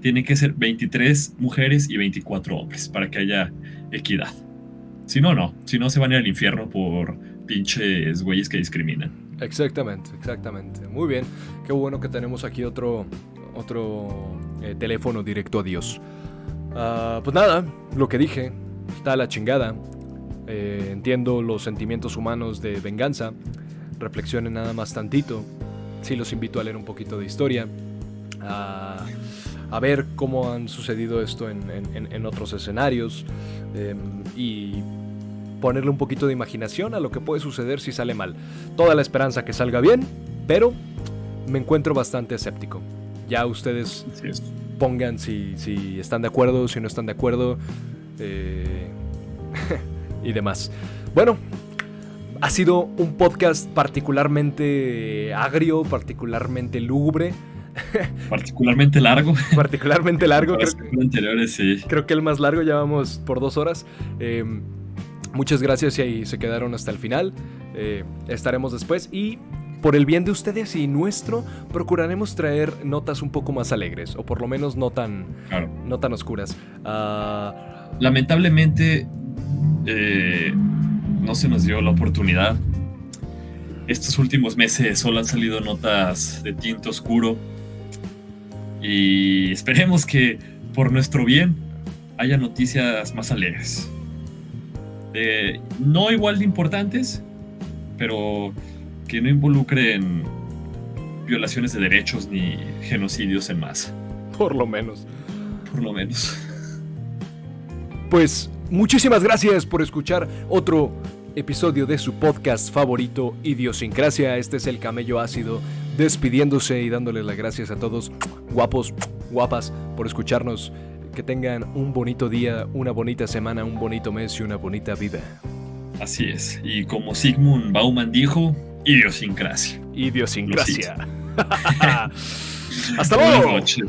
Speaker 2: Tienen que ser 23 mujeres y 24 hombres para que haya equidad. Si no, no. Si no, se van a ir al infierno por pinches güeyes que discriminan.
Speaker 1: Exactamente. Muy bien. Qué bueno que tenemos aquí otro teléfono directo a Dios. Pues nada, lo que dije. Está a la chingada. Entiendo los sentimientos humanos de venganza. Reflexionen nada más tantito. Sí, los invito a leer un poquito de historia, a ver cómo han sucedido esto en otros escenarios, y ponerle un poquito de imaginación a lo que puede suceder si sale mal. Toda la esperanza que salga bien, pero me encuentro bastante escéptico. Ya ustedes pongan si están de acuerdo, si no están de acuerdo, y demás. Bueno, ha sido un podcast particularmente agrio, particularmente lúgubre.
Speaker 2: Particularmente largo.
Speaker 1: Particularmente largo.
Speaker 2: Creo
Speaker 1: que el más largo, ya vamos por 2 horas. Muchas gracias si se quedaron hasta el final. Estaremos después y por el bien de ustedes y nuestro, procuraremos traer notas un poco más alegres, o por lo menos no tan oscuras.
Speaker 2: Lamentablemente no se nos dio la oportunidad. Estos últimos meses solo han salido notas de tinte oscuro y esperemos que por nuestro bien haya noticias más alegres, no igual de importantes, pero que no involucren violaciones de derechos ni genocidios en masa.
Speaker 1: Por lo menos. Pues muchísimas gracias por escuchar otro episodio de su podcast favorito, Idiosincrasia. Este es el Camello Ácido despidiéndose y dándoles las gracias a todos, guapos, guapas, por escucharnos. Que tengan un bonito día, una bonita semana, un bonito mes y una bonita vida.
Speaker 2: Así es. Y como Sigmund Bauman dijo, idiosincrasia.
Speaker 1: Idiosincrasia. Hasta luego.
Speaker 2: Buenas noches.